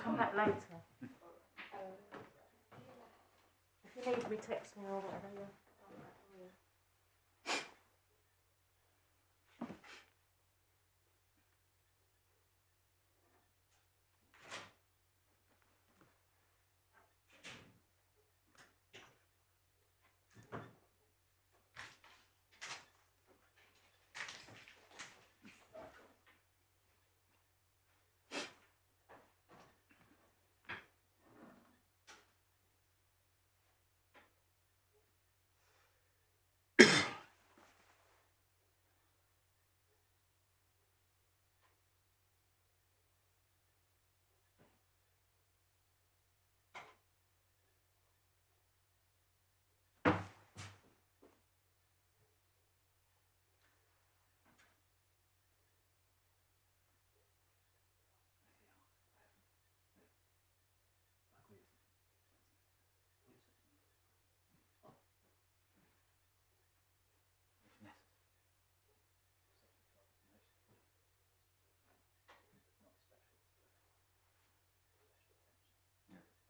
come back later. If you need me, text me or whatever, yeah.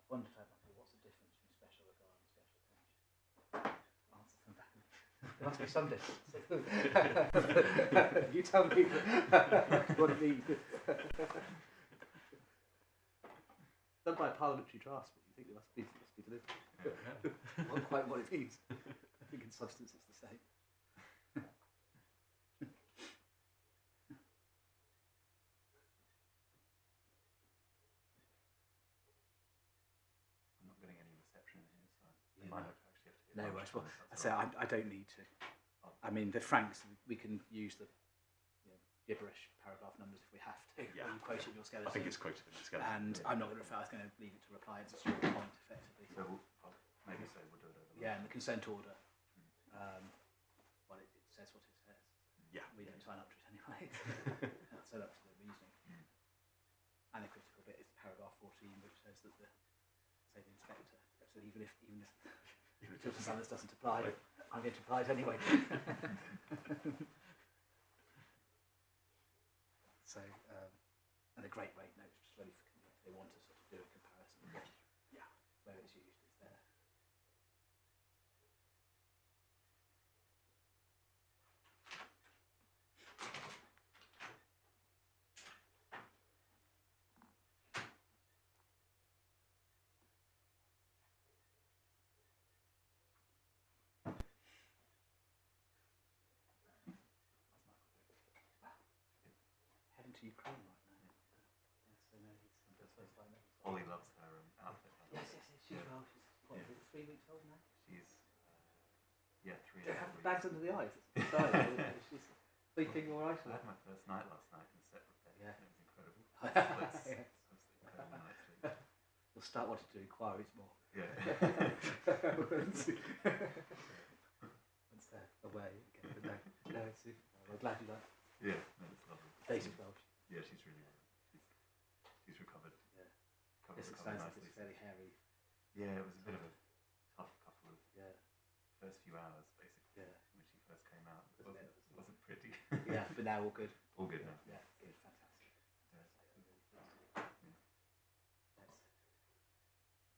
Wondered what's the difference between special regard and special attention. Answer them back. There must be some difference. You tell me what it means. Done by a parliamentary draftsman, you think it must be delivered. Not quite what it means. I think in substance it's the same. No worries. Well, I don't need to. I mean, the franks, we can use the gibberish paragraph numbers if we have to. Yeah. You quote it in your skeleton. I think it's quoted in the skeleton. And I'm not going to refer. I was going to leave it to reply. It's a short point, effectively. So I'll maybe say we'll do it over. Yeah, and the consent order. Well, it says what it says. Yeah. We don't sign up to it anyway. That's set up to the reasoning. And the critical bit is paragraph 14, which says that the inspector. So even if Children's Standards doesn't apply, I'm going to apply it anyway. So, and a great rate note, just ready for if they want to sort of do a comparison. Yeah, where it's used, it's there. Heading to Ukraine right now. Yes, so no, he's supposed to Ollie loves her outfit. Yes, she's well. She's 3 weeks old now. She's 3. Don't have the bags under the eyes. It's style. She's sleeping all right. I had my first night last night in a separate bed. Yeah. It was incredible. Incredible night's sleep. We'll start wanting to do inquiries more. Yeah. Once they're away again. But no, it's super. I'm glad you like it. Yeah, no, it's lovely. Daisy well. Yeah, she's really well. She's recovered. Yeah. Recovered It sounds like nicely. it's fairly hairy. Yeah, it was a bit of a tough couple of first few hours, basically. Yeah. When she first came out, it wasn't pretty. Yeah, but now all good. All good now. Yeah, good, fantastic. Yeah.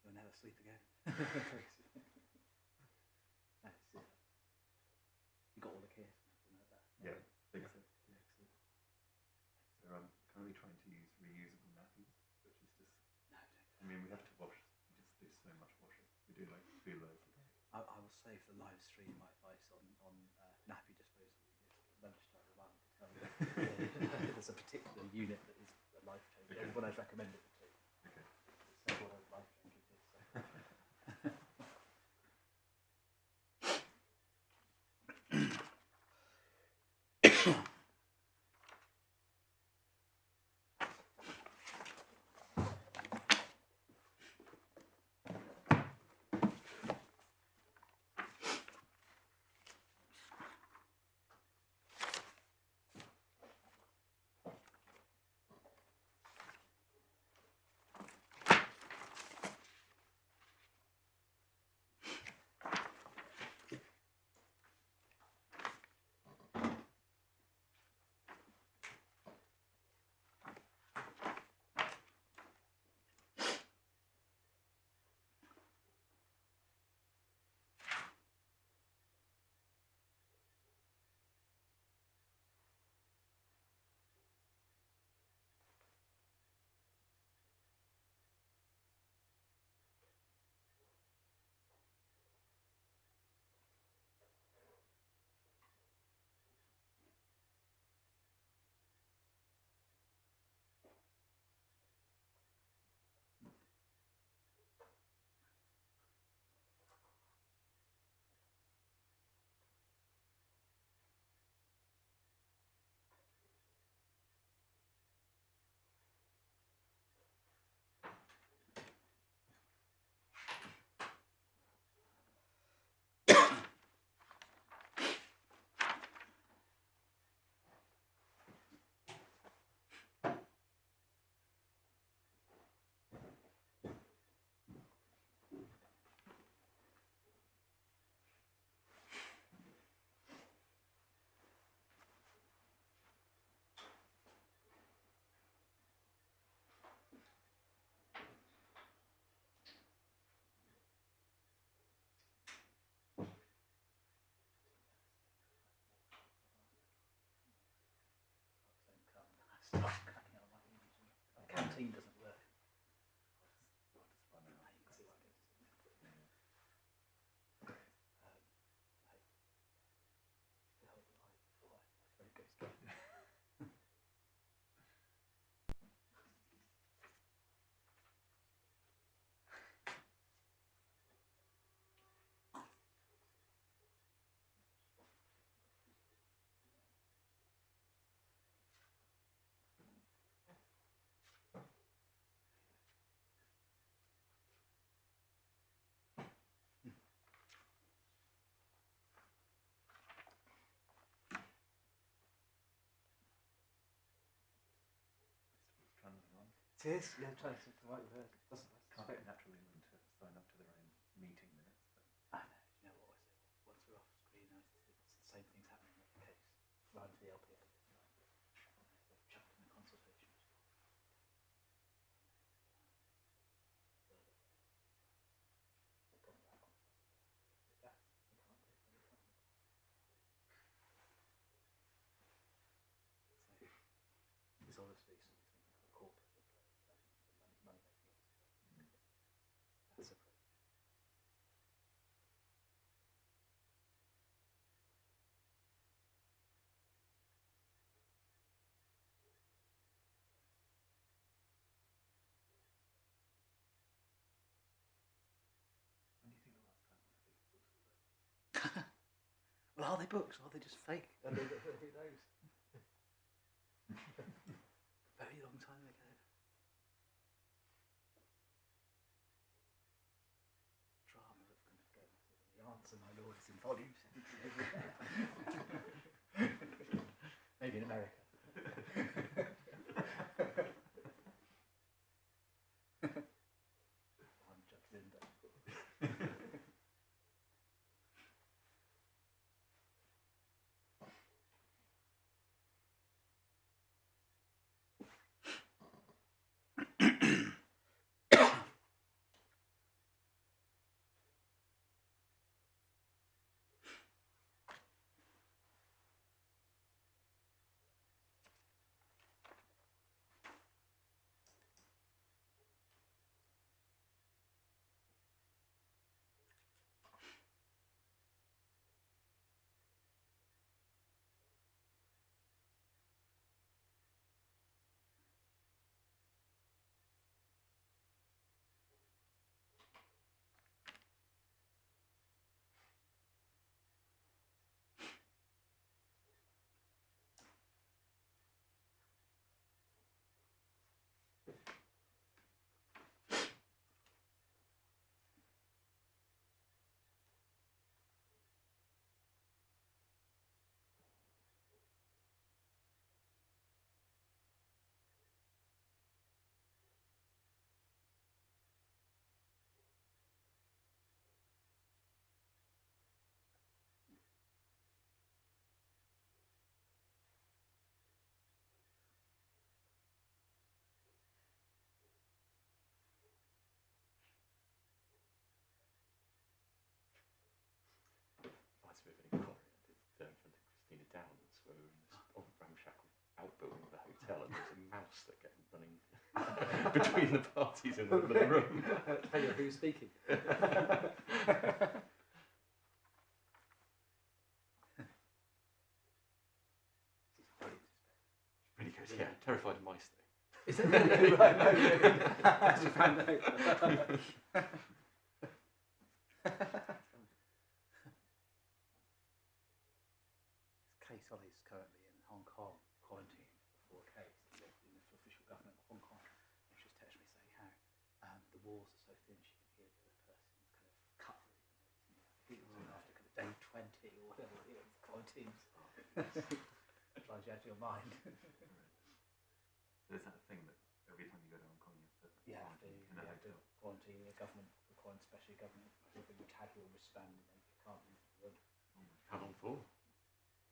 You'll never sleep again. You got all the kit. Yeah, big. Excellent. So I'm currently trying to use reusable nappies, which is just. No, I mean, we have to wash. We just do so much washing. We do like 2 loads a day. I will save the live stream my advice on nappy disposal. Lunchtime, the one to tell you. There's a particular unit that is a life changer. Okay. Everyone I've recommended it to. Okay. So what a life changer it is. So. start cracking out like the canteen doesn't work. It is, yeah, trying to think the right word. Can't get natural human to sign up to their own meeting minutes. But I know, you know what I say? Once we're off screen, it's the same thing's happening with the case. Right for the LPA. They've chucked in a consultation as well. They've gone back on. Yeah, they can't do it. So, it's obviously something corporate money making. That's a problem. when do you think the last time one of these books was open? Well, are they books? Or are they just fake? Who knows? Very long time ago. Drama of kind of going. The answer, my lord, is in volumes. Maybe in America. I'm Judge Linda. Reminds me of an inquiry I did in front of Christina Downs, where we were in this old ramshackle outbuilding of the hotel, and there was a mouse that kept running between the parties in the middle of the room. Depending on who's speaking. Really good, yeah. Terrified of mice, though. Is it really? Right, no, really. That's a fan note. Case Ollie's currently in Hong Kong, quarantined for a case in the official government of Hong Kong. And she was texting me saying how the walls are so thin she can hear the other person's kind of cutlery. After kind of day 20 or whatever it is, quarantines. Drives you out of your mind. So is that a thing that every time you go to Hong Kong you have to quarantine in a hotel? Quarantine, the government requires, especially government, whether you tag your wristband and then you can't leave the room. How long for?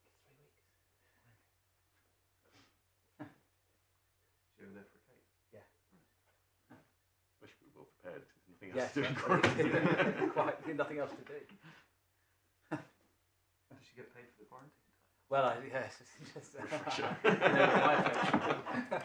It's 3 weeks. So you're there for a case? Yeah. Wish we were well prepared, because there's nothing else to do in quarantine. Quite nothing else to do. Does she get paid for the quarantine time? Well, yes, it's just Refresher. my affection.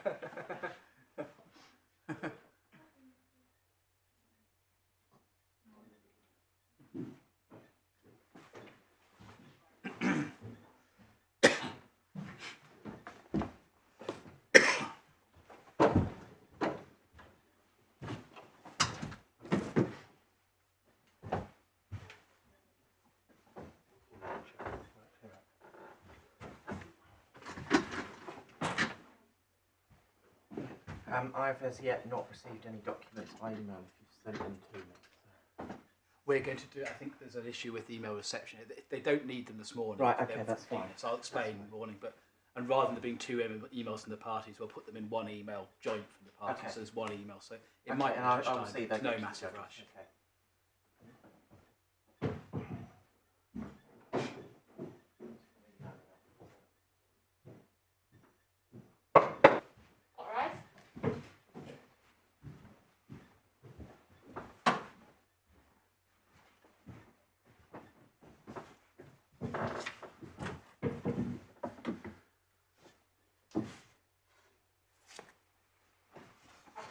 I've as yet not received any documents by email if you've sent them to me. So. We're going to do. I think there's an issue with email reception. They don't need them this morning. Right. Okay, that's fine. So I'll explain in the morning. And rather than there being two emails from the parties, we'll put them in one email joint from the parties. Okay. So there's one email. So it might be I'll time. see that. No massive rush. Okay. All right.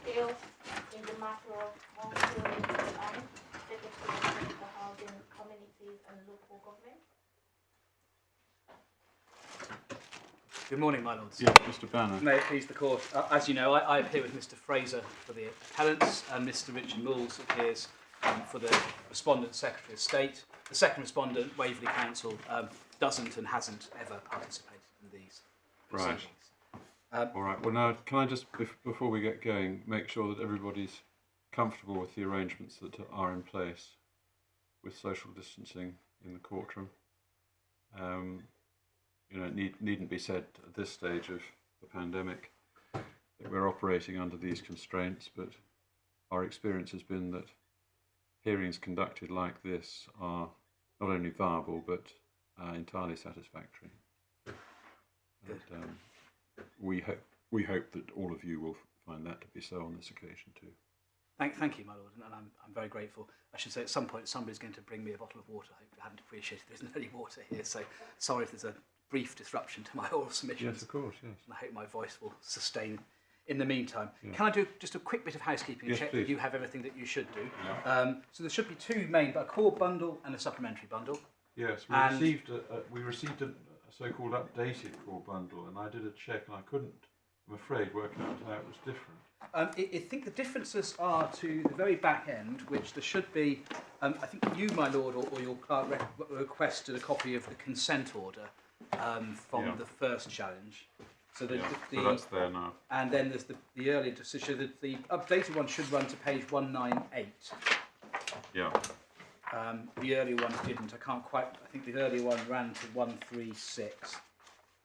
Appeal in the matter of Monkhill and Secretary for Housing, Communities and Local Government. Good morning, my lords. Yeah, Mr. Banner. May it please the court. As you know, I appear with Mr. Fraser for the appellants, and Mr. Richard Moulds appears for the respondent Secretary of State. The second respondent, Waverley Council, doesn't and hasn't ever participated in these proceedings. All right. Well, now, can I just, before we get going, make sure that everybody's comfortable with the arrangements that are in place with social distancing in the courtroom? You know, it needn't be said at this stage of the pandemic that we're operating under these constraints, but our experience has been that hearings conducted like this are not only viable but entirely satisfactory. And, we hope that all of you will find that to be so on this occasion too. Thank you, my lord, and I'm very grateful. I should say at some point somebody's going to bring me a bottle of water. I hadn't appreciated there isn't any water here, so sorry if there's a brief disruption to my oral submissions. Yes, of course, yes. And I hope my voice will sustain in the meantime. Yeah. Can I do just a quick bit of housekeeping and Yes, check please. that you have everything that you should do? Yeah. So there should be two main, a core bundle and a supplementary bundle. Yes, we received a so-called updated core bundle, and I did a check, and I couldn't, I'm afraid, work out how it was different. I think the differences are to the very back end, which there should be, I think you, my lord, or your clerk requested a copy of the consent order from the first challenge. So, So that's there now. And then there's the earlier decision that the updated one should run to page 198. Yeah. The earlier one didn't. I think the earlier one ran to 136.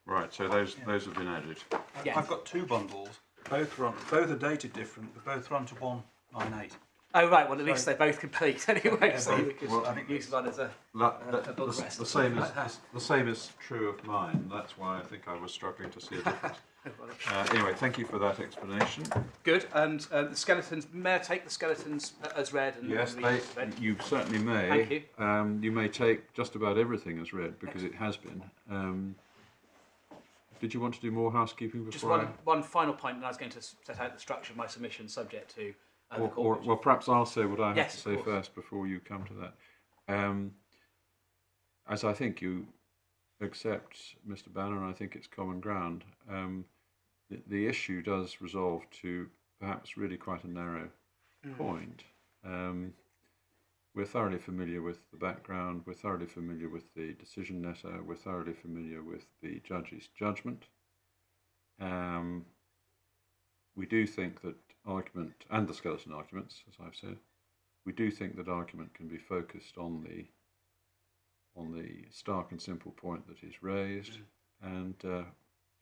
Right, so those have been added. Yes. I've got two bundles. Both are dated different, but both run to 198. Oh right, well at least they're both complete anyway. Yeah, So we could I think use one as a book rest. The same is true of mine. That's why I think I was struggling to see a difference. Anyway, thank you for that explanation. Good. And the skeletons. May I take the skeletons as read? And Yes, read as read? you certainly may. Thank you. You may take just about everything as read because it has been. Did you want to do more housekeeping before? Just one final point, and I was going to set out the structure of my submission subject to the court. Well, perhaps I'll say what I have Yes, to say of course. first before you come to that. As I think you accept, Mr. Banner, and I think it's common ground, the issue does resolve to perhaps really quite a narrow point. We're thoroughly familiar with the background, we're thoroughly familiar with the decision letter, we're thoroughly familiar with the judge's judgment. We do think that argument, and the skeleton arguments, as I've said, we do think that argument can be focused on the stark and simple point that is raised. And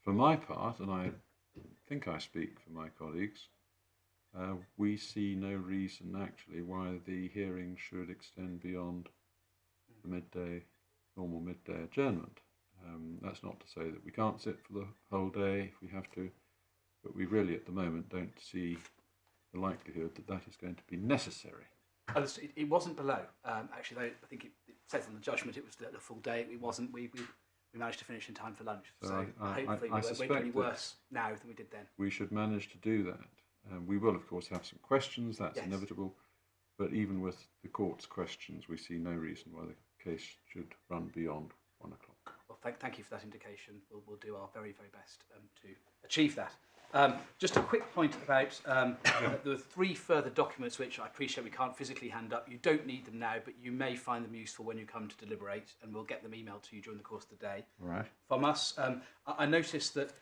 for my part, and I think I speak for my colleagues, we see no reason actually why the hearing should extend beyond the normal midday adjournment. That's not to say that we can't sit for the whole day if we have to, but we really at the moment don't see the likelihood that that is going to be necessary. It wasn't below. Actually, though, I think it says in the judgment it was the full day. It wasn't. We managed to finish in time for lunch. So hopefully we won't do any worse now than we did then. We should manage to do that. We will, of course, have some questions, that's inevitable, but even with the court's questions, we see no reason why the case should run beyond 1 o'clock. Well, thank you for that indication. We'll do our very, very best to achieve that. Just a quick point about there are 3 further documents which I appreciate we can't physically hand up. You don't need them now, but you may find them useful when you come to deliberate, and we'll get them emailed to you during the course of the day. Right. From us, I noticed that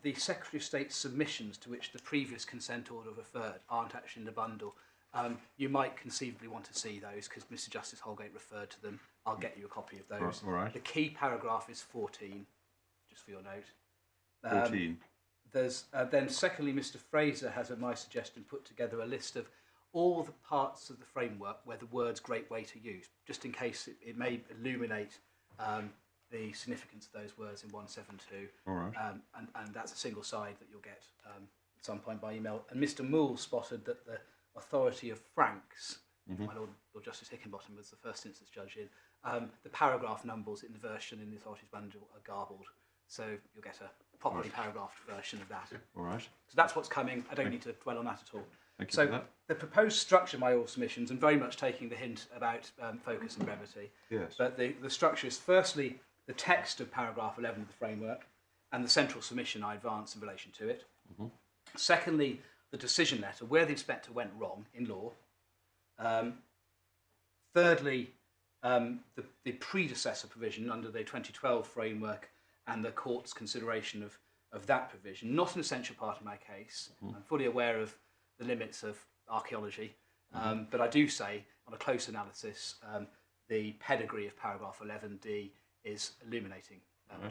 the Secretary of State's submissions to which the previous consent order referred aren't actually in the bundle. You might conceivably want to see those because Mr Justice Holgate referred to them. I'll get you a copy of those. All right. The key paragraph is 14, just for your note. 14. There's then secondly, Mr Fraser has, at my suggestion, put together a list of all the parts of the framework where the words great weight are used, just in case it may illuminate the significance of those words in 172. All right. And that's a single side that you'll get at some point by email. And Mr Moole spotted that the authority of Franks, my Lord Justice Hickinbottom was the first instance judge in, the paragraph numbers in the version in the authorities bundle are garbled. So you'll get a properly paragraphed version of that. All right. So that's what's coming. I don't need to dwell on that at all. Thank you So for that. the proposed structure of my oral submissions, and very much taking the hint about focus and brevity, Yes. but the structure is firstly the text of paragraph 11 of the framework and the central submission I advance in relation to it. Secondly, the decision letter, where the inspector went wrong in law. Thirdly, the predecessor provision under the 2012 framework and the court's consideration of that provision, not an essential part of my case. I'm fully aware of the limits of archaeology, but I do say, on a close analysis, the pedigree of paragraph 11D is illuminating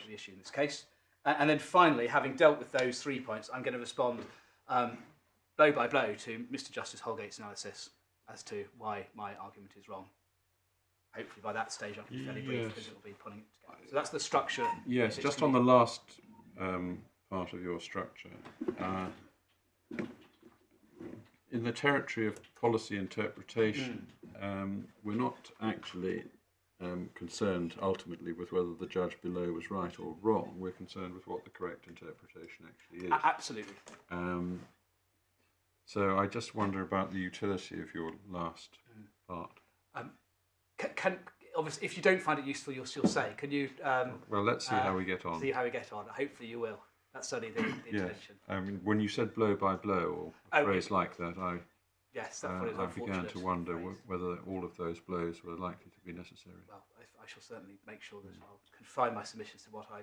the issue in this case. And then finally, having dealt with those 3 points, I'm going to respond blow by blow to Mr Justice Holgate's analysis as to why my argument is wrong. Hopefully by that stage I can be fairly brief because it will be pulling it together. So that's the structure. Yes, just on the last part of your structure. In the territory of policy interpretation, we're not actually concerned ultimately with whether the judge below was right or wrong. We're concerned with what the correct interpretation actually is. Absolutely. So I just wonder about the utility of your last part. Can obviously, if you don't find it useful, you'll still say. Can you? Well, let's see how we get on. See how we get on. Hopefully, you will. That's certainly the intention. I mean, when you said blow by blow or a phrase like that, I began to wonder whether all of those blows were likely to be necessary. Well, I shall certainly make sure that I'll confine my submissions to what I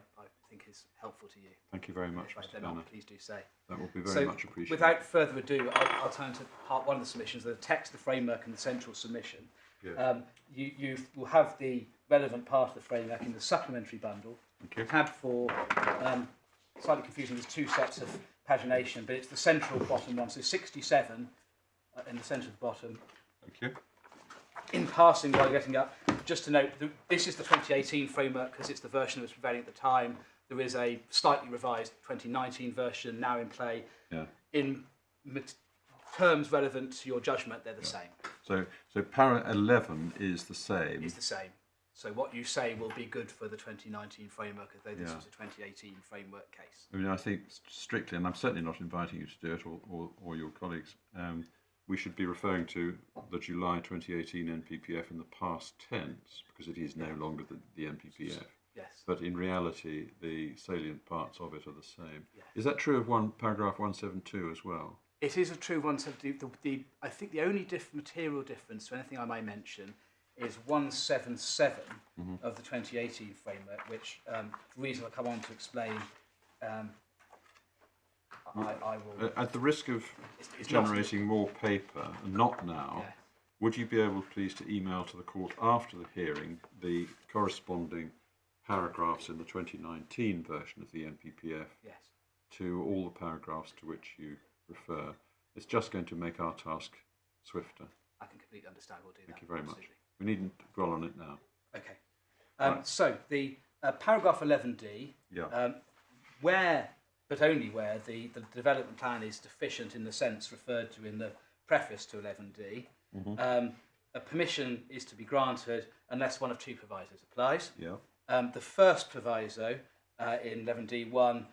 think is helpful to you. Thank you very much, If Mr. they're Banner. not, please do say. That will be very much appreciated. Without further ado, I'll turn to part 1 of the submissions, the text, the framework and the central submission. Yes. You will have the relevant part of the framework in the supplementary bundle. Okay. Tab 4, slightly confusing, there's 2 sets of pagination, but it's the central bottom one, so 67 in the centre of the bottom. Thank you. In passing, while getting up, just to note, this is the 2018 framework because it's the version that was prevailing at the time. There is a slightly revised 2019 version now in play. Yeah. In terms relevant to your judgment, they're the same. So para 11 is the same. It's the same. So what you say will be good for the 2019 framework, although this was a 2018 framework case. I mean, I think strictly, and I'm certainly not inviting you to do it or your colleagues, we should be referring to the July 2018 NPPF in the past tense, because it is no longer the NPPF. Yes. But in reality, the salient parts of it are the same. Yes. Is that true of paragraph 172 as well? It is a true 172. I think the only material difference to anything I might mention is 177 of the 2018 framework, which, for reasons I'll come on to explain, I will... At the risk of generating more paper, and not now, would you be able, please, to email to the court after the hearing the corresponding paragraphs in the 2019 version of the NPPF to all the paragraphs to which you refer? It's just going to make our task swifter. I can completely understand. We'll do that. Thank you very absolutely. much. We needn't dwell on it now. Okay. So the paragraph 11D, where, but only where, the development plan is deficient in the sense referred to in the preface to 11D, a permission is to be granted unless one of 2 provisos applies. Yeah. The first proviso in 11D1,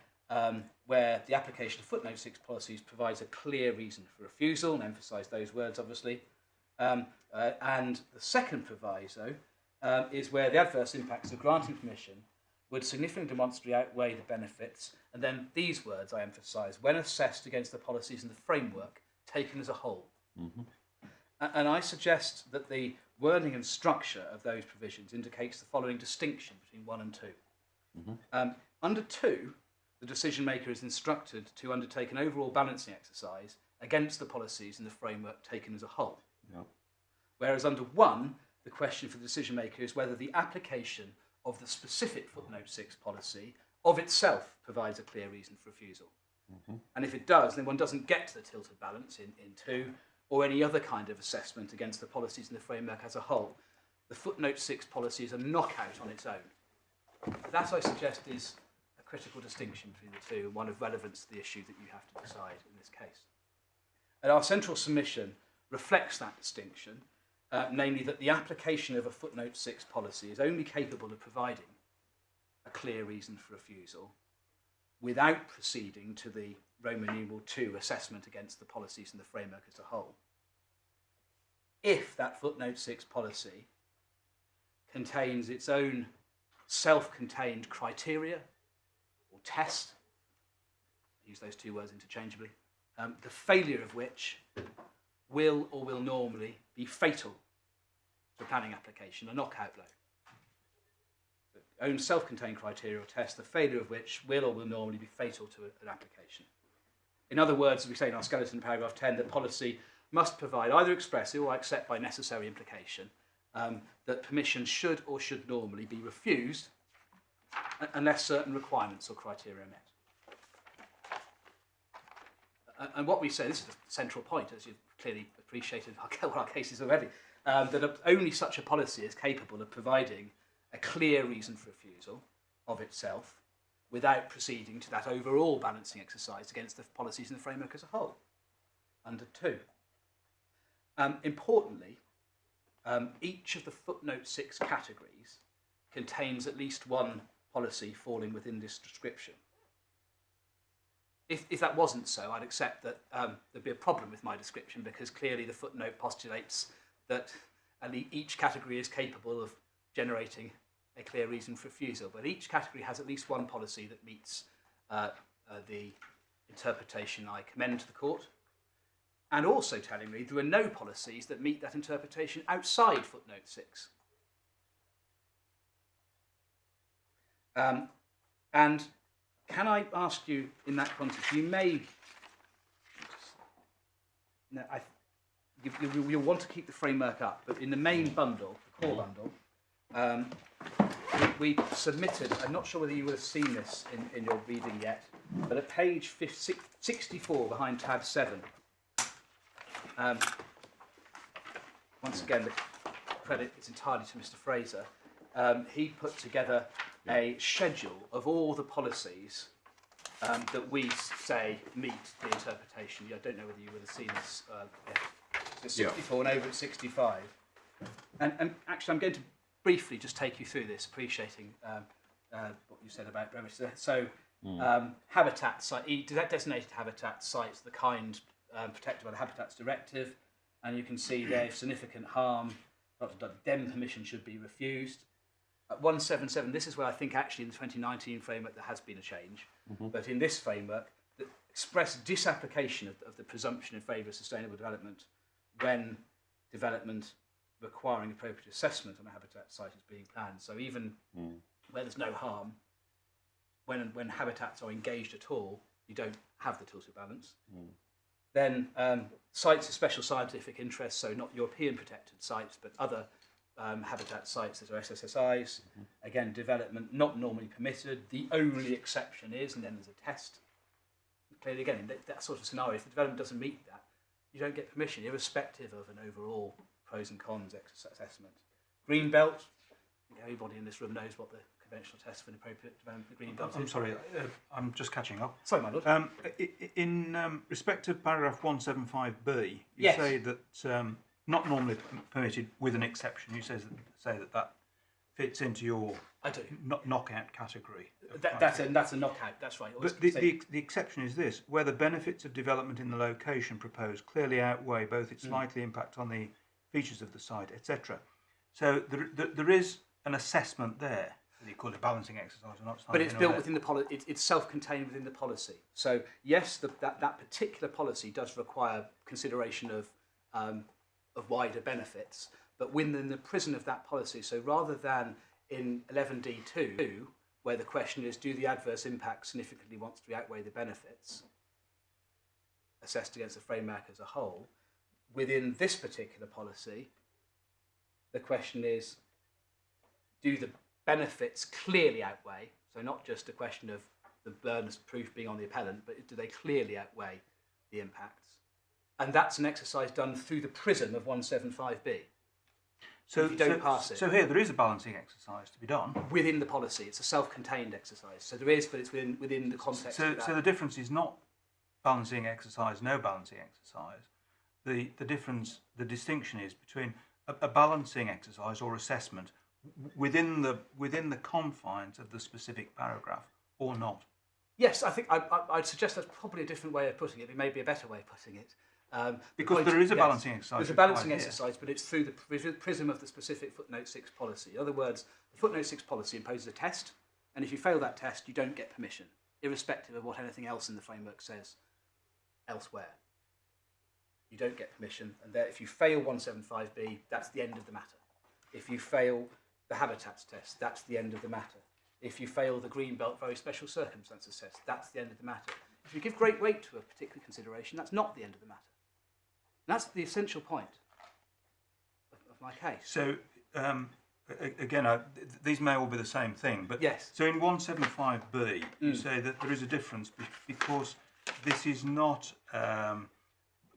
where the application of footnote 6 policies provides a clear reason for refusal, and emphasise those words obviously. And the second proviso is where the adverse impacts of granting permission would significantly demonstrably outweigh the benefits, and then these words I emphasise, when assessed against the policies and the framework taken as a whole. And I suggest that the wording and structure of those provisions indicates the following distinction between 1 and 2. Under 2, the decision maker is instructed to undertake an overall balancing exercise against the policies and the framework taken as a whole. Whereas under 1, the question for the decision maker is whether the application of the specific footnote 6 policy of itself provides a clear reason for refusal. And if it does, then one doesn't get to the tilted balance in 2 or any other kind of assessment against the policies and the framework as a whole. The footnote 6 policy is a knockout on its own. That, I suggest, is a critical distinction between the two, and one of relevance to the issue that you have to decide in this case. And our central submission reflects that distinction, namely that the application of a footnote 6 policy is only capable of providing a clear reason for refusal without proceeding to the Roman numeral 2 assessment against the policies and the framework as a whole. If that footnote 6 policy contains its own self-contained criteria or test, I use those two words interchangeably, the failure of which will or will normally be fatal to a planning application, a knockout blow. Own self-contained criteria or test, the failure of which will or will normally be fatal to an application. In other words, as we say in our skeleton in paragraph 10, that policy must provide either expressly or accept by necessary implication that permission should or should normally be refused unless certain requirements or criteria are met. And what we say, this is the central point, as you've clearly appreciated our cases already, that only such a policy is capable of providing a clear reason for refusal of itself without proceeding to that overall balancing exercise against the policies and the framework as a whole, under 2. Importantly, each of the footnote 6 categories contains at least one policy falling within this description. If that wasn't so, I'd accept that there'd be a problem with my description, because clearly the footnote postulates that each category is capable of generating a clear reason for refusal, but each category has at least one policy that meets the interpretation I commend to the court, and also telling me there are no policies that meet that interpretation outside footnote 6. And can I ask you in that context, you may, you'll want to keep the framework up, but in the main bundle, the core bundle, we submitted, I'm not sure whether you would have seen this in your reading yet, but at page 64 behind tab 7, once again the credit is entirely to Mr. Fraser, he put together a schedule of all the policies that we say meet the interpretation. I don't know whether you would have seen this yet. So 64 and over at 65. And actually I'm going to briefly just take you through this, appreciating what you said about brevity. So habitat site, designated habitat sites, the kind protected by the Habitats Directive, and you can see there significant harm, then permission should be refused. At 177, this is where I think actually in the 2019 framework there has been a change, but in this framework, the express disapplication of the presumption in favour of sustainable development when development requiring appropriate assessment on a habitat site is being planned. So even where there's no harm, when habitats are engaged at all, you don't have the tilted balance. Then sites of special scientific interest, so not European protected sites, but other habitat sites that are SSSIs. Again, development not normally permitted. The only exception is, and then there's a test. Clearly, again, in that sort of scenario, if the development doesn't meet that, you don't get permission, irrespective of an overall pros and cons assessment. Green belt, everybody in this room knows what the conventional test for an appropriate development of green belt is. I'm sorry, I'm just catching up. Sorry, my lord. In respect of paragraph 175b, you say that not normally permitted with an exception. You say that fits into your knockout category. That's a knockout, that's right. But the exception is this, where the benefits of development in the location proposed clearly outweigh both its likely impact on the features of the site, etc. So there is an assessment there. whether you call it a balancing exercise or not. But it's built within the policy. It's self-contained within the policy. So yes, that particular policy does require consideration of wider benefits, but within the prison of that policy. So rather than in 11D2, where the question is, do the adverse impacts significantly want to outweigh the benefits assessed against the framework as a whole, within this particular policy, the question is, do the benefits clearly outweigh? So not just a question of the burden of proof being on the appellant, but do they clearly outweigh the impacts? And that's an exercise done through the prism of 175B. So if you don't pass it. So here there is a balancing exercise to be done. Within the policy. It's a self-contained exercise. So there is, but it's within the context of that. So the difference is not balancing exercise, no balancing exercise. The distinction is between a balancing exercise or assessment within the confines of the specific paragraph or not. Yes, I think I'd suggest that's probably a different way of putting it. It may be a better way of putting it. Because there is a balancing exercise. There's a balancing exercise, but it's through the prism of the specific footnote 6 policy. In other words, the footnote 6 policy imposes a test, and if you fail that test, you don't get permission, irrespective of what anything else in the framework says elsewhere. You don't get permission, and if you fail 175B, that's the end of the matter. If you fail the habitats test, that's the end of the matter. If you fail the Greenbelt very special circumstances test, that's the end of the matter. If you give great weight to a particular consideration, that's not the end of the matter. And that's the essential point of my case. So, again, these may all be the same thing, but yes. So in 175B, you say that there is a difference because this is not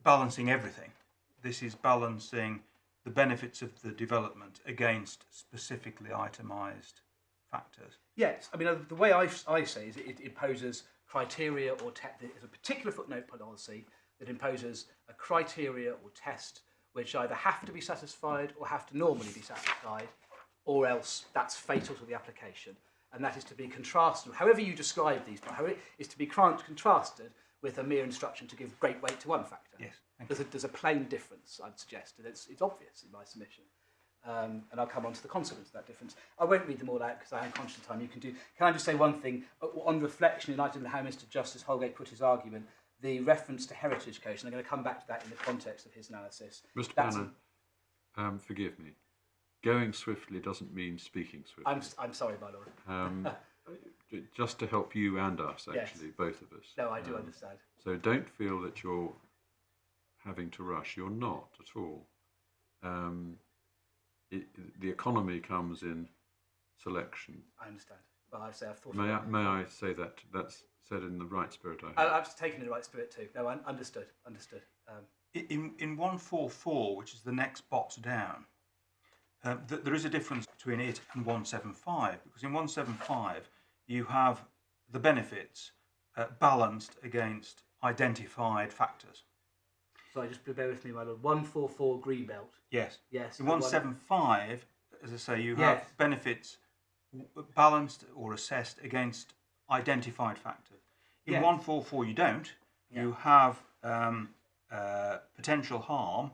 balancing everything. This is balancing the benefits of the development against specifically itemised factors. Yes, I mean, the way I say is it imposes criteria or there's a particular footnote policy that imposes a criteria or test which either have to be satisfied or have to normally be satisfied, or else that's fatal to the application. And that is to be contrasted, however you describe these, but it is to be contrasted with a mere instruction to give great weight to one factor. Yes. There's a plain difference, I'd suggest, and it's obvious in my submission. And I'll come on to the consequence of that difference. I won't read them all out because I am conscious of time. Can I just say one thing? On reflection, in light of how Mr. Justice Holgate put his argument, the reference to heritage code, and I'm going to come back to that in the context of his analysis. Mr. Banner, forgive me. Going swiftly doesn't mean speaking swiftly. I'm sorry, my lord. Just to help you and us, actually, yes. Both of us. No, I do understand. So don't feel that you're having to rush. You're not at all. The economy comes in selection. I understand. Well, I've thought. May I say that that's said in the right spirit? I hope. I've taken in the right spirit too. No, understood. In 144, which is the next box down, there is a difference between it and 175, because in 175 you have the benefits balanced against identified factors. Sorry, just bear with me, my lord. 144 Greenbelt. Yes. Yes. In 175, as I say, you have benefits balanced or assessed against identified factors. In 144, you don't. Yeah. You have potential harm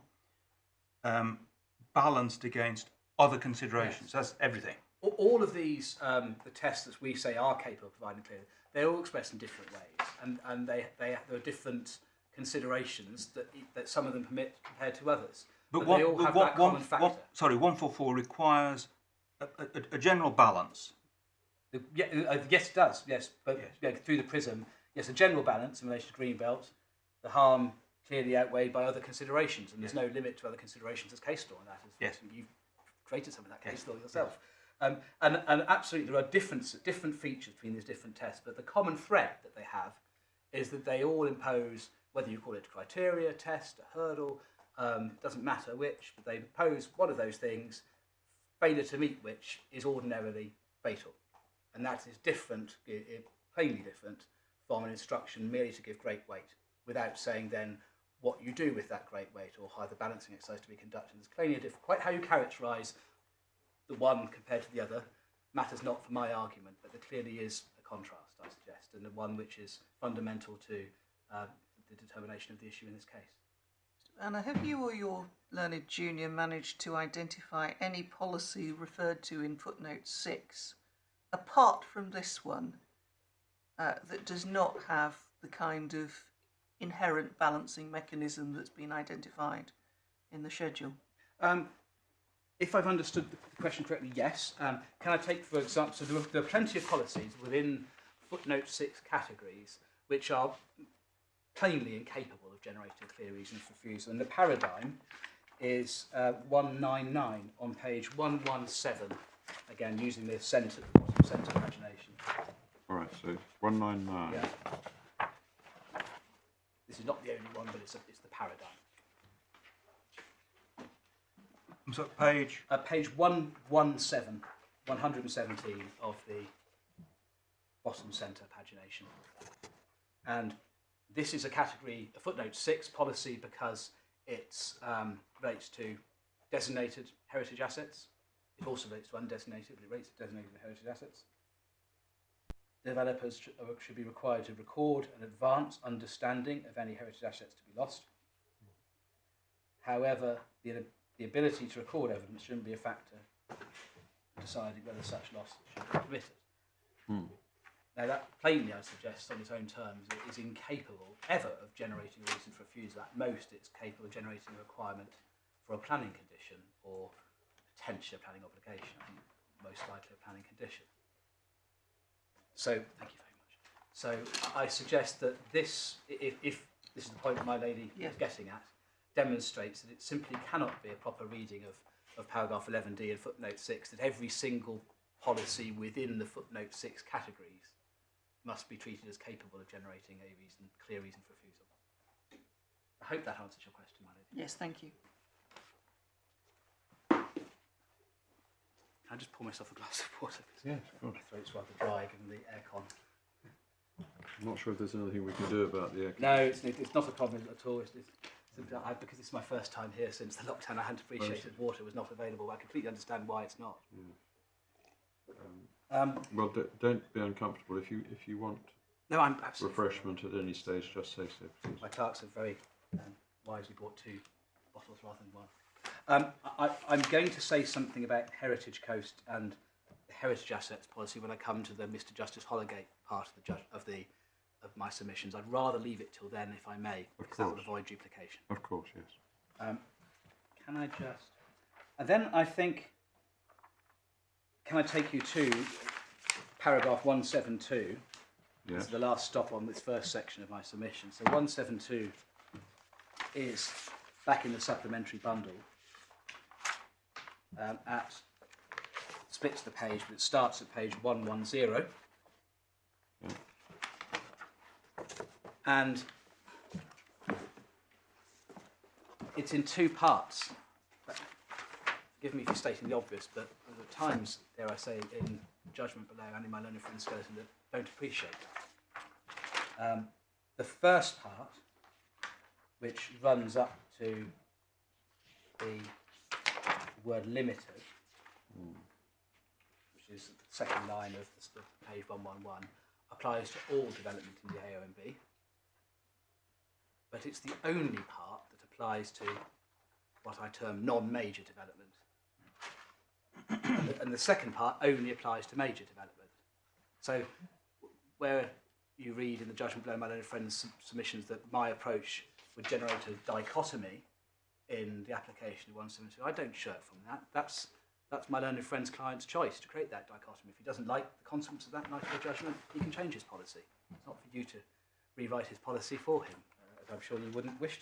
balanced against other considerations. Yes. That's everything. All of these, the tests that we say are capable of providing clear, they're all expressed in different ways, and there are different considerations that some of them permit compared to others. But they all have that common factor. 144 requires a general balance. Yes, it does. Yes, but yes. Yeah, through the prism, yes, a general balance in relation to Greenbelt, the harm clearly outweighed by other considerations, and there's no limit to other considerations as case law in that. Yes, you've created some of that case law yourself. Yes. And absolutely, there are different features between these different tests, but the common thread that they have is that they all impose, whether you call it a criteria, test, a hurdle, doesn't matter which, but they impose one of those things, failure to meet which is ordinarily fatal. And that is different, plainly different, from an instruction merely to give great weight, without saying then what you do with that great weight or how the balancing exercise to be conducted. It's plainly different. Quite how you characterise the one compared to the other matters not for my argument, but there clearly is a contrast, I suggest, and the one which is fundamental to the determination of the issue in this case. Anna, have you or your learned junior managed to identify any policy referred to in footnote 6 apart from this one, that does not have the kind of inherent balancing mechanism that's been identified in the schedule? If I've understood the question correctly, yes. Can I take, for example, so there are plenty of policies within footnote 6 categories which are plainly incapable of generating clear reasons for refusal. And the paradigm is 199 on page 117, again using the centre pagination. All right, so 199. Yeah. This is not the only one, but it's the paradigm. So page? Page 117, 117 of the bottom centre pagination. And this is a category, a footnote 6 policy, because it relates to designated heritage assets. It also relates to undesignated, but it relates to designated heritage assets. Developers should be required to record an advance understanding of any heritage assets to be lost. However, the ability to record evidence shouldn't be a factor in deciding whether such loss should be permitted. Now that plainly, I suggest, on its own terms, it is incapable ever of generating a reason for refusal. At most, it's capable of generating a requirement for a planning condition or potentially a planning obligation. I think most likely a planning condition. So, thank you very much. So, I suggest that this, if this is the point my lady is getting at, demonstrates that it simply cannot be a proper reading of paragraph 11D and footnote 6, that every single policy within the footnote 6 categories must be treated as capable of generating a clear reason for refusal. I hope that answers your question, my lady. Yes, thank you. Can I just pour myself a glass of water? Yes, of course. My throat's rather dry given the aircon. I'm not sure if there's anything we can do about the air. No, it's not a problem at all. It's simply, because it's my first time here since the lockdown, I hadn't appreciated water was not available. I completely understand why it's not. Well, don't be uncomfortable. If you want No, I'm absolutely refreshment at any stage, just say so, please. My clerks have very wisely bought 2 bottles rather than 1. I'm going to say something about Heritage Coast and the Heritage Assets policy when I come to the Mr. Justice Holgate part of my submissions. I'd rather leave it till then, if I may, because that will avoid duplication. Of course, yes. Can I just... And then I think... Can I take you to paragraph 172? Yes. This is the last stop on this first section of my submission. So 172 is back in the supplementary bundle. Splits the page, but it starts at page 110. Yeah. And it's in 2 parts. Forgive me for stating the obvious, but there are times, dare I say, in judgment below and in my learned friend skeleton that don't appreciate that. The first part, which runs up to the word limited, which is the second line of the page 111, applies to all development in the AONB, but it's the only part that applies to what I term non-major development. And the second part only applies to major development. So where you read in the judgment below my learned friend's submissions that my approach would generate a dichotomy in the application of 172, I don't shirk from that. That's my learned friend's client's choice to create that dichotomy. If he doesn't like the consequence of that night of judgment, he can change his policy. It's not for you to rewrite his policy for him, as I'm sure you wouldn't wish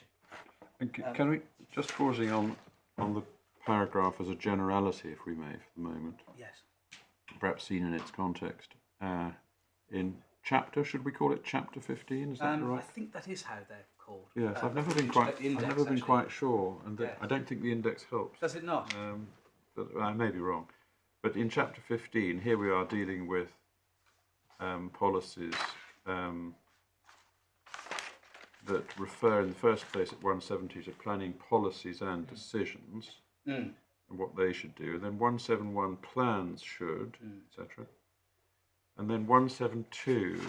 to. Can we, just pausing on the paragraph as a generality, if we may, for the moment, Yes. perhaps seen in its context, in chapter, should we call it chapter 15? Is that right? I think that is how they're called. Yes, I've never been quite sure, and I don't think the index helps. Does it not? But I may be wrong. But in chapter 15, here we are dealing with policies that refer in the first place at 170 to planning policies and decisions and what they should do. And then 171, plans should, etc. And then 172,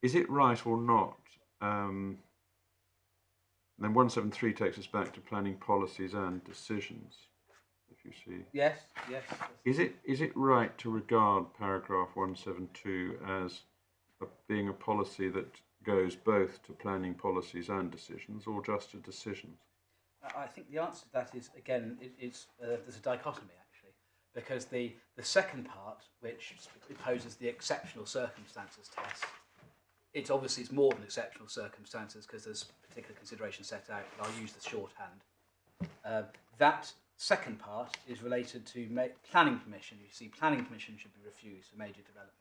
is it right or not? And then 173 takes us back to planning policies and decisions. If you see. Yes, yes. Is it right to regard paragraph 172 as being a policy that goes both to planning policies and decisions, or just to decisions? I think the answer to that is, again, there's a dichotomy actually, because the second part, which imposes the exceptional circumstances test, it's more than exceptional circumstances because there's particular considerations set out, but I'll use the shorthand. That second part is related to planning permission. You see, planning permission should be refused for major development,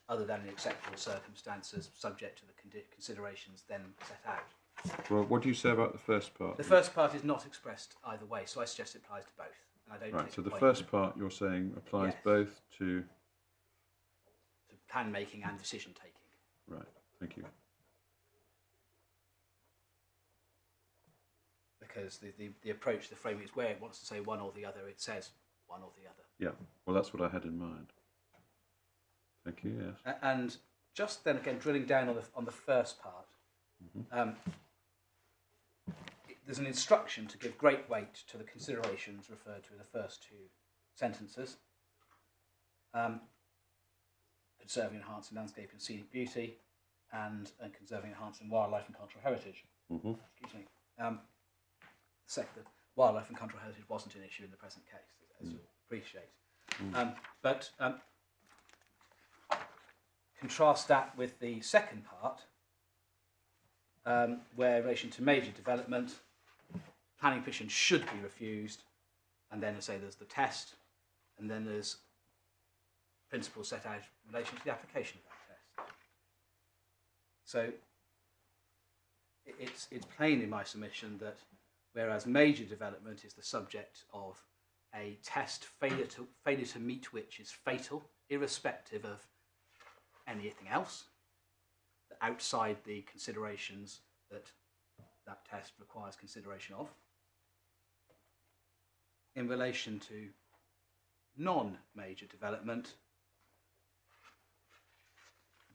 other than in exceptional circumstances, subject to the considerations then set out. Well, what do you say about the first part? The first part is not expressed either way, so I suggest it applies to both. And I don't Right, think so the quite first part you're saying applies Yes. both to... plan making and decision taking. Right, thank you. Because the approach, the framing is where it wants to say one or the other, it says one or the other. Yeah, well, that's what I had in mind. Thank you, yes. And just then again, drilling down on the first part, there's an instruction to give great weight to the considerations referred to in the first two sentences. Conserving and enhancing landscape and scenic beauty, and conserving and enhancing wildlife and cultural heritage. Excuse me. The wildlife and cultural heritage wasn't an issue in the present case, as you'll appreciate. But contrast that with the second part, where in relation to major development, planning permission should be refused, and then I say there's the test, and then there's principles set out in relation to the application of that test. So it's plain in my submission that whereas major development is the subject of a test, failure to meet which is fatal, irrespective of anything else, outside the considerations that test requires consideration of. In relation to non-major development,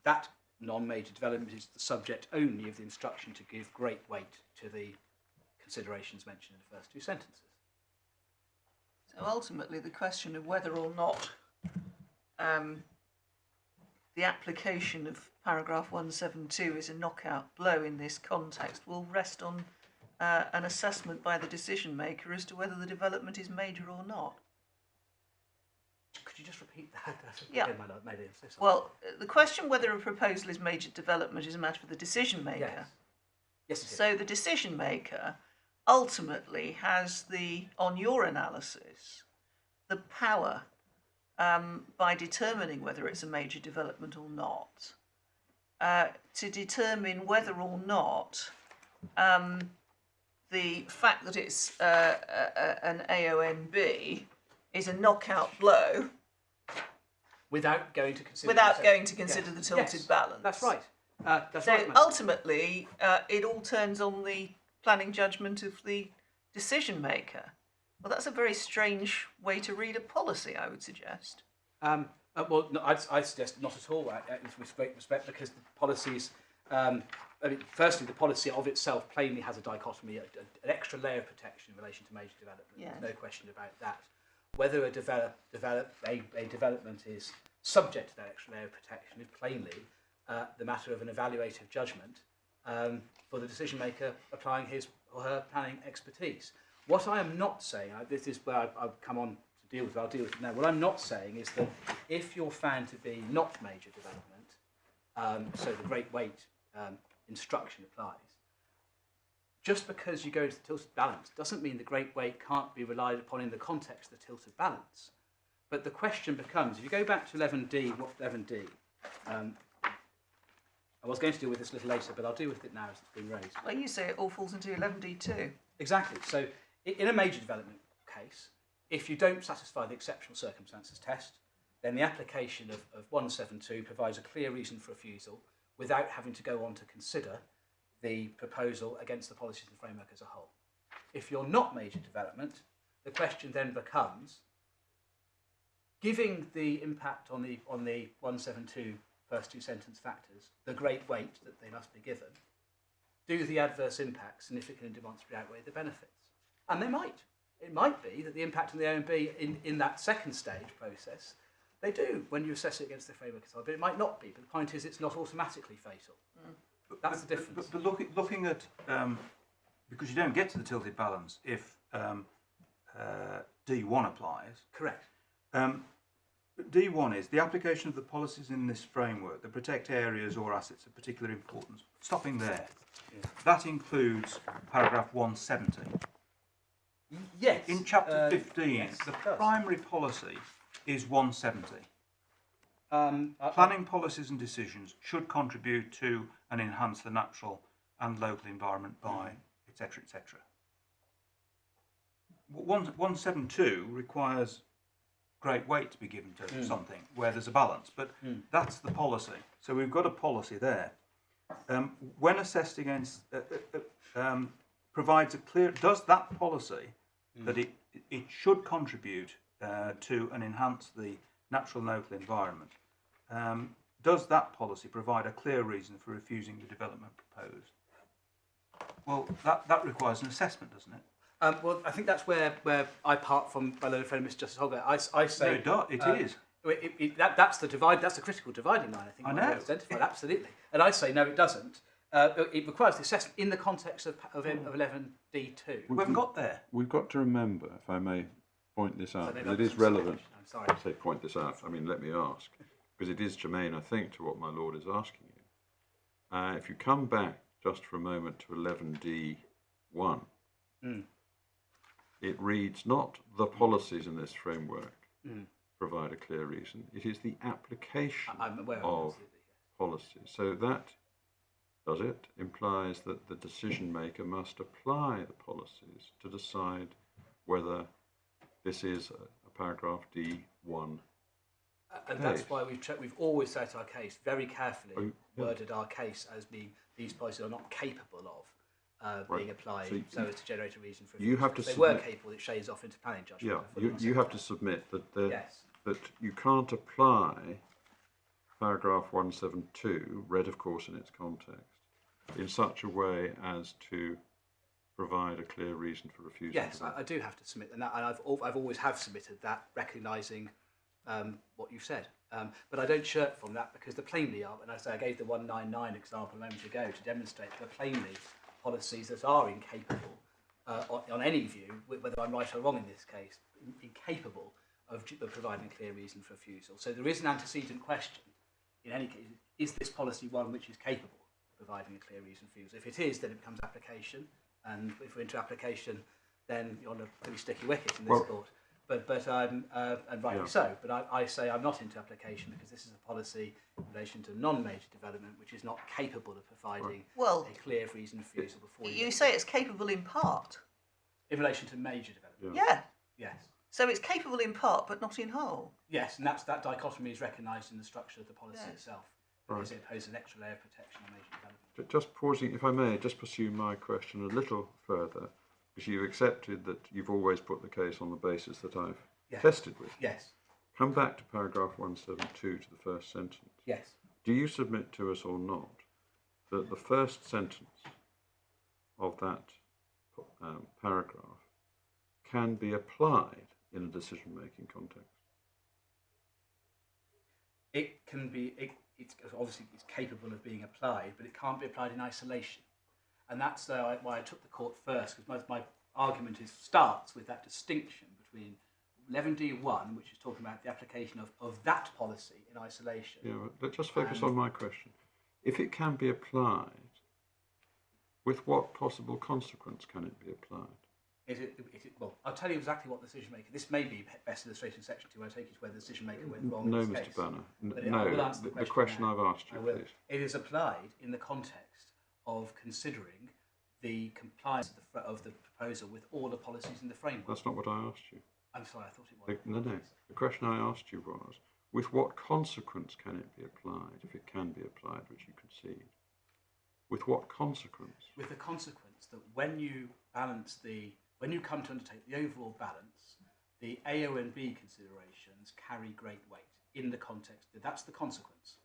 that non-major development is the subject only of the instruction to give great weight to the considerations mentioned in the first two sentences. So ultimately, the question of whether or not the application of paragraph 172 is a knockout blow in this context will rest on an assessment by the decision maker as to whether the development is major or not. Could you just repeat that? Yeah. Well, the question whether a proposal is major development is a matter for the decision maker. Yes. Yes, it is. So the decision maker ultimately has on your analysis, the power by determining whether it's a major development or not, to determine whether or not the fact that it's an AONB is a knockout blow without going to consider the tilted balance. That's right. So ultimately, it all turns on the planning judgment of the decision maker. Well, that's a very strange way to read a policy, I would suggest. Well, no, I'd suggest not at all, with great respect, because the policies, firstly, the policy of itself plainly has a dichotomy, an extra layer of protection in relation to major development. Yes. There's no question about that. Whether a development is subject to that extra layer of protection is plainly the matter of an evaluative judgment for the decision maker applying his or her planning expertise. What I am not saying, this is where I've come on to deal with, I'll deal with it now. What I'm not saying is that if you're found to be not major development, so the great weight instruction applies, just because you go to the tilted balance doesn't mean the great weight can't be relied upon in the context of the tilted balance. But the question becomes, if you go back to 11D, what's 11D? I was going to deal with this a little later, but I'll deal with it now as it's been raised. Well, you say it all falls into 11D too. Exactly. So in a major development case, if you don't satisfy the exceptional circumstances test, then the application of 172 provides a clear reason for refusal without having to go on to consider the proposal against the policies and framework as a whole. If you're not major development, the question then becomes, giving the impact on the 172 first two sentence factors the great weight that they must be given, do the adverse impacts significantly and demonstrably outweigh the benefits? And they might. it might be that the impact on the OMB in that second stage process, they do when you assess it against the framework aside, but it might not be. But the point is, it's not automatically fatal. That's the difference. But looking at, because you don't get to the tilted balance if D1 applies. Correct. D1 is the application of the policies in this framework that protect areas or assets of particular importance. Stopping there. Yeah. That includes paragraph 170. Yes. In chapter 15, yes, the it does. primary policy is 170. Planning policies and decisions should contribute to and enhance the natural and local environment by, etc., etc. 172 requires great weight to be given to something where there's a balance, but that's the policy. So we've got a policy there. When assessed against, provides a clear, does that policy that it should contribute to and enhance the natural and local environment, does that policy provide a clear reason for refusing the development proposed? Well, that requires an assessment, doesn't it? Well, I think that's where I part from my learned friend, Mr. Justice Holgate. I say No, it is. That's the divide. That's the critical dividing line. I think I we know. identified absolutely, and I say no, it doesn't. It requires the assessment in the context of 11D2. We haven't got there. We've got to remember, if I may point this out, maybe that it I've is relevant. I'm sorry. I say point this out. I mean, let me ask, because it is germane, I think, to what my lord is asking you. If you come back just for a moment to 11D1, it reads not the policies in this framework provide a clear reason. It is the application I'm aware of absolutely, yes. policies. So that, does it, implies that the decision maker must apply the policies to decide whether this is a paragraph D1. And that's why we've always set our case very carefully, yeah. worded our case as being these policies are not capable of being applied So as to generate a reason for you have refusal. to If they were submit- capable, it shades off into planning judgment. Yeah, you have to submit that Yes. that you can't apply paragraph 172, read of course in its context, in such a way as to provide a clear reason for refusal. Yes, I do have to submit, and I've always have submitted that, recognising what you've said. But I don't shirk from that because the plainly are, and I say I gave the 199 example a moment ago to demonstrate the plainly policies that are incapable, on any view, whether I'm right or wrong in this case, incapable of providing a clear reason for refusal. So there is an antecedent question. In any case, is this policy one which is capable of providing a clear reason for refusal? If it is, then it becomes application, and if we're into application, then you're on a pretty sticky wicket in this court. But I'm, and rightly so, but I say I'm not into application because this is a policy in relation to non-major development which is not capable of providing a clear reason for refusal before You say it's capable in part. in relation to major development. Yeah. Yes. So it's capable in part, but not in whole. Yes, and that dichotomy is recognised in the structure of the policy itself. Because it poses an extra layer of protection on major development. Just pausing, if I may, just pursue my question a little further, because you've accepted that you've always put the case on the basis that I've tested with. Yes. Come back to paragraph 172 to the first sentence. Yes. Do you submit to us or not that the first sentence of that paragraph can be applied in a decision-making context? It can be, it's obviously it's capable of being applied, but it can't be applied in isolation. And that's why I took the court first, because my argument starts with that distinction between 11D1, which is talking about the application of that policy in isolation. Yeah, let's just focus on my question. If it can be applied, with what possible consequence can it be applied? Well, I'll tell you exactly what the decision maker. This may be best illustrated in section 2. I take it to where the decision maker went wrong. No, in this Mr. case. Banner. I will No, answer the question I've asked you, please. It is applied in the context of considering the compliance of the proposal with all the policies in the framework. That's not what I asked you. I'm sorry, I thought it was. No. The question I asked you was, with what consequence can it be applied, if it can be applied, which you concede? With what consequence? With the consequence that when you come to undertake the overall balance, the AO and B considerations carry great weight in the context. That's the consequence.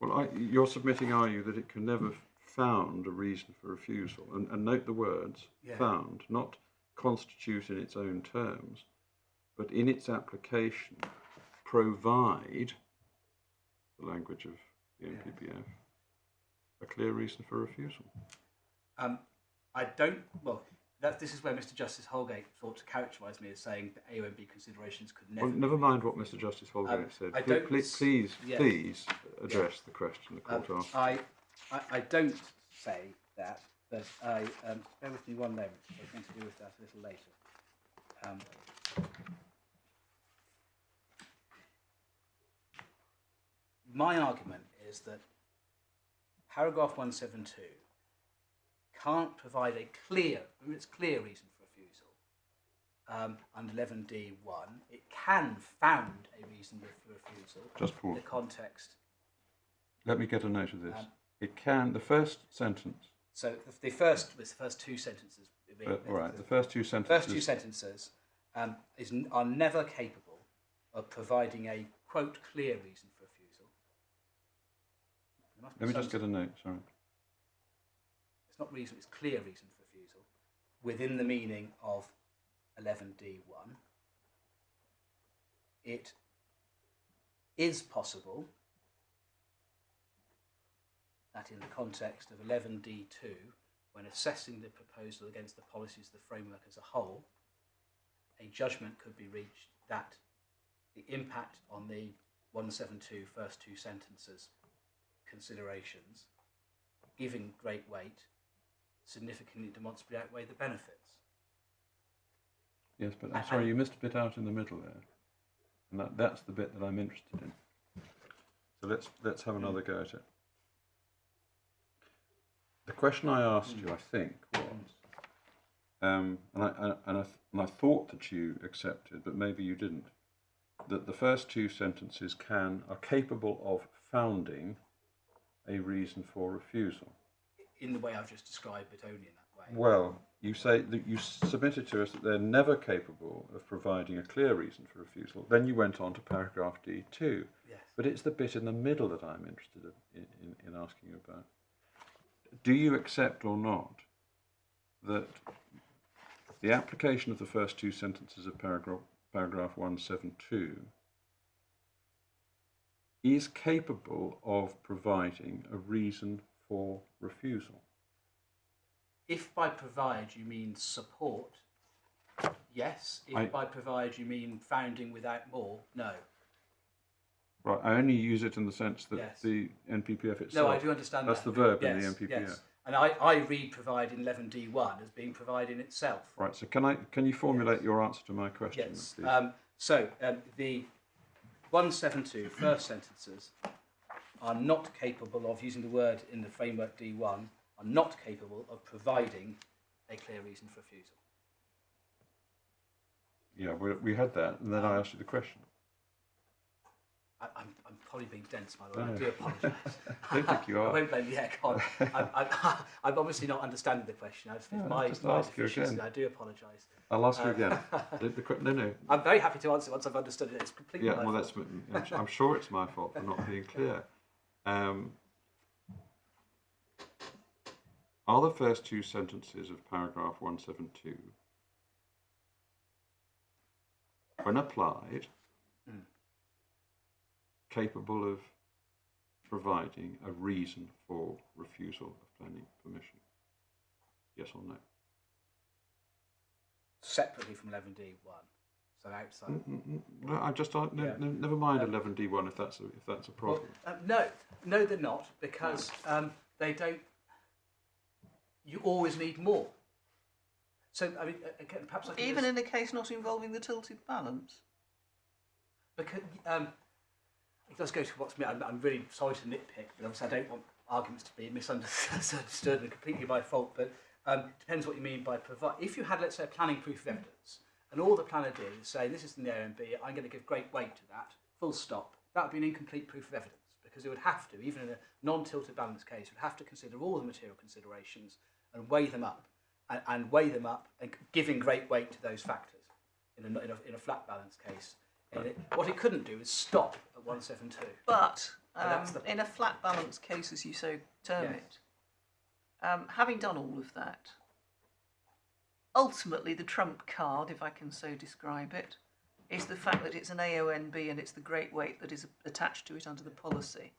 Well, you're submitting, are you, that it can never found a reason for refusal, and note the words found, not constitute in its own terms, but in its application provide, the language of the NPPF, a clear reason for refusal. I don't, well, this is where Mr. Justice Holgate thought to characterise me as saying that AONB considerations could never... Well, never mind what Mr. Justice Holgate said. Please address the question the court asked. I don't say that, but bear with me one moment. I'm going to deal with that a little later. My argument is that paragraph 172 can't provide a clear reason for refusal under 11D1. It can found a reason for refusal. Just pause. In the context. Let me get a note of this. It can, the first sentence. So the first two sentences. All right, the first two sentences. First two sentences are never capable of providing a, quote, clear reason for refusal. Let me just get a note, sorry. It's not reason, it's clear reason for refusal within the meaning of 11D1. It is possible that in the context of 11D2, when assessing the proposal against the policies of the framework as a whole, a judgment could be reached that the impact on the 172 first two sentences considerations, giving great weight, significantly demonstrably outweigh the benefits. Yes, but I'm sorry, you missed a bit out in the middle there, and that's the bit that I'm interested in. So let's have another go at it. The question I asked you, I think, was, and I thought that you accepted, but maybe you didn't, that the first two sentences are capable of founding a reason for refusal. In the way I've just described, but only in that way. Well, you say that you submitted to us that they're never capable of providing a clear reason for refusal. Then you went on to paragraph D2. Yes. But it's the bit in the middle that I'm interested in asking you about. Do you accept or not that the application of the first two sentences of paragraph 172 is capable of providing a reason for refusal? If by provide you mean support, yes. If by provide you mean founding without more, no. Right, I only use it in the sense that the NPPF itself... No, I do understand that's that. The verb yes, in the NPPF. Yes. And I read provide in 11D1 as being provide in itself. Right, so can you formulate your answer to my question? Yes. The 172 first sentences are not capable of, using the word in the framework D1, are not capable of providing a clear reason for refusal. Yeah, we had that, and then I asked you the question. I'm probably being dense, by the way. I do apologise. I don't think you are. I won't blame you. I'm obviously not understanding the question. It's my deficiency. I do apologise. I'll ask you again. No. I'm very happy to answer once I've understood it. It's completely my fault. I'm sure it's my fault for not being clear. Are the first two sentences of paragraph 172, when applied, capable of providing a reason for refusal of planning permission? Yes or no? Separately from 11D1, so outside. No, I just never mind 11D1 if that's a problem. Well, no, they're not, because they don't. You always need more. So I mean, perhaps even in a case not involving the tilted balance. Because it does go to what's me. I'm really sorry to nitpick, but obviously I don't want arguments to be misunderstood and completely my fault. But it depends what you mean by provide. If you had, let's say, a planning proof of evidence, and all the planner did is say, this is in the AONB, I'm going to give great weight to that, full stop, that would be an incomplete proof of evidence, because it would have to, even in a non-tilted balance case, it would have to consider all the material considerations and weigh them up, and weigh them up, and giving great weight to those factors in a flat balance case. What it couldn't do is stop at 172. But in a flat balance case, as you so term it, Having done all of that, ultimately the trump card, if I can so describe it, is the fact that it's an AONB and it's the great weight that is attached to it under the policy.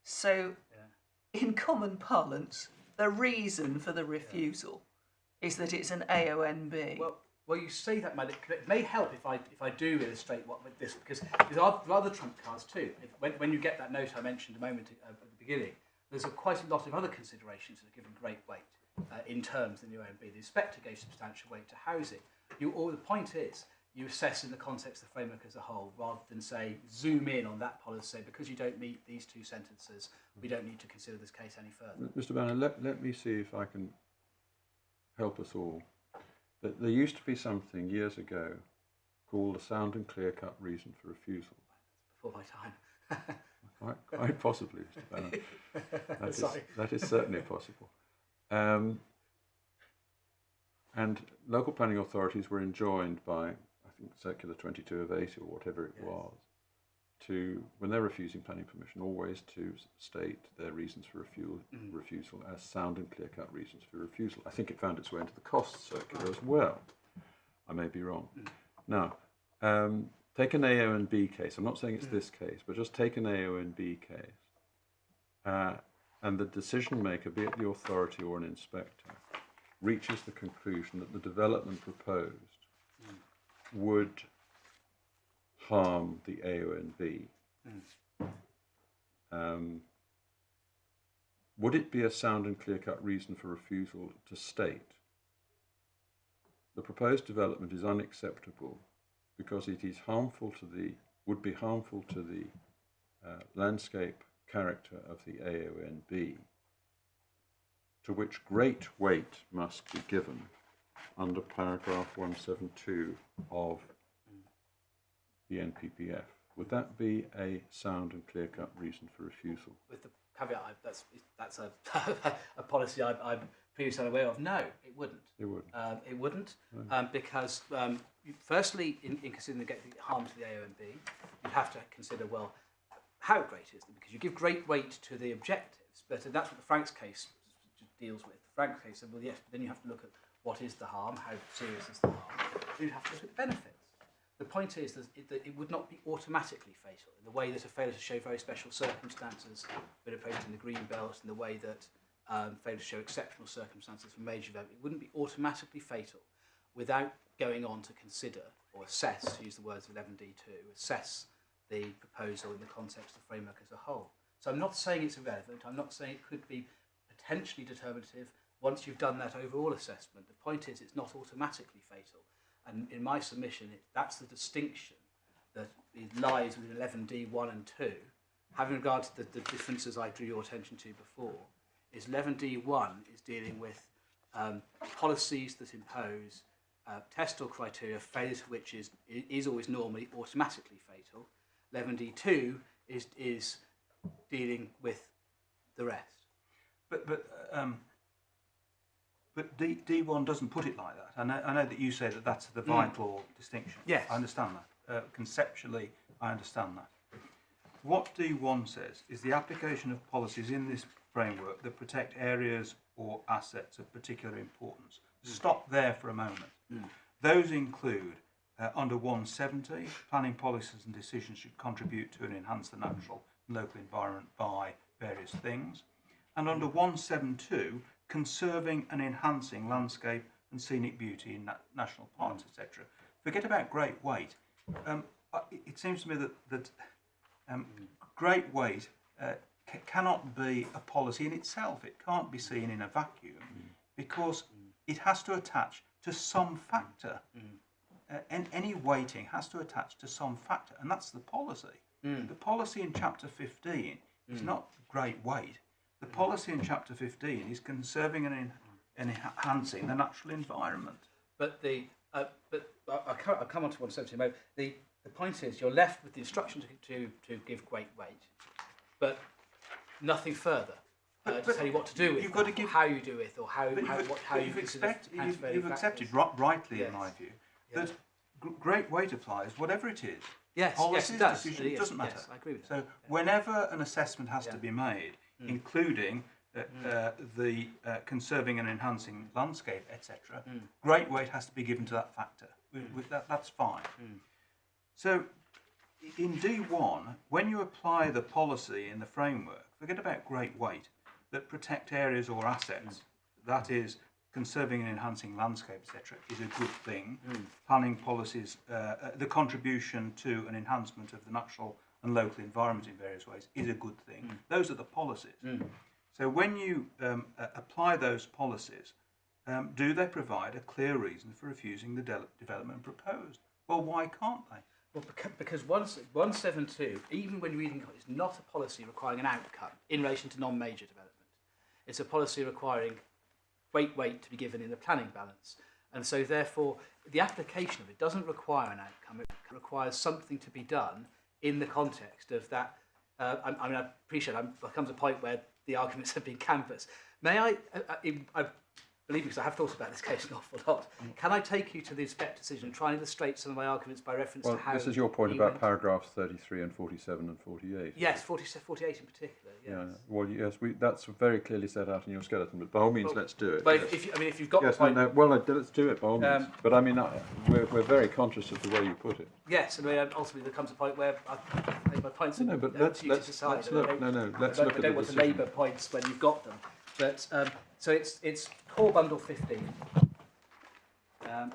So, in common parlance, the reason for the refusal is that it's an AONB. Well, you say that, Matt. It may help if I do illustrate what with this, because there are other trump cards too. When you get that note I mentioned a moment at the beginning, there's quite a lot of other considerations that are given great weight in terms in the OMB. The inspector gave substantial weight to housing. The point is, you assess in the context of the framework as a whole, rather than say zoom in on that policy. Because you don't meet these two sentences, we don't need to consider this case any further. Mr. Banner, let me see if I can help us all. There used to be something years ago called a sound and clear-cut reason for refusal. Before my time. Quite possibly, Mr. Banner. That is certainly possible. And local planning authorities were enjoined by, I think, Circular 22 of 80 or whatever it was, to, when they're refusing planning permission, always to state their reasons for refusal as sound and clear-cut reasons for refusal. I think it found its way into the cost circular as well. I may be wrong. Now, take an AO and B case. I'm not saying it's this case, but just take an AO and B case. And the decision maker, be it the authority or an inspector, reaches the conclusion that the development proposed would harm the AONB. Would it be a sound and clear-cut reason for refusal to state the proposed development is unacceptable because it is would be harmful to the landscape character of the AONB, to which great weight must be given under paragraph 172 of the NPPF? Would that be a sound and clear-cut reason for refusal? With the caveat, that's a policy I'm previously unaware of. No, it wouldn't. It wouldn't. It wouldn't, because firstly, in considering the harm to the AONB, you'd have to consider, well, how great is it? Because you give great weight to the objectives, but that's what the Franks case deals with. The Franks case said, well, yes, but then you have to look at what is the harm, how serious is the harm. Then you have to look at the benefits. The point is that it would not be automatically fatal, in the way that a failure to show very special circumstances would approach in the green belt, in the way that failure to show exceptional circumstances for major event, it wouldn't be automatically fatal without going on to consider or assess, to use the words of 11D2, assess the proposal in the context of the framework as a whole. So I'm not saying it's irrelevant, I'm not saying it could be potentially determinative once you've done that overall assessment. The point is it's not automatically fatal. And in my submission, that's the distinction that lies within 11D 1 and 2. Having regard to the differences I drew your attention to before, is 11D 1 is dealing with policies that impose test or criteria, failure to which is always normally automatically fatal. 11D 2 is dealing with the rest. But D1 doesn't put it like that. I know that you say that that's the vital distinction. Yes. I understand that. Conceptually, I understand that. What D1 says is the application of policies in this framework that protect areas or assets of particular importance. Stop there for a moment. Those include, under 170, planning policies and decisions should contribute to and enhance the natural and local environment by various things. And under 172, conserving and enhancing landscape and scenic beauty in national parks, etc. Forget about great weight. It seems to me that great weight cannot be a policy in itself. It can't be seen in a vacuum because it has to attach to some factor. And any weighting has to attach to some factor, and that's the policy. The policy in Chapter 15 is not great weight. The policy in Chapter 15 is conserving and enhancing the natural environment. But I'll come on to 170 in a moment. The point is you're left with the instruction to give great weight, but nothing further. To tell you what to do with, you've got to give, how you do it, or how you've accepted rightly, in my view, that great weight applies, whatever it is. Yes, policies, it does. Decisions, it doesn't matter. Yes, I agree with so that. whenever an assessment has to be made, including the conserving and enhancing landscape, etc., great weight has to be given to that factor. That's fine. So in D1, when you apply the policy in the framework, forget about great weight, that protect areas or assets, that is, conserving and enhancing landscape, etc., is a good thing. Planning policies, the contribution to an enhancement of the natural and local environment in various ways is a good thing. Those are the policies. So when you apply those policies, do they provide a clear reason for refusing the development proposed? Well, why can't they? Well, because 172, even when reading it, is not a policy requiring an outcome in relation to non-major development. It's a policy requiring great weight to be given in the planning balance. And so therefore, the application of it doesn't require an outcome. It requires something to be done in the context of that. I mean, I appreciate there comes a point where the arguments have been canvassed. May I believe me, because I have thought about this case an awful lot, can I take you to the inspector decision and try and illustrate some of my arguments by reference to how... This is your point about paragraphs 33 and 47 and 48. Yes, 48 in particular, yes. Yeah, well, yes, that's very clearly set out in your skeleton, but by all means, let's do it. But yes. if you've got yes, the point... let's do it by all means. But I mean, we're very conscious of the way you put it. Yes, I mean, ultimately there comes a point where I've made my points and but let's look. I don't want to labour points when you've got them. But so it's core bundle 15. And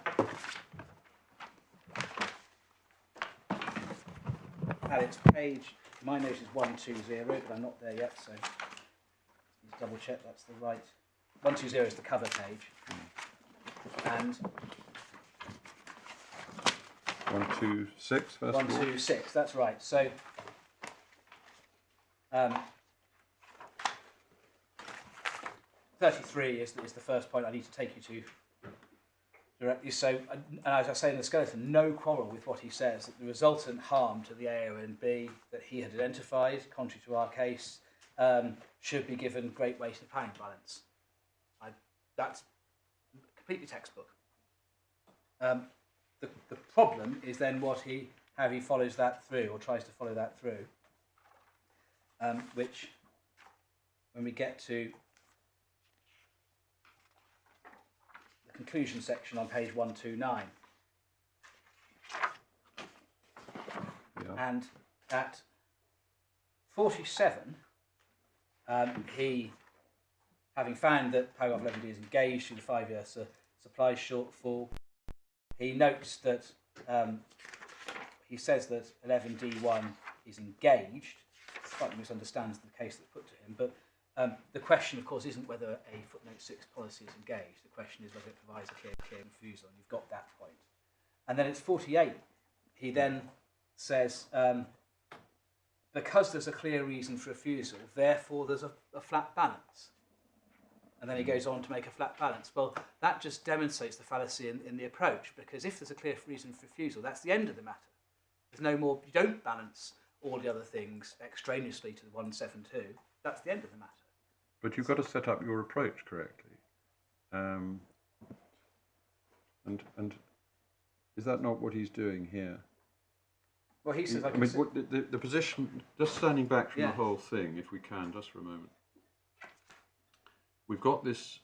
it's page, my note is 120, but I'm not there yet, so let's double check that's the right. 120 is the cover page. And 126 first. 126, that's right. So 33 is the first point I need to take you to directly. So, and as I say in the skeleton, no quarrel with what he says, that the resultant harm to the A, O and B that he had identified, contrary to our case, should be given great weight in the planning balance. That's completely textbook. The problem is then how he follows that through, or tries to follow that through, which, when we get to the conclusion section on page 129, and at 47, he, having found that paragraph 11D is engaged through the 5-year supply shortfall, he notes that he says that 11D1 is engaged. Slightly misunderstands the case that's put to him, but the question, of course, isn't whether a footnote 6 policy is engaged. The question is whether it provides a clear refusal, and you've got that point. And then it's 48. He then says, because there's a clear reason for refusal, therefore there's a flat balance. And then he goes on to make a flat balance. Well, that just demonstrates the fallacy in the approach, because if there's a clear reason for refusal, that's the end of the matter. There's no more, you don't balance all the other things extraneously to the 172. That's the end of the matter. But you've got to set up your approach correctly. And is that not what he's doing here? Well, he says, I mean, the position, just standing back from the whole thing, if we can, just for a moment. We've got this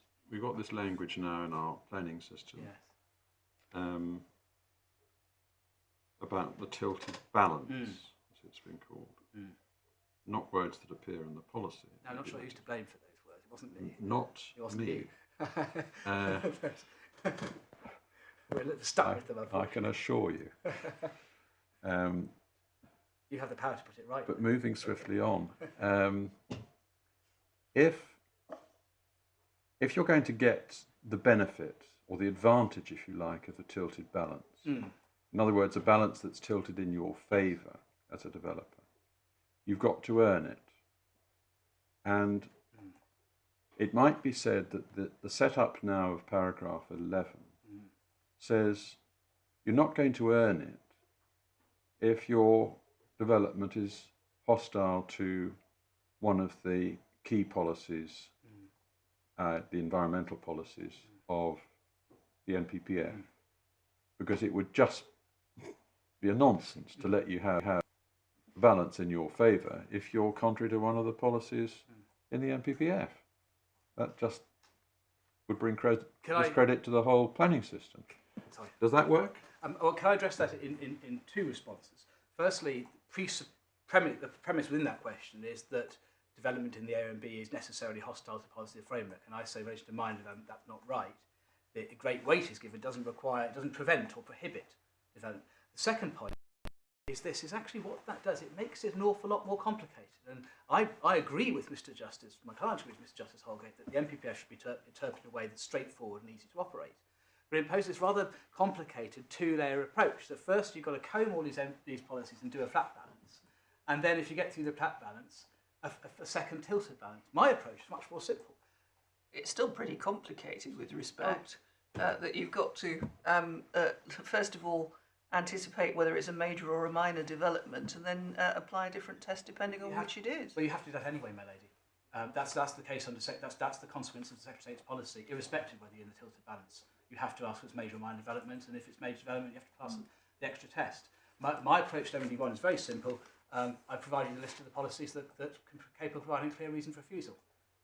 language now in our planning system. Yes. About the tilted balance, as it's been called. Not words that appear in the policy. No, I'm not sure who's to blame for those words. It wasn't me. Not me. We're stuck with them, unfortunately. I can assure you. You have the power to put it right. But moving swiftly on, if you're going to get the benefit or the advantage, if you like, of the tilted balance, in other words, a balance that's tilted in your favour as a developer, you've got to earn it. And it might be said that the setup now of paragraph 11 says you're not going to earn it if your development is hostile to one of the key policies, the environmental policies of the NPPF, because it would just be a nonsense to let you have balance in your favour if you're contrary to one of the policies in the NPPF. that just would bring Can I- discredit to the whole planning system. Sorry. Does that work? Well, can I address that in two responses? Firstly, the premise within that question is that development in the AONB is necessarily hostile to policy framework, and I say, in relation to mine development, that's not right. The great weight is given, it doesn't prevent or prohibit development. The second point is actually what that does. It makes it an awful lot more complicated. And I agree with Mr. Justice, my client agrees with Mr. Justice Holgate, that the NPPF should be interpreted in a way that's straightforward and easy to operate. But it imposes this rather complicated two-layer approach. So first you've got to comb all these policies and do a flat balance. And then if you get through the flat balance, a second tilted balance. My approach is much more simple. It's still pretty complicated with respect that you've got to, first of all, anticipate whether it's a major or a minor development and then apply a different test depending on which it is. Well, you have to do that anyway, my lady. That's the case under that's the consequence of the Secretary of State's policy, irrespective of whether you're in the tilted balance. You have to ask if it's major or minor development, and if it's major development, you have to pass the extra test. My approach to MD1 is very simple. I've provided a list of the policies that are capable of providing clear reason for refusal.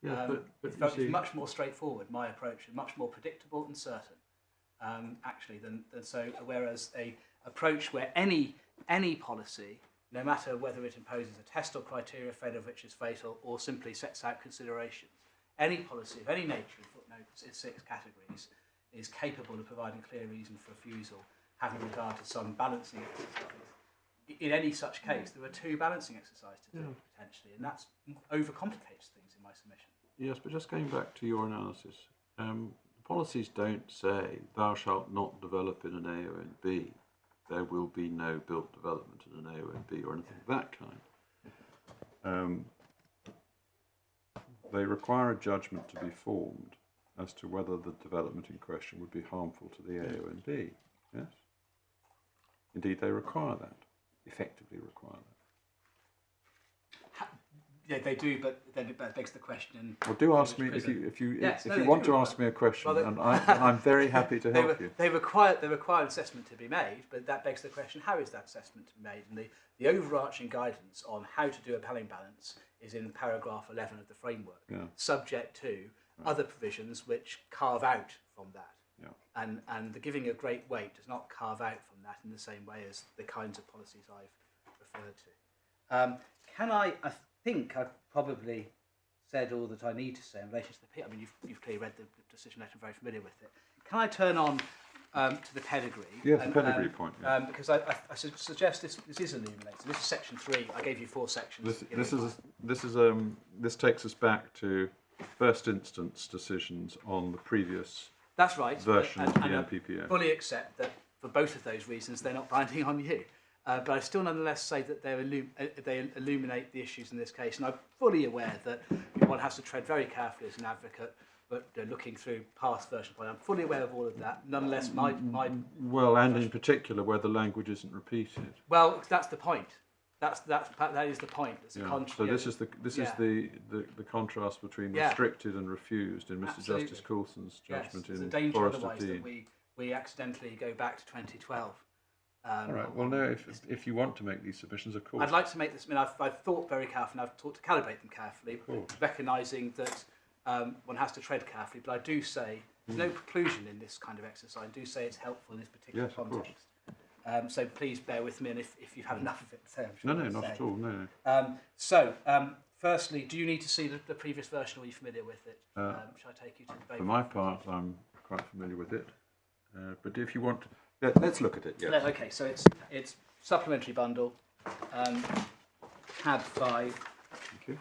Yeah, but it's much more straightforward. My approach is much more predictable and certain, actually, than so. Whereas a approach where any policy, no matter whether it imposes a test or criteria, failure of which is fatal, or simply sets out considerations, any policy of any nature, in footnotes, in 6 categories, is capable of providing clear reason for refusal, having regard to some balancing exercise. In any such case, there are 2 balancing exercises to do, potentially, and that overcomplicates things in my submission. Yes, but just going back to your analysis, policies don't say thou shalt not develop in an AONB. There will be no built development in an AONB or anything of that kind. They require a judgment to be formed as to whether the development in question would be harmful to the AONB. Yes? Indeed, they require that, effectively require that. Yeah, they do, but then it begs the question. Well, do ask me if you want to ask me a question, and I'm very happy to help you. They require an assessment to be made, but that begs the question: how is that assessment to be made? And the overarching guidance on how to do a Pelling balance is in paragraph 11 of the framework, subject to other provisions which carve out from that. Yeah. And the giving a great weight does not carve out from that in the same way as the kinds of policies I've referred to. I think I've probably said all that I need to say in relation to the P. I mean, you've clearly read the decision letter, very familiar with it. Can I turn on to the pedigree? Yes, the pedigree point. Yeah. Because I suggest this is illuminated. This is section 3. I gave you 4 sections. This takes us back to first instance decisions on the previous That's right. version of the NPPF. I fully accept that for both of those reasons they're not binding on you. But I still nonetheless say that they illuminate the issues in this case, and I'm fully aware that one has to tread very carefully as an advocate, but looking through past versions, I'm fully aware of all of that. Nonetheless, my in particular where the language isn't repeated. Well, that's the point. That is the point. So this is the contrast between restricted and refused in Mr. Justice Coulson's judgment in There's a danger Forest otherwise of that Dean. we accidentally go back to 2012. All right. Well, no. If you want to make these submissions, of course. I'd like to make this. I mean, I've thought very carefully. I've thought to calibrate them carefully, recognising that one has to tread carefully. But I do say there's no preclusion in this kind of exercise. I do say it's helpful in this particular context. So please bear with me, and if you've had enough of it, say I'm sure. No, not at all. No. Firstly, do you need to see the previous version, or are you familiar with it? Shall I take you to the? For my part, I'm quite familiar with it. But if you want. Let's look at it. Yes. Okay, so it's supplementary bundle, tab 5. Thank you.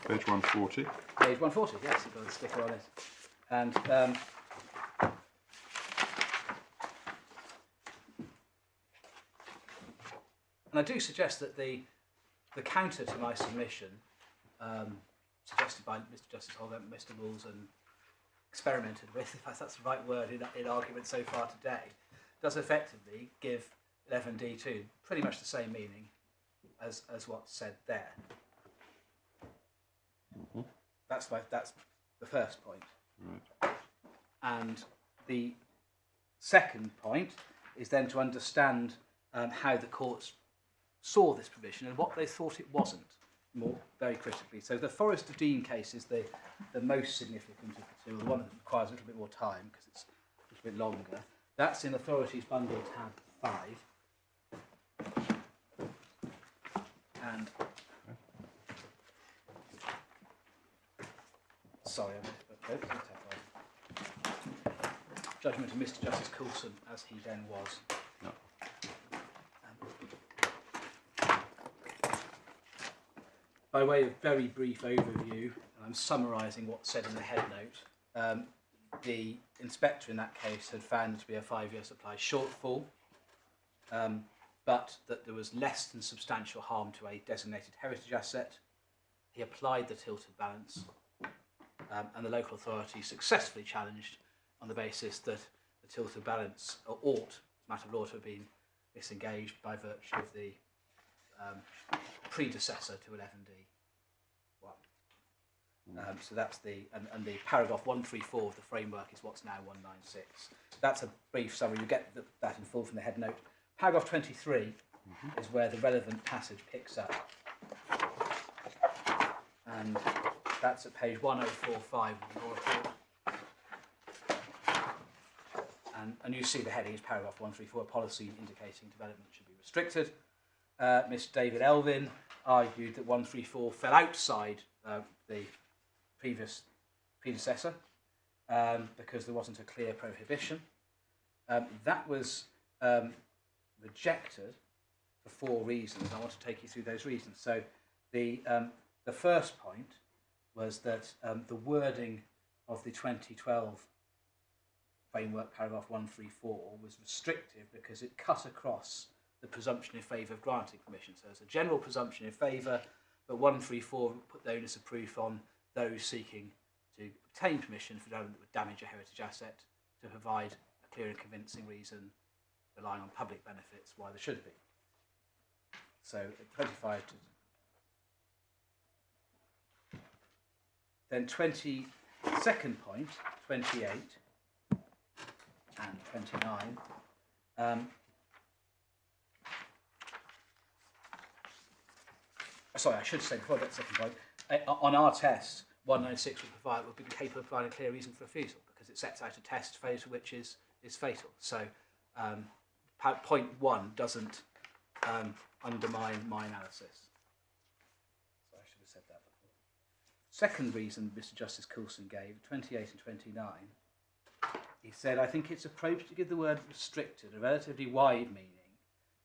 Page 140. Page 140. Yes, you've got a sticker on it, and I do suggest that the counter to my submission, suggested by Mr. Justice Holgate, Mr. Rules, and experimented with, if that's the right word in argument so far today, does effectively give 11D2 pretty much the same meaning as what's said there. Mm-hmm. That's the first point. Right. And the second point is then to understand how the courts saw this provision and what they thought it wasn't. very critically. So the Forest of Dean case is the most significant of the two, the one that requires a little bit more time because it's a little bit longer. That's in Authorities Bundle tab 5. And sorry, I missed tab 5. Judgment of Mr. Justice Coulson, as he then was. No. By way of very brief overview, I'm summarising what's said in the head note. The inspector in that case had found it to be a 5-year supply shortfall, but that there was less than substantial harm to a designated heritage asset. He applied the tilted balance, and the local authority successfully challenged on the basis that the tilted balance ought, as a matter of law, to have been disengaged by virtue of the predecessor to 11D1. So that's and the paragraph 134 of the framework is what's now 196. That's a brief summary. You get that in full from the head note. Paragraph 23 is where the relevant passage picks up. And that's at page 1045 of the law report. And you see the heading is paragraph 134, policy indicating development should be restricted. Mr. David Elvin argued that 134 fell outside the predecessor because there wasn't a clear prohibition. That was rejected for 4 reasons. I want to take you through those reasons. So the first point was that the wording of the 2012 framework, paragraph 134, was restrictive because it cut across the presumption in favour of granting permission. So there's a general presumption in favour, but 134 put the onus of proof on those seeking to obtain permission for development that would damage a heritage asset to provide a clear and convincing reason relying on public benefits why there should be. So at 25 to... Then 22nd point, 28 and 29. Sorry, I should say before that second point, on our test, 196 would be capable of providing a clear reason for refusal because it sets out a test failure to which is fatal. So point 1 doesn't undermine my analysis. So I should have said that before. Second reason Mr. Justice Coulson gave, 28 and 29, he said, I think it's appropriate to give the word restricted a relatively wide meaning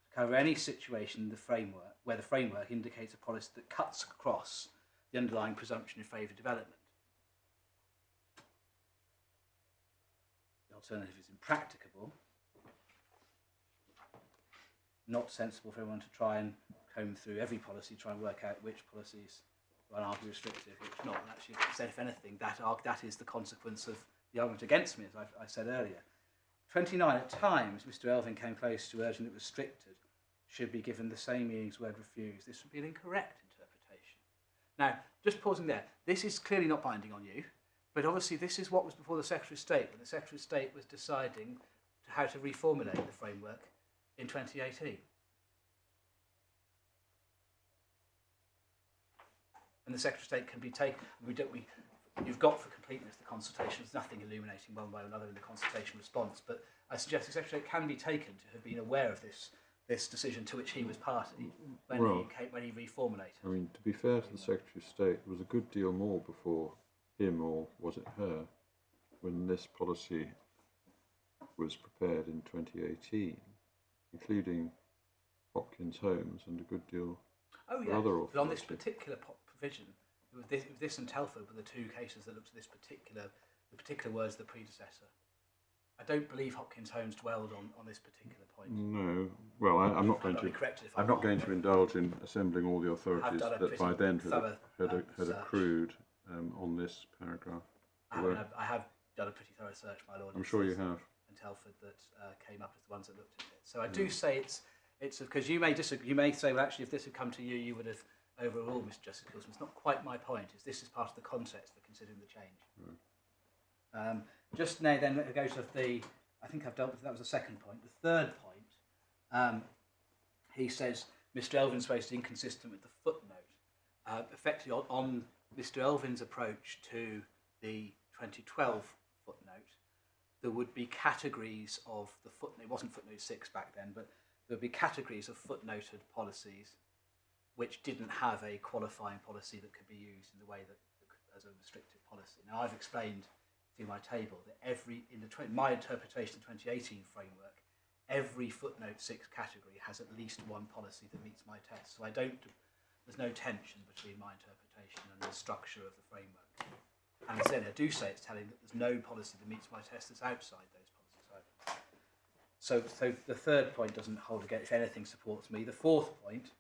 to cover any situation in the framework where the framework indicates a policy that cuts across the underlying presumption in favour of development. The alternative is impracticable, not sensible for everyone to try and comb through every policy, try and work out which policies are arguably restrictive, which not. And actually, if anything, that is the consequence of the argument against me, as I said earlier. 29, at times, Mr. Elvin came close to urging that restricted should be given the same meaning as the word refuse. This would be an incorrect interpretation. Now, just pausing there, this is clearly not binding on you, but obviously this is what was before the Secretary of State when the Secretary of State was deciding how to reformulate the framework in 2018. And the Secretary of State can be taken, you've got for completeness the consultation, there's nothing illuminating one way or another in the consultation response, but I suggest the Secretary of State can be taken to have been aware of this decision to which he was party when he reformulated. I mean, to be fair to the Secretary of State, there was a good deal more before him, or was it her, when this policy was prepared in 2018, including Hopkins Homes and a good deal of other authorities. But on this particular provision, this and Telford were the 2 cases that looked at the particular words of the predecessor. I don't believe Hopkins Homes dwelled on this particular point. No. Well, I'm not going to indulge in assembling all the authorities that by then had accrued on this paragraph. I have done a pretty thorough search, my lord. I'm sure you have. And Telford that came up as the ones that looked at it. So I do say it's because you may disagree. You may say, well, actually, if this had come to you, you would have overruled Mr. Justice Coulson. It's not quite my point. This is part of the context for considering the change. Right. Just now, then, it goes to I think I've dealt with that was the second point. The third point, he says Mr. Elvin's supposed to be inconsistent with the footnote. effectively on Mr. Elvin's approach to the 2012 footnote, there would be categories of the footnote. It wasn't footnote 6 back then, but there would be categories of footnoted policies which didn't have a qualifying policy that could be used in the way that as a restrictive policy. Now, I've explained through my table that my interpretation of the 2018 framework, every footnote 6 category has at least one policy that meets my test. So there's no tension between my interpretation and the structure of the framework. And then I do say it's telling that there's no policy that meets my test that's outside those policies either. So the third point doesn't hold again. If anything, supports me. The fourth point,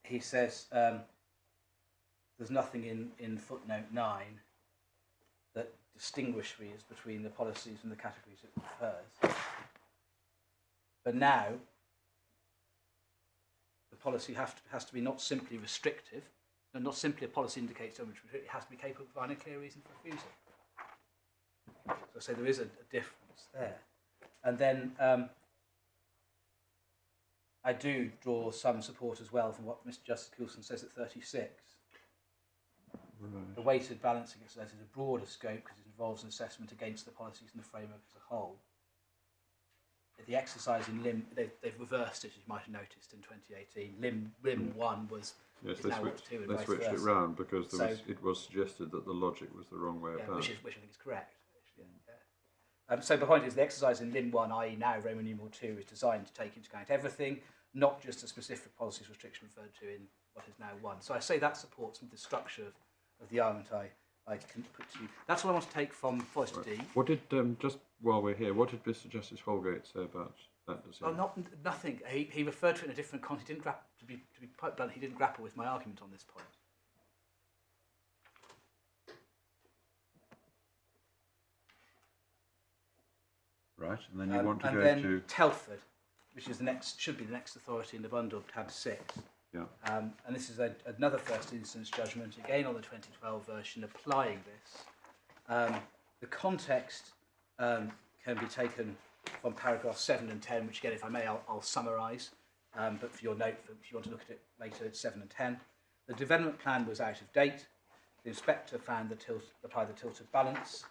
he says there's nothing in footnote 9 that distinguishes between the policies and the categories it refers. But now, the policy has to be not simply restrictive, and not simply a policy indicates so much, but it has to be capable of providing a clear reason for refusal. So I say there is a difference there. And then I do draw some support as well from what Mr. Justice Coulson says at 36. Right. The weighted balancing exercise is a broader scope because it involves an assessment against the policies and the framework as a whole. The exercise in LIM, they've reversed it, as you might have noticed in 2018. LIM 1 was Yes, is they now switched, 2 and they vice switched it versa. round because So- it was suggested that the logic was the wrong way Yeah, about which it. I think is correct. Actually, yeah. So the point is the exercise in LIM 1, i.e. now Roman numeral 2, is designed to take into account everything, not just a specific policies restriction referred to in what is now 1. So I say that supports the structure of the argument I can put to you. That's what I want to take from Forrester Right. D. What did, just while we're here, what did Mr. Justice Holgate say about that decision? Well, nothing. He referred to it in a different context. He didn't to be quite blunt, he didn't grapple with my argument on this point. Right, and then you want to and go then to... Telford, which is should be the next authority in the bundle, tab 6. Yeah. And this is another first instance judgment, again on the 2012 version, applying this. The context can be taken from paragraphs 7 and 10, which again, if I may, I'll summarise. But for your note, if you want to look at it later, it's 7 and 10. The development plan was out of date. The inspector found applied the tilted balance,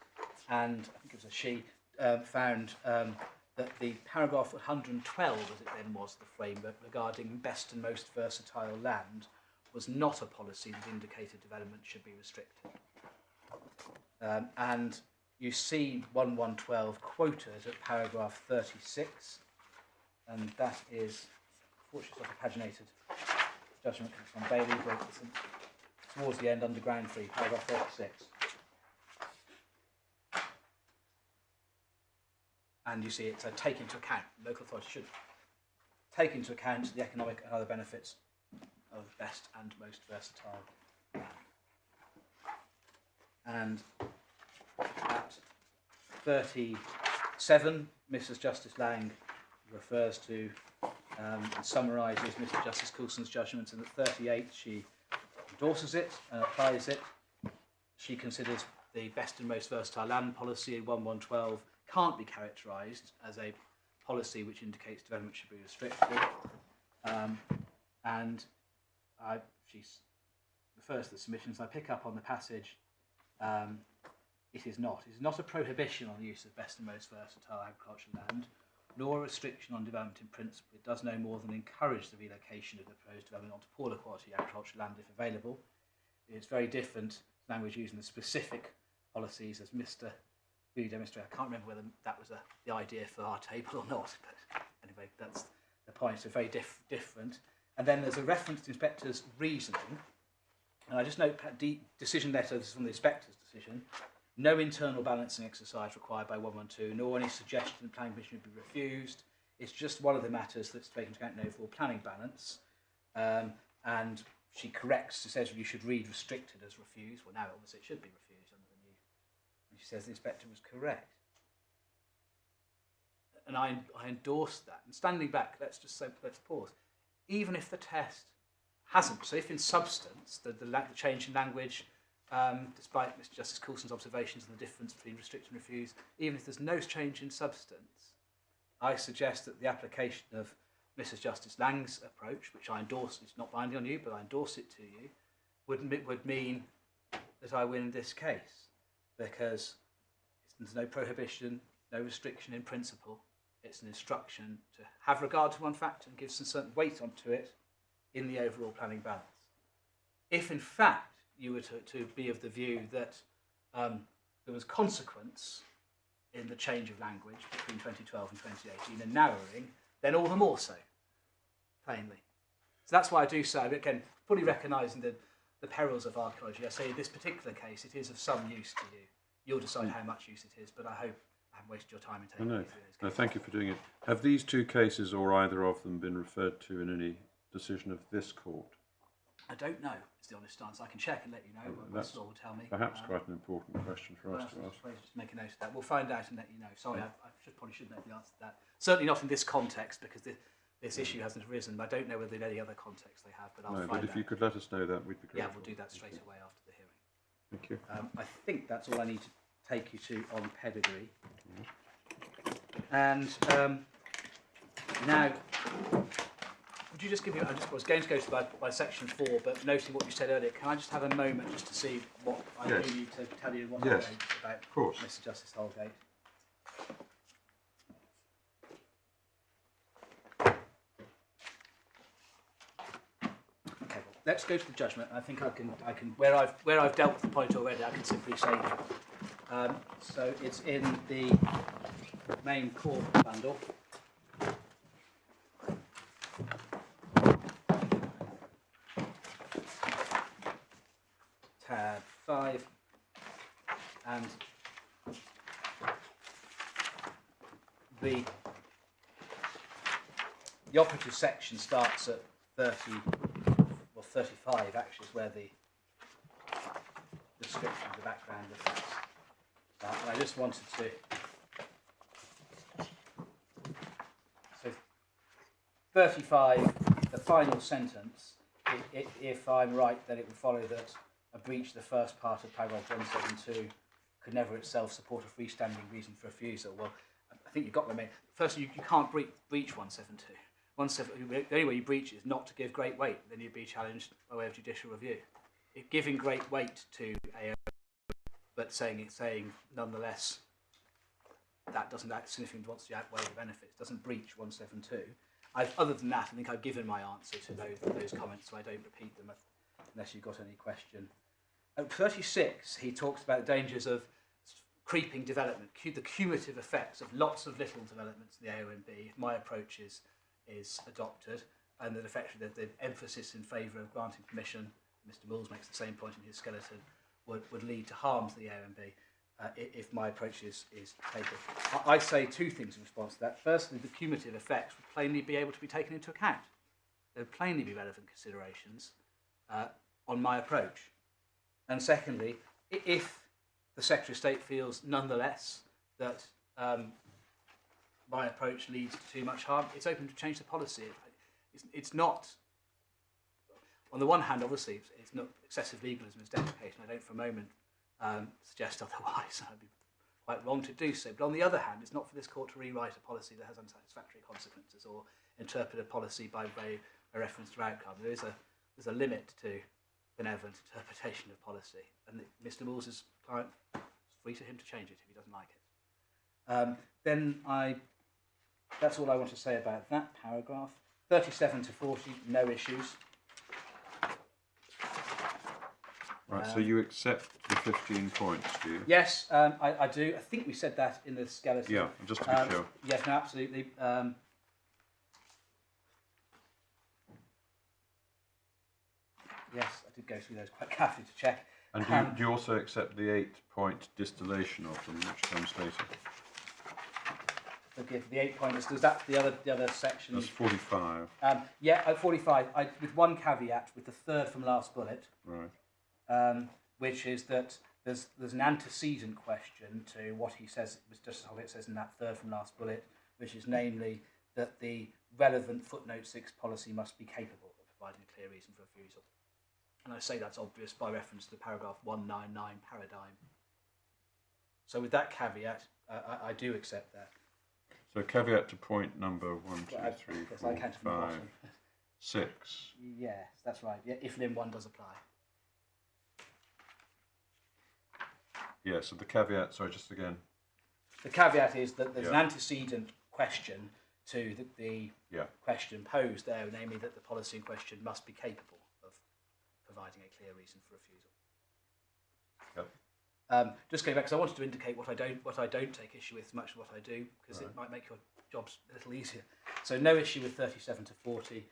and I think it was a she, found that the paragraph 112, as it then was, the framework regarding best and most versatile land, was not a policy that indicated development should be restricted. And you see 1112 quoted at paragraph 36, and that is, unfortunately, it's like a paginated judgment from Bailey, but it's towards the end, underground 3, paragraph 36. And you see it's a take into account, local authority should take into account the economic and other benefits of best and most versatile land. And at 37, Mrs. Justice Lang refers to and summarises Mr. Justice Coulson's judgment, and at 38 she endorses it and applies it. She considers the best and most versatile land policy in 1112 can't be characterised as a policy which indicates development should be restricted. And she refers to the submissions. I pick up on the passage, it is not a prohibition on the use of best and most versatile agricultural land, nor a restriction on development in principle. It does no more than encourage the relocation of the proposed development onto poorer quality agricultural land if available. It's very different language using the specific policies as Mr. I can't remember whether that was the idea for our table or not, but anyway, that's the point. So very different. And then there's a reference to inspector's reasoning, and I just note decision letter, this is from the inspector's decision, no internal balancing exercise required by 112, nor any suggestion the planning permission would be refused. It's just one of the matters that's taken into account in overall planning balance, and she corrects, she says you should read restricted as refused. Well, now obviously it should be refused under the new. And she says the inspector was correct. And I endorse that. And standing back, let's pause. Even if the test hasn't, so if in substance the change in language, despite Mr. Justice Coulson's observations on the difference between restrict and refuse, even if there's no change in substance, I suggest that the application of Mrs. Justice Lang's approach, which I endorse, it's not binding on you, but I endorse it to you, would mean that I win this case, because there's no prohibition, no restriction in principle. It's an instruction to have regard to one factor and give some certain weight onto it in the overall planning balance. If in fact you were to be of the view that there was consequence in the change of language between 2012 and 2018 and narrowing, then all the more so, plainly. So that's why I do say, again, fully recognising the perils of archaeology, I say in this particular case it is of some use to you. You'll decide how much use it is, but I hope I haven't wasted your time in taking you through those cases. No, thank you for doing it. Have these two cases or either of them been referred to in any decision of this court? I don't know, is the honest answer. I can check and let you know. That's law will tell me. Perhaps quite an important question for us to ask. Just make a note of that. We'll find out and let you know. Sorry, I probably should know the answer to that. Certainly not in this context, because this issue hasn't arisen. I don't know whether in any other context they have, but I'll find out. But if you could let us know that, we'd be grateful. Yeah, we'll do that straight away after the hearing. Thank you. I think that's all I need to take you to on pedigree. And now, would you just give me, I was going to go to by section 4, but noting what you said earlier, can I just have a moment just to see what I do need to tell you what I know about Mr. Justice Holgate? Okay, well, let's go to the judgment. I think I can where I've dealt with the point already, I can simply say so it's in the main core bundle. Tab 5, and the operative section starts at 35 actually is where the description of the background reflects. And I just wanted to, so 35, the final sentence, if I'm right, then it would follow that a breach of the first part of paragraph 172 could never itself support a freestanding reason for refusal. Well, I think you've got the main. Firstly, you can't breach 172. The only way you breach is not to give great weight, then you'd be challenged by way of judicial review. Giving great weight to a, but saying nonetheless that doesn't significantly wants to outweigh the benefits, doesn't breach 172. Other than that, I think I've given my answer to those comments, so I don't repeat them unless you've got any question. At 36, he talks about the dangers of creeping development, the cumulative effects of lots of little developments in the AONB. If my approach is adopted, and that effectively the emphasis in favour of granting permission, Mr. Mills makes the same point in his skeleton, would lead to harm to the AONB if my approach is taken. I'd say two things in response to that. Firstly, the cumulative effects would plainly be able to be taken into account. There would plainly be relevant considerations on my approach. And secondly, if the Secretary of State feels nonetheless that my approach leads to too much harm, it's open to change the policy. It's not, on the one hand, obviously, it's not excessive legalism is deprecated. I don't for a moment suggest otherwise. I'd be quite wrong to do so. But on the other hand, it's not for this court to rewrite a policy that has unsatisfactory consequences or interpret a policy by reference to outcome. There's a limit to benevolent interpretation of policy, and Mr. Mills' client, it's free to him to change it if he doesn't like it. That's all I want to say about that paragraph. 37 to 40, no issues. Right, so you accept the 15 points, do you? Yes, I do. I think we said that in the skeleton. Yeah, just to be sure. Yes, no, absolutely. Yes, I did go through those quite carefully to check. And do you also accept the 8-point distillation of them, which comes later? Forgive the 8 pointers. Is that the other section? That's 45. Yeah, 45. With one caveat, with the third from last bullet. Right. Which is that there's an antecedent question to what he says, Justice Holgate says in that third from last bullet, which is namely that the relevant footnote 6 policy must be capable of providing a clear reason for refusal. And I say that's obvious by reference to the paragraph 199 paradigm. So with that caveat, I do accept that. So caveat to point number 1, 2, 3, Yes, 4, I counted from the 5, bottom. 6. Yes, that's right. Yeah, if Lim 1 does apply. Yeah, so the caveat, sorry, just again. The caveat is that there's Yeah. an antecedent question to the Yeah. question posed there, namely that the policy in question must be capable of providing a clear reason for refusal. Yep. Just going back, because I wanted to indicate what I don't take issue with as much as what I do, because it might make your jobs a little easier. So no issue with 37 to 40.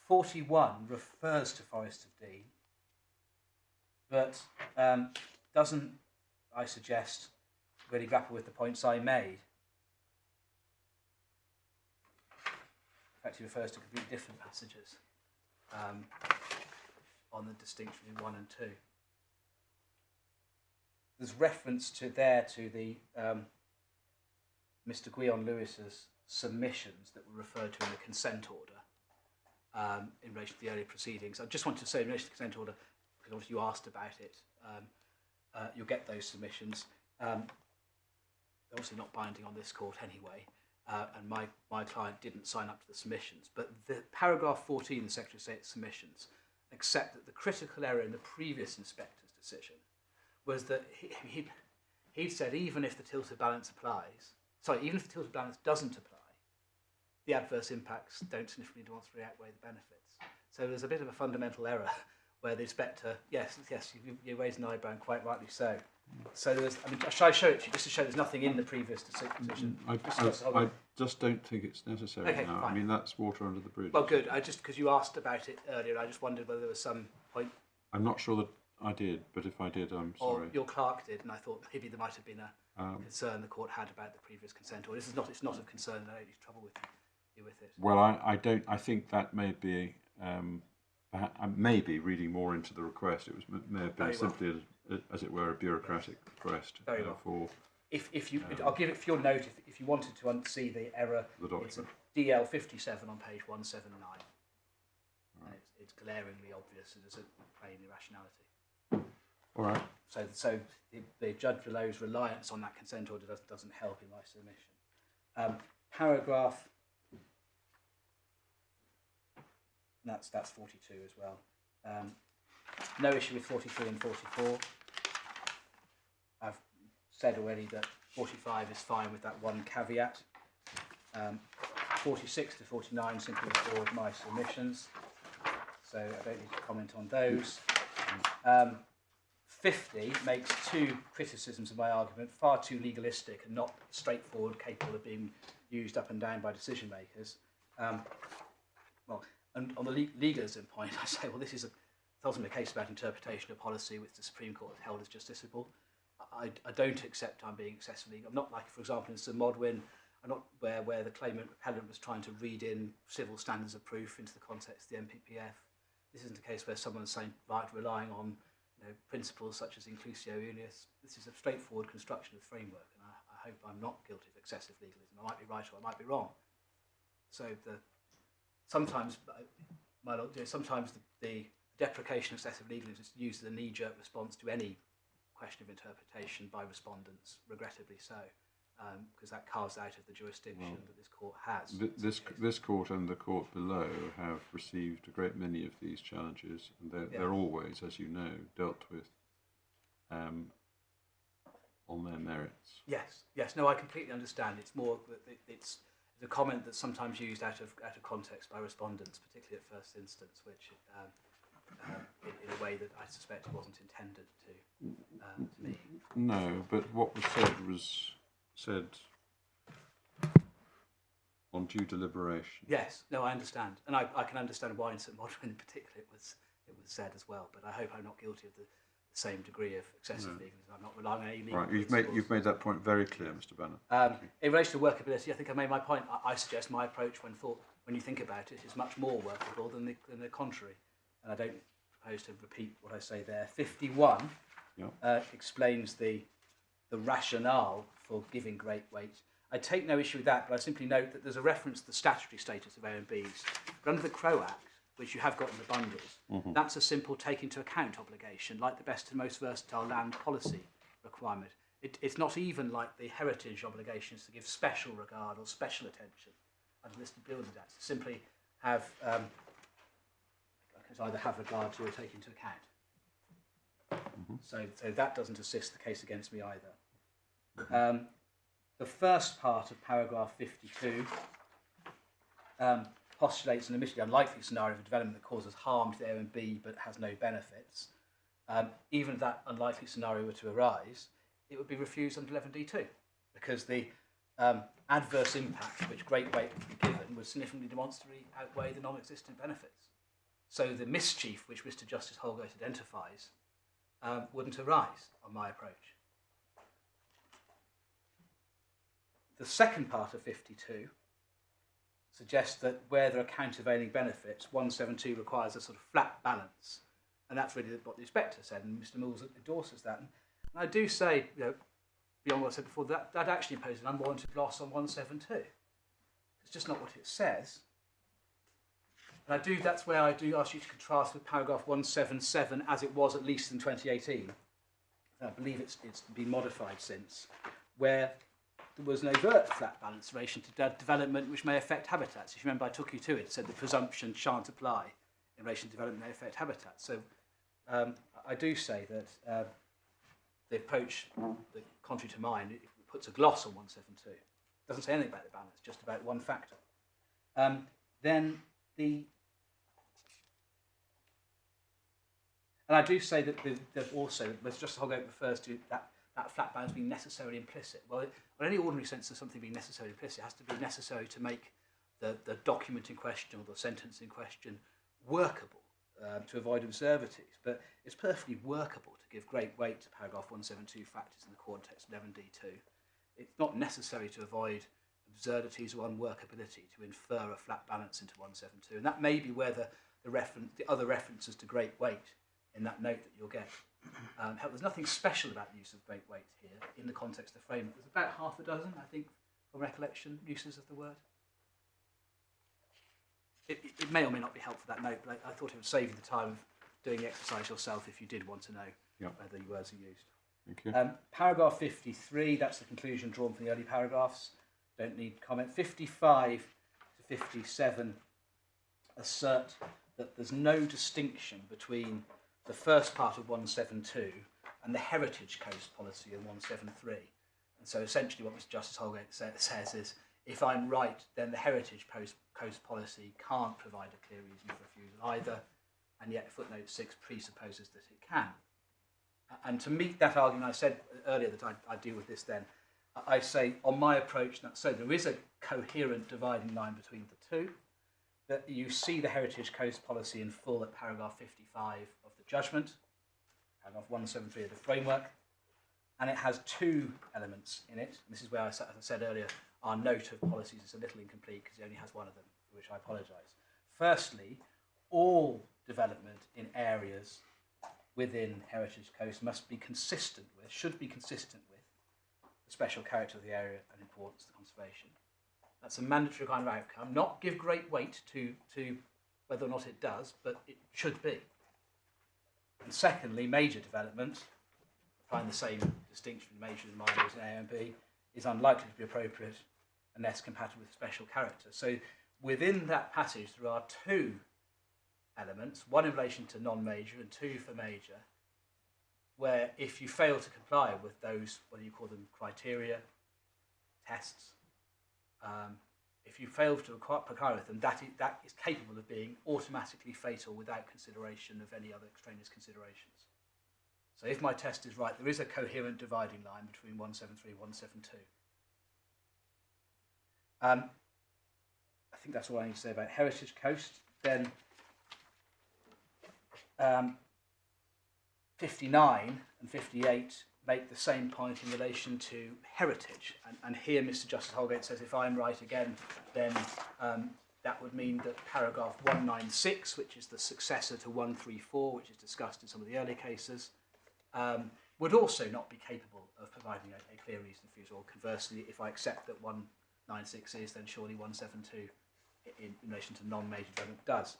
41 refers to Forest of Dean, but doesn't, I suggest, really grapple with the points I made. In fact, he refers to completely different passages on the distinction between 1 and 2. There's reference to the Mr. Guion Lewis's submissions that were referred to in the consent order in relation to the earlier proceedings. I just wanted to say in relation to the consent order, because obviously you asked about it, you'll get those submissions. They're obviously not binding on this court anyway, and my client didn't sign up to the submissions. But the paragraph 14 of the Secretary of State's submissions accept that the critical error in the previous inspector's decision was that he'd said even if the tilted balance even if the tilted balance doesn't apply, the adverse impacts don't significantly outweigh the benefits. So there's a bit of a fundamental error where the inspector, yes, you raised an eyebrow, and quite rightly so. So there's, shall I show it to you, just to show there's nothing in the previous decision? I just don't think it's necessary Okay, now. fine. I mean, that's water under the bridge. Well, good. Because you asked about it earlier, I just wondered whether there was some point. I'm not sure that I did, but if I did, I'm Or sorry. your clerk did, and I thought maybe there might have been a concern the court had about the previous consent order. It's not of concern. I don't have any trouble with you with it. Well, I don't. I think that may be. I may be reading more into the request. It may have been Very well. simply, as it were, a bureaucratic request Very well. for If you, I'll give it for your note. If you wanted to see the error, the it's a document. DL 57 on page 179. And it's glaringly obvious. There's a plain irrationality. All right. So the judge below's reliance on that consent order doesn't help in my submission. Paragraph. That's 42 as well. No issue with 43 and 44. I've said already that 45 is fine with that one caveat. 46 to 49 simply forward my submissions, so I don't need to comment on those. 50 makes two criticisms of my argument, far too legalistic and not straightforward, capable of being used up and down by decision makers. And on the legalism point, I say, well, this is ultimately a case about interpretation of policy, which the Supreme Court has held as justiciable. I don't accept I'm being excessively. I'm not like, for example, in Sir Modwin, I'm not where the claimant appellant was trying to read in civil standards of proof into the context of the MPPF. This isn't a case where someone's saying, relying on principles such as inclusio unius. This is a straightforward construction of the framework, and I hope I'm not guilty of excessive legalism. I might be right or I might be wrong. So sometimes the deprecation of excessive legalism is used as a knee-jerk response to any question of interpretation by respondents, regrettably so, because that carves out of the jurisdiction that this court has. This court and the court below have received a great many of these challenges, and they're always, as you know, dealt with on their merits. Yes. No, I completely understand. It's more it's the comment that's sometimes used out of context by respondents, particularly at first instance, which in a way that I suspect it wasn't intended to me. No, but what was said on due deliberation. Yes, no, I understand, and I can understand why in St Modwin in particular it was said as well. But I hope I'm not guilty of the same degree of excessive legalism. I'm not relying on any legal Right, you've made that point very clear, Mr. Banner. In relation to workability, I think I made my point. I suggest my approach, when you think about it, is much more workable than the contrary, and I don't propose to repeat what I say there. 51 explains the rationale for giving great weight. I take no issue with that, but I simply note that there's a reference to the statutory status of OMBs. But under the Crow Act, which you have got in the bundles, that's a simple take into account obligation, like the best and most versatile land policy requirement. It's not even like the heritage obligations to give special regard or special attention under listed buildings acts. Simply have either have regard to or take into account. So that doesn't assist the case against me either. The first part of paragraph 52 postulates an admittedly unlikely scenario of a development that causes harm to the A and B but has no benefits. Even if that unlikely scenario were to arise, it would be refused under 11D2 because the adverse impact which great weight would be given would significantly demonstrably outweigh the non-existent benefits. So the mischief which Mr. Justice Holgate identifies wouldn't arise on my approach. The second part of 52 suggests that where there are countervailing benefits, 172 requires a sort of flat balance. And that's really what the inspector said, and Mr. Mills endorses that. And I do say, beyond what I said before, that actually imposes an unwarranted loss on 172. It's just not what it says. And that's where I do ask you to contrast with paragraph 177 as it was at least in 2018. I believe it's been modified since, where there was an overt flat balance in relation to development which may affect habitats. If you remember, I took you to it. It said the presumption shan't apply in relation to development may affect habitats. So I do say that the approach, contrary to mine, it puts a gloss on 172. It doesn't say anything about the balance, just about one factor. And I do say that there's also, Mr. Justice Holgate refers to that flat balance being necessarily implicit. Well, in any ordinary sense of something being necessarily implicit, it has to be necessary to make the document in question or the sentence in question workable to avoid absurdities. But it's perfectly workable to give great weight to paragraph 172 factors in the context of 11D2. It's not necessary to avoid absurdities or unworkability to infer a flat balance into 172. And that may be where the other references to great weight in that note that you'll get. There's nothing special about the use of great weight here in the context of the framework. There's about half a dozen, I think, from recollection, uses of the word. It may or may not be helpful, that note, but I thought it would save you the time of doing the exercise yourself if you did want to know whether the words are used. Thank you. Paragraph 53, that's the conclusion drawn from the early paragraphs. Don't need comment. 55 to 57 assert that there's no distinction between the first part of 172 and the Heritage Coast policy in 173. And so essentially what Mr. Justice Holgate says is, if I'm right, then the Heritage Coast policy can't provide a clear reason for refusal either, and yet footnote 6 presupposes that it can. And to meet that argument, I said earlier that I'd deal with this then, I say on my approach, so there is a coherent dividing line between the two, that you see the Heritage Coast policy in full at paragraph 55 of the judgment, paragraph 173 of the framework, and it has two elements in it. And this is where, as I said earlier, our note of policies is a little incomplete because it only has one of them, for which I apologise. Firstly, all development in areas within Heritage Coast must be consistent with, should be consistent with, the special character of the area and importance to conservation. That's a mandatory kind of outcome. Not give great weight to whether or not it does, but it should be. And secondly, major development, applying the same distinction between major and minor as in A and B, is unlikely to be appropriate unless compatible with special character. So within that passage, there are two elements, one in relation to non-major and two for major, where if you fail to comply with those, what do you call them, criteria, tests, if you fail to comply with them, that is capable of being automatically fatal without consideration of any other extraneous considerations. So if my test is right, there is a coherent dividing line between 173 and 172. I think that's all I need to say about Heritage Coast. Then 59 and 58 make the same point in relation to heritage. And here Mr. Justice Holgate says, if I'm right again, then that would mean that paragraph 196, which is the successor to 134, which is discussed in some of the early cases, would also not be capable of providing a clear reason for refusal. Conversely, if I accept that 196 is, then surely 172 in relation to non-major development does.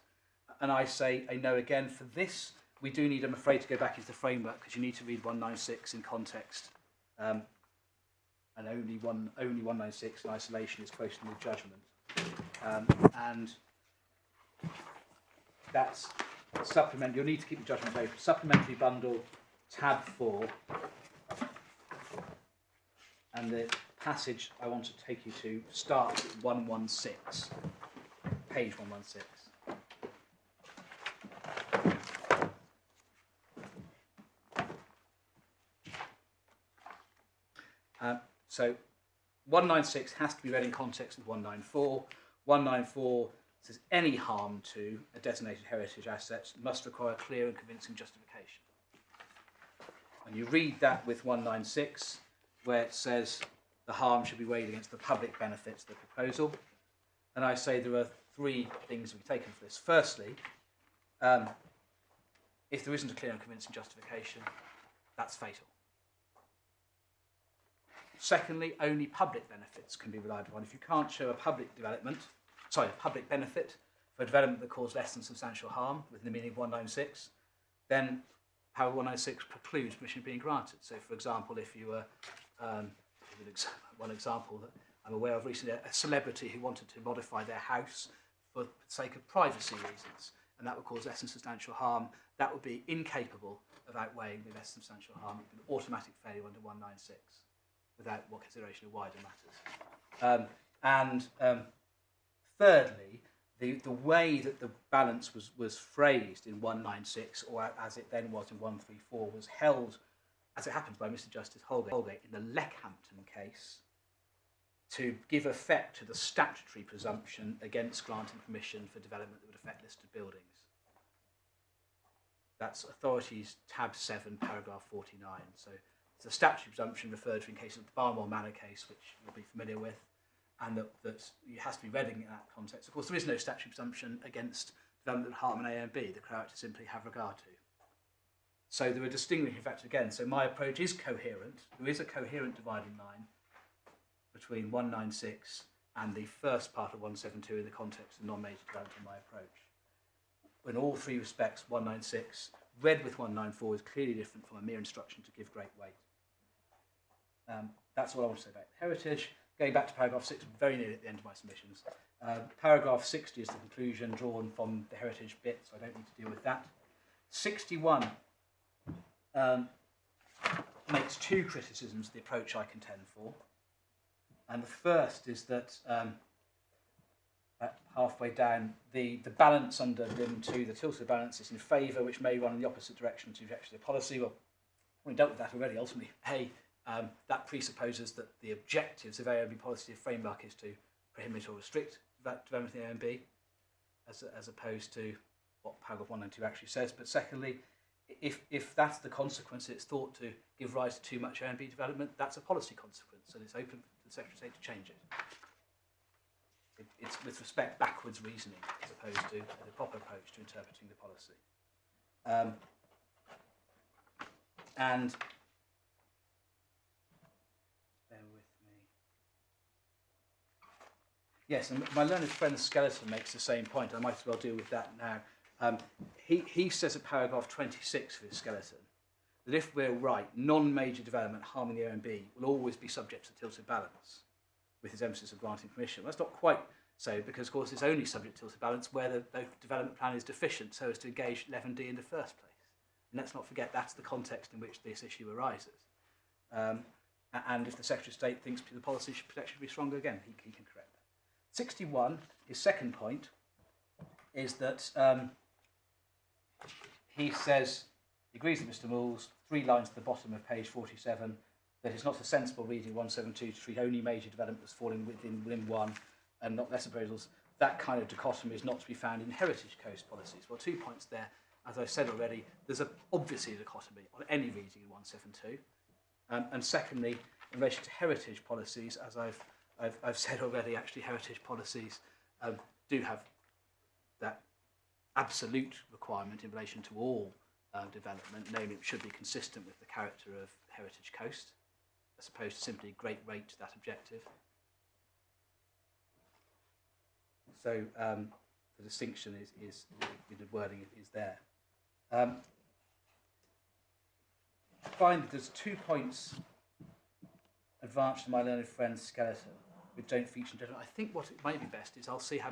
And I say a no again for this. We do need, I'm afraid, to go back into the framework because you need to read 196 in context and only 196 in isolation is quoted in the judgment, and that's supplement. You'll need to keep the judgment open. Supplementary bundle, tab 4, and the passage I want to take you to starts at 116, page 116. So 196 has to be read in context with 194. 194 says any harm to a designated heritage asset must require clear and convincing justification. And you read that with 196, where it says the harm should be weighed against the public benefits of the proposal. And I say there are three things we've taken for this. Firstly, if there isn't a clear and convincing justification, that's fatal. Secondly, only public benefits can be relied upon. If you can't show a public benefit for a development that caused less than substantial harm within the meaning of 196, then Paragraph 196 precludes permission being granted. So, for example, if you were, one example that I'm aware of recently, a celebrity who wanted to modify their house for the sake of privacy reasons, and that would cause less than substantial harm, that would be incapable of outweighing the less than substantial harm. It would be an automatic failure under 196. Without what consideration of wider matters. Thirdly, the way that the balance was phrased in 196, or as it then was in 134, was held, as it happens, by Mr. Justice Holgate in the Leckhampton case, to give effect to the statutory presumption against granting permission for development that would affect listed buildings. That's Authorities tab 7, paragraph 49. So it's a statutory presumption referred to in case of the Barmore Manor case, which you'll be familiar with, and that it has to be read in that context. Of course, there is no statutory presumption against development of Hartman A and B. The characters simply have regard to. So there are distinguishing factors again. So my approach is coherent. There is a coherent dividing line between 196 and the first part of 172 in the context of non-major development in my approach. In all three respects, 196, read with 194, is clearly different from a mere instruction to give great weight. That's all I want to say about heritage. Going back to paragraph 6, very nearly at the end of my submissions. Paragraph 60 is the conclusion drawn from the heritage bit, so I don't need to deal with that. 61 makes two criticisms of the approach I contend for. And the first is that halfway down, the balance under limb 2, the tilted balance, is in favour, which may run in the opposite direction to the objection to the policy. Well, we dealt with that already. Ultimately, that presupposes that the objectives of AOB policy framework is to prohibit or restrict development in AOB, as opposed to what paragraph 192 actually says. But secondly, if that's the consequence, it's thought to give rise to too much AOB development, that's a policy consequence, and it's open to the Secretary of State to change it. It's with respect backwards reasoning as opposed to the proper approach to interpreting the policy. And bear with me. Yes, and my learned friend Skeleton makes the same point. I might as well deal with that now. He says at paragraph 26 of his Skeleton that if we're right, non-major development harming the OMB will always be subject to tilted balance, with his emphasis of granting permission. Well, that's not quite so, because of course it's only subject to tilted balance where the development plan is deficient so as to engage 11D in the first place. And let's not forget that's the context in which this issue arises. And if the Secretary of State thinks the policy protection should be stronger, again, he can correct that. 61, his second point, is that he says, he agrees with Mr. Moore's 3 lines at the bottom of page 47, that it's not a sensible reading 172 to treat only major development as falling within limb 1 and not lesser proposals. That kind of dichotomy is not to be found in heritage coast policies. Well, 2 points there. As I've said already, there's obviously a dichotomy on any reading in 172. And secondly, in relation to heritage policies, as I've said already, actually heritage policies do have that absolute requirement in relation to all development, namely it should be consistent with the character of heritage coast, as opposed to simply great rate to that objective. So the distinction is in the wording is there. Finally, there's 2 points advance to my learned friend's skeleton, which don't feature in judgment. I think what it might be best is I'll see how,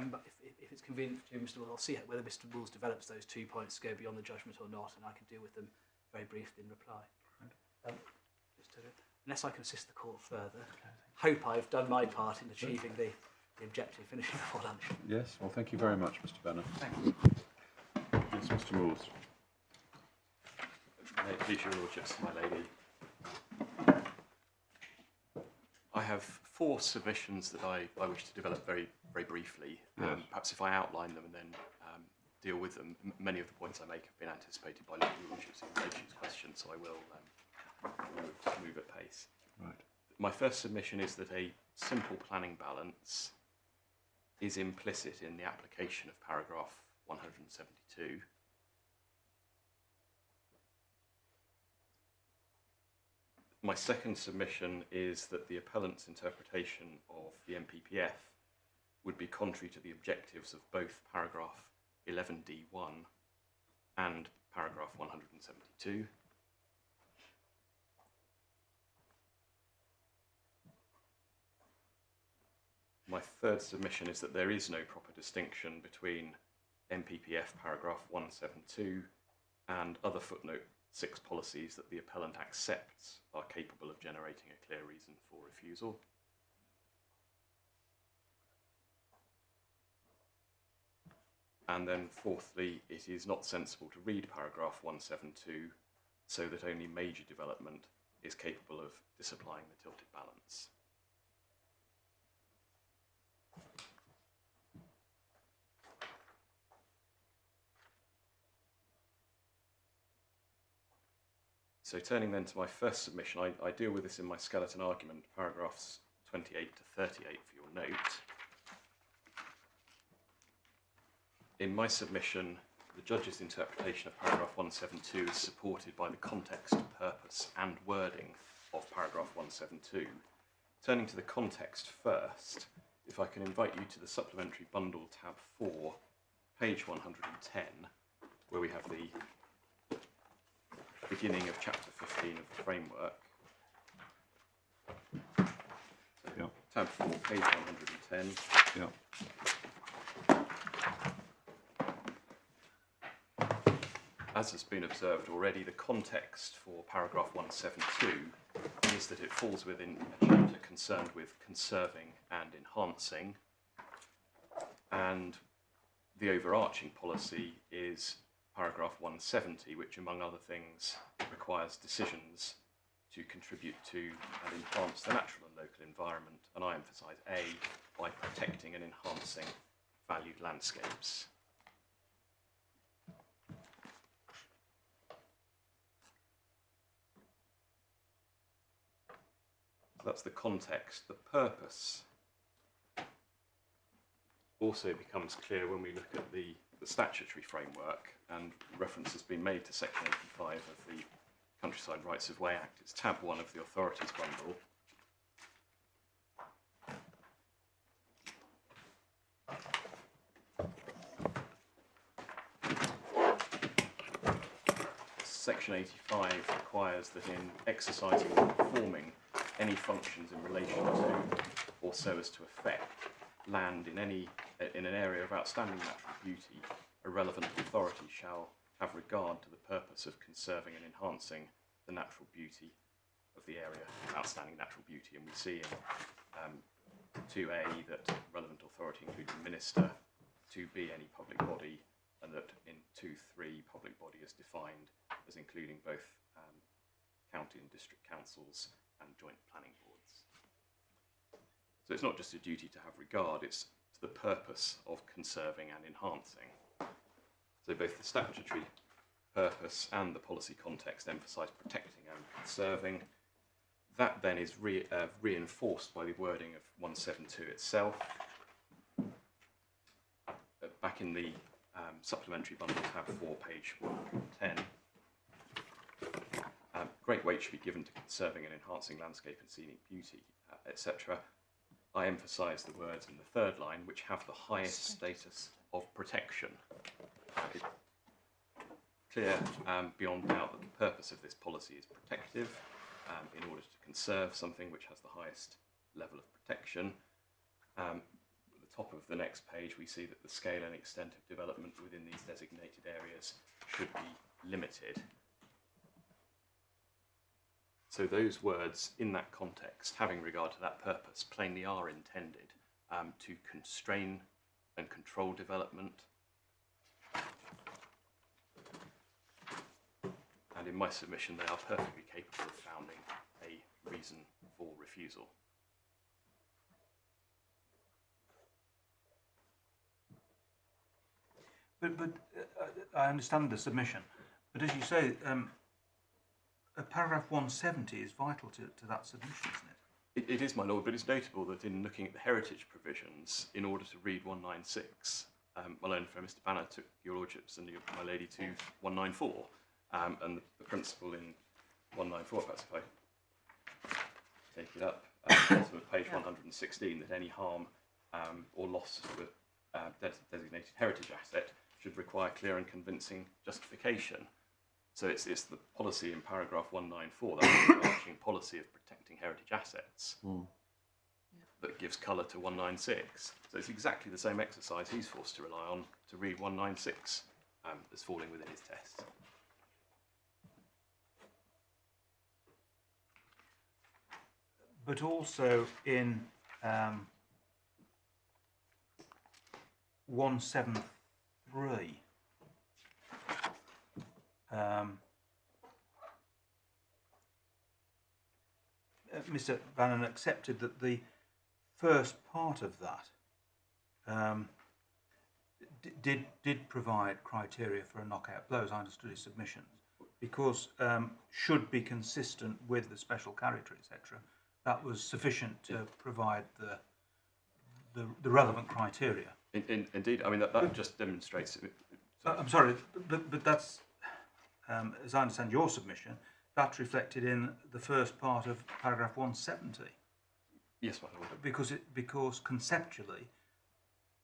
if it's convenient for Mr. Wools, I'll see whether Mr. Wools develops those 2 points to go beyond the judgment or not, and I can deal with them very briefly in reply. Unless I can assist the court further, hope I've done my part in achieving the objective, finishing before lunch. Yes, well, thank you very much, Mr. Benner. Thank you. Yes, Mr. Moores. May it please your lordships, my lady. I have 4 submissions that I wish to develop very briefly. Yes. Perhaps if I outline them and then deal with them. Many of the points I make have been anticipated by your lordships in relation to questions, so I will move at pace. Right. My first submission is that a simple planning balance is implicit in the application of paragraph 172. My second submission is that the appellant's interpretation of the MPPF would be contrary to the objectives of both paragraph 11D1 and paragraph 172. My third submission is that there is no proper distinction between MPPF paragraph 172 and other footnote 6 policies that the appellant accepts are capable of generating a clear reason for refusal. And then fourthly, it is not sensible to read paragraph 172 so that only major development is capable of disapplying the tilted balance. So turning then to my first submission, I deal with this in my skeleton argument, paragraphs 28 to 38 for your note. In my submission, the judge's interpretation of paragraph 172 is supported by the context, purpose and wording of paragraph 172. Turning to the context first, if I can invite you to the supplementary bundle tab 4, page 110, where we have the beginning of chapter 15 of the framework. So, yeah. Tab 4, page 110. Yeah. As has been observed already, the context for paragraph 172 is that it falls within a chapter concerned with conserving and enhancing, and the overarching policy is paragraph 170, which among other things requires decisions to contribute to and enhance the natural and local environment, and I emphasise A, by protecting and enhancing valued landscapes. So that's the context. The purpose also becomes clear when we look at the statutory framework, and reference has been made to section 85 of the Countryside Rights of Way Act. It's tab 1 of the authorities bundle. Section 85 requires that in exercising or performing any functions in relation to or so as to affect land in an area of outstanding natural beauty, a relevant authority shall have regard to the purpose of conserving and enhancing the natural beauty of the area of outstanding natural beauty. And we see in 2A that relevant authority includes a minister, 2B any public body, and that in 2.3 public body is defined as including both county and district councils and joint planning boards. So it's not just a duty to have regard, it's to the purpose of conserving and enhancing. So both the statutory purpose and the policy context emphasise protecting and conserving. That then is reinforced by the wording of 172 itself. Back in the supplementary bundle tab 4, page 110. Great weight should be given to conserving and enhancing landscape and scenic beauty, etc. I emphasise the words in the third line, which have the highest status of protection. It's clear beyond doubt that the purpose of this policy is protective. in order to conserve something which has the highest level of protection. At the top of the next page, we see that the scale and extent of development within these designated areas should be limited. So those words in that context, having regard to that purpose, plainly are intended to constrain and control development. And in my submission, they are perfectly capable of founding a reason for refusal. But I understand the submission, but as you say, paragraph 170 is vital to that submission, isn't it? It is, my lord, but it's notable that in looking at the heritage provisions, in order to read 196, my learned friend Mr. Banner took your lordships and my lady to 194, and the principle in 194, perhaps if I take it up, bottom of page 116, that any harm or loss to a designated heritage asset should require clear and convincing justification. So it's the policy in paragraph 194, that overarching policy of protecting heritage assets, that gives colour to 196. So it's exactly the same exercise he's forced to rely on to read 196 as falling within his test. But also in 173, Mr. Bannon accepted that the first part of that did provide criteria for a knockout blow, as I understood his submissions, because should be consistent with the special character, etc. That was sufficient to provide the relevant criteria. Indeed, I mean that just demonstrates. I'm sorry, but that's, as I understand your submission, that's reflected in the first part of paragraph 170. Yes, my lord. Because conceptually,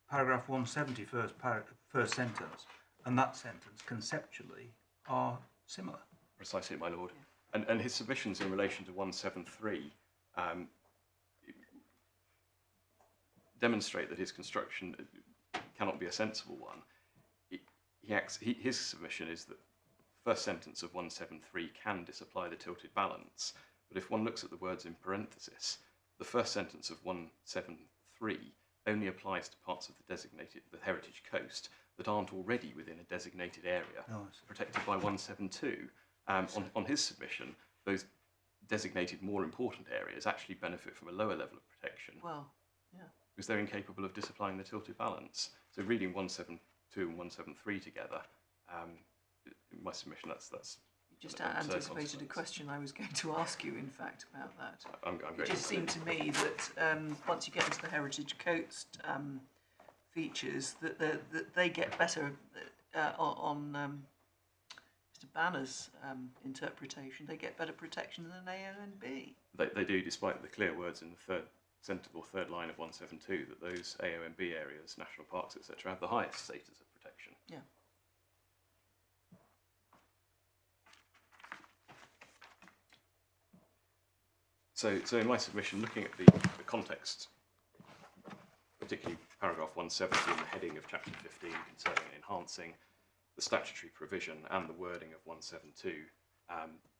paragraph 170 first sentence and that sentence conceptually are similar. Precisely, my lord. And his submissions in relation to 173 demonstrate that his construction cannot be a sensible one. His submission is that the first sentence of 173 can disapply the tilted balance, but if one looks at the words in parenthesis, the first sentence of 173 only applies to parts of the heritage coast that aren't already within a designated area protected by 172. On his submission, those designated more important areas actually benefit from a lower level of protection. Well, yeah. Because they're incapable of disapplying the tilted balance. So reading 172 and 173 together, in my submission, that's just an absurd anticipated a consequence. question I was going to ask you, in fact, about that. I'm It just seemed to me that once you get into the heritage coast features, that they get better on Mr. Banner's interpretation. They get better protection than AONB. They do, despite the clear words in the third line of 172 that those AONB areas, national parks, etc., have the highest status of protection. Yeah. So in my submission, looking at the context, particularly paragraph 170 in the heading of chapter 15 concerning and enhancing, the statutory provision and the wording of 172,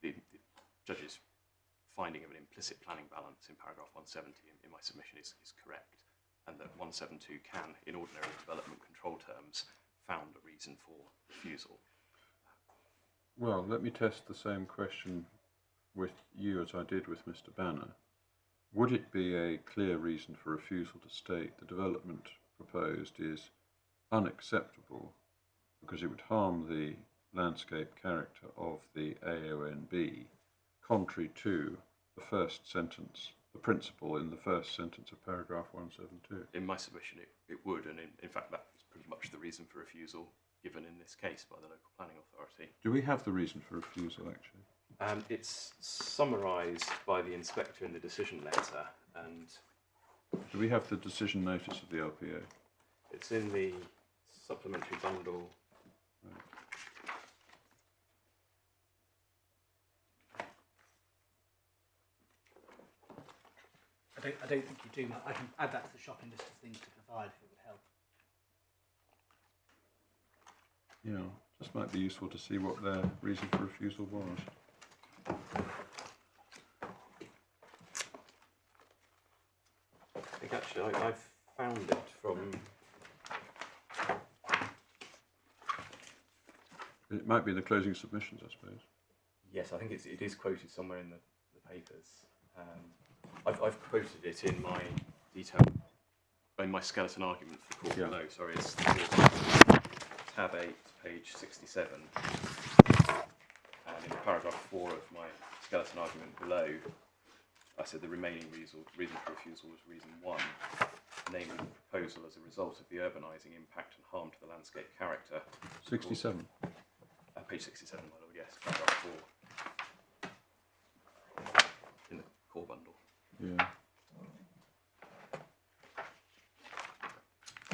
the judge's finding of an implicit planning balance in paragraph 170 in my submission is correct, and that 172 can, in ordinary development control terms, found a reason for refusal. Well, let me test the same question with you as I did with Mr. Banner. Would it be a clear reason for refusal to state the development proposed is unacceptable because it would harm the landscape character of the AONB, contrary to the first sentence, the principle in the first sentence of paragraph 172? In my submission, it would, and in fact that was pretty much the reason for refusal given in this case by the local planning authority. Do we have the reason for refusal, actually? It's summarised by the inspector in the decision letter, and Do we have the decision notice of the LPA? it's in the supplementary bundle. I don't think you do. I can add that to the shopping list of things to provide if it would help. Yeah, just might be useful to see what their reason for refusal was. I think actually I've found it from. It might be the closing submissions, I suppose. Yes, I think it is quoted somewhere in the papers. I've quoted it in my in my skeleton argument for the court below. Sorry, it's tab 8, page 67, and in paragraph 4 of my skeleton argument below, I said the remaining reason for refusal was reason 1, namely the proposal as a result of the urbanising impact and harm to the landscape character. 67. Page 67, my lord, yes, paragraph 4. In the core bundle. Yeah.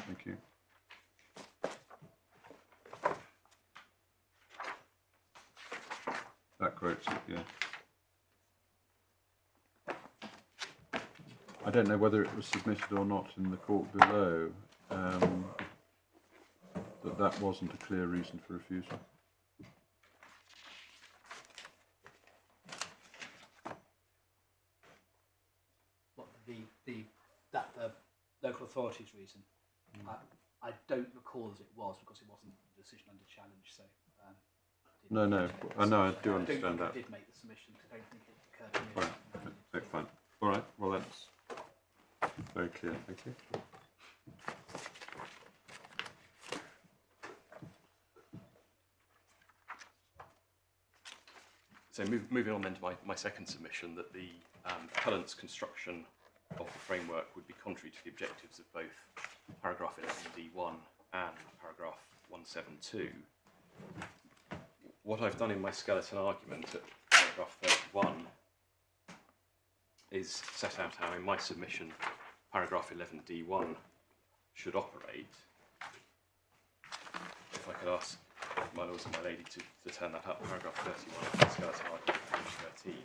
Thank you. That quotes it, yeah. I don't know whether it was submitted or not in the court below, that wasn't a clear reason for refusal. What the local authorities reason? I don't recall that it was because it wasn't a decision under challenge. So no, I know, I do understand that. I did make the submission. I don't think it occurred to me. Right, okay, fine. All right, well that's very clear. Thank you. So moving on then to my second submission, that the appellant's construction of the framework would be contrary to the objectives of both paragraph 11D1 and paragraph 172. What I've done in my skeleton argument at paragraph 31 is set out how in my submission paragraph 11D1 should operate. If I could ask my lords and my lady to turn that up, paragraph 31 of the skeleton argument, page 13.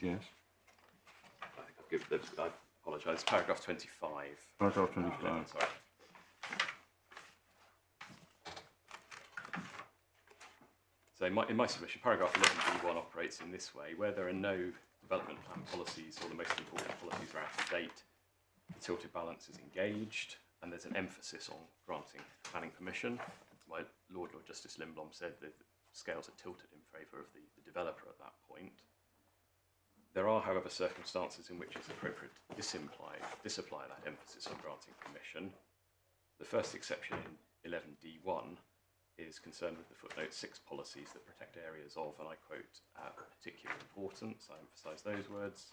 Yes. I apologise, paragraph 25. Paragraph 25. Sorry. So in my submission, paragraph 11B1 operates in this way: where there are no development plan policies or the most important policies are out of date, the tilted balance is engaged, and there's an emphasis on granting planning permission. My Lord Justice Lindblom said that the scales are tilted in favour of the developer at that point. There are, however, circumstances in which it's appropriate to disapply that emphasis on granting permission. The first exception in 11D1 is concerned with the footnote 6 policies that protect areas of, and I quote, particular importance. I emphasise those words.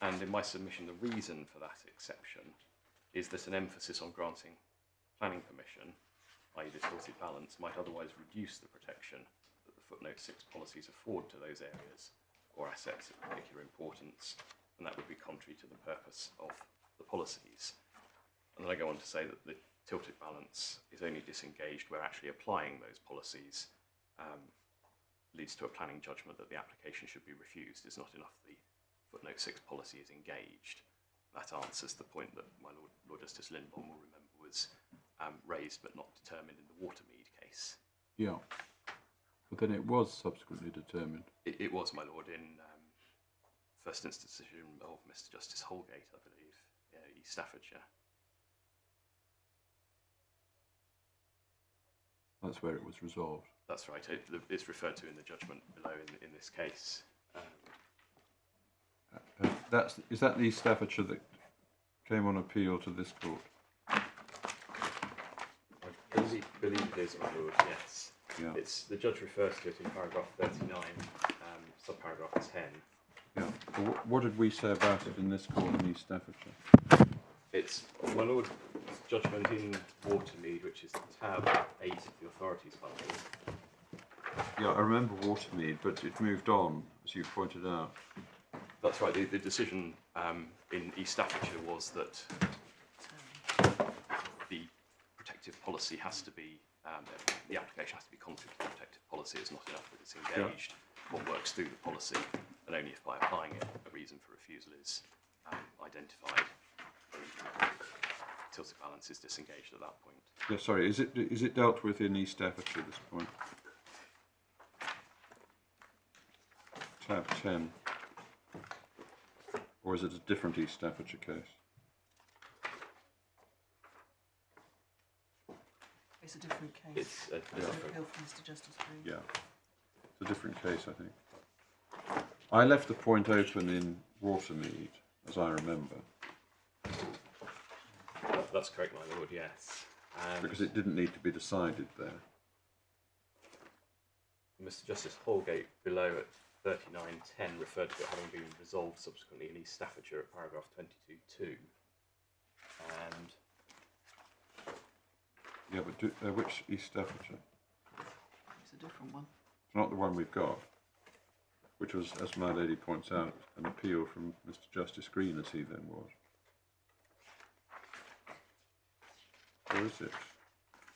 And in my submission, the reason for that exception is that an emphasis on granting planning permission, i.e. the tilted balance, might otherwise reduce the protection that the footnote 6 policies afford to those areas or assets of particular importance, and that would be contrary to the purpose of the policies. And then I go on to say that the tilted balance is only disengaged where actually applying those policies leads to a planning judgment that the application should be refused. It's not enough the footnote 6 policy is engaged. That answers the point that my Lord Justice Lindblom will remember was raised but not determined in the Watermead case. Yeah. But then it was subsequently determined. It was, my lord, in first instance decision of Mr. Justice Holgate, I believe, East Staffordshire. That's where it was resolved. That's right. It's referred to in the judgment below in this case. Is that the East Staffordshire that came on appeal to this court? I believe it is, my lord, yes. Yeah. The judge refers to it in paragraph 39, subparagraph 10. Yeah. Well, what did we say about it in this court in East Staffordshire? It's my Lord's judgment in Watermead, which is tab 8 of the authorities bundle. Yeah, I remember Watermead, but it moved on, as you pointed out. That's right. The decision in East Staffordshire was that the protective policy has to be, the application has to be contrary to the protective policy. It's not enough that it's engaged. What works through the policy, and only if by applying it a reason for refusal is identified, the tilted balance is disengaged at that point. Yeah, sorry, is it dealt with in East Staffordshire at this point? Tab 10. Or is it a different East Staffordshire case? It's a different case. It's a Appeal from Mr. Justice Green. Yeah, it's a different case, I think. I left the point open in Watermead, as I remember, That's correct, my Lord, yes. And because it didn't need to be decided there. Mr. Justice Holgate below at 3910 referred to it having been resolved subsequently in East Staffordshire at paragraph 22.2. And Yeah, but which East Staffordshire? It's a different one. It's not the one we've got, which was, as my lady points out, an appeal from Mr. Justice Green, as he then was. Or is it?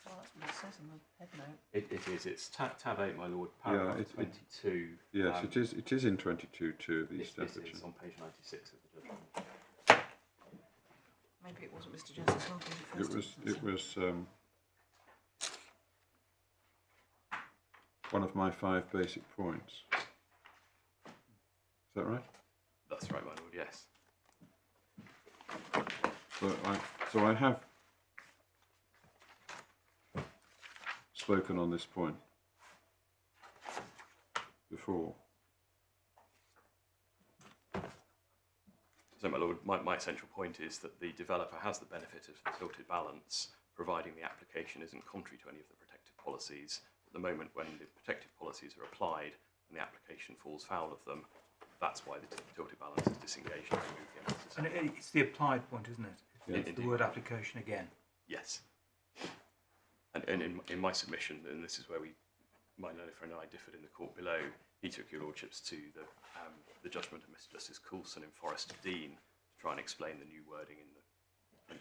Well, that's what it says in the head note. it is, it's tab 8, my Lord, paragraph 22. Yes, it is in 22.2 of East It Staffordshire. is on page 96 of the judgment. Maybe it wasn't Mr. Justice Holgate. It was one of my 5 basic points. Is that right? That's right, my Lord, yes. So I have spoken on this point before. So, my Lord, my essential point is that the developer has the benefit of the tilted balance, providing the application isn't contrary to any of the protective policies. At the moment when the protective policies are applied and the application falls foul of them, that's why the tilted balance is disengaged and remove the emphasis. And it's the applied point, isn't it? Yeah. It's the word application again. Yes. And in my submission, and this is where my learned friend and I differed in the court below, he took your lordships to the judgment of Mr. Justice Coulson in Forest of Dean to try and explain the new wording in the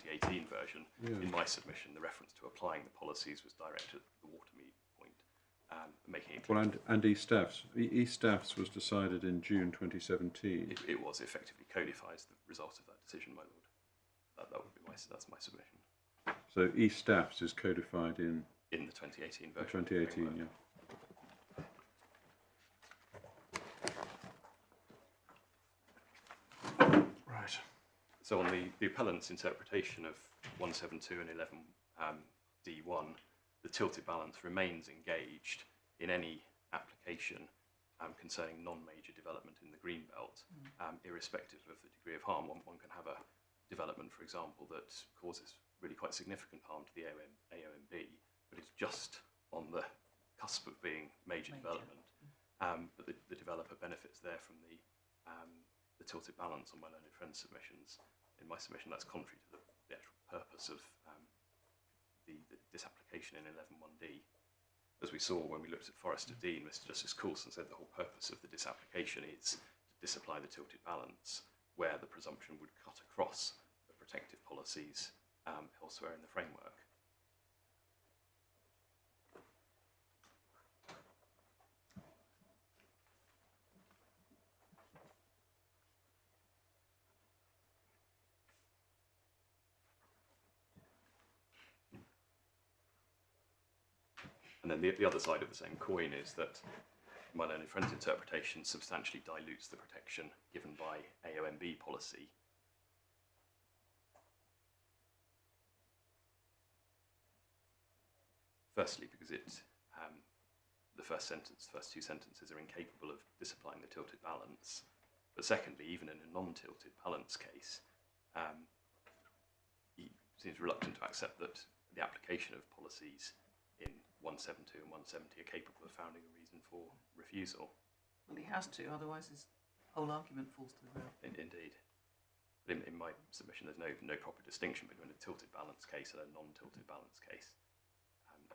2018 version. Yeah. In my submission, the reference to applying the policies was directed at the Watermead point, making it clear. Well, and East Staffs. East Staffs was decided in June 2017. It was effectively codifies the result of that decision, my lord. That would be that's my submission. So East Staffs is codified in the 2018 the version. 2018, yeah. Right. So on the appellant's interpretation of 172 and 11 D1, the tilted balance remains engaged in any application concerning non-major development in the Greenbelt, irrespective of the degree of harm. One can have a development, for example, that causes really quite significant harm to the AOMB, but it's just on the cusp of being major development. But the developer benefits there from the tilted balance on my learned friend's submissions. In my submission, that's contrary to the actual purpose of this application in 11.1d. As we saw when we looked at Forest of Dean, Mr. Justice Coulson said the whole purpose of the disapplication is to disapply the tilted balance, where the presumption would cut across the protective policies elsewhere in the framework. And then the other side of the same coin is that my learned friend's interpretation substantially dilutes the protection given by AOMB policy. Firstly, because the first two sentences are incapable of disapplying the tilted balance. But secondly, even in a non-tilted balance case, he seems reluctant to accept that the application of policies in 172 and 170 are capable of founding a reason for refusal. Well, he has to, otherwise his whole argument falls to the ground. Indeed. But in my submission, there's no proper distinction between a tilted balance case and a non-tilted balance case.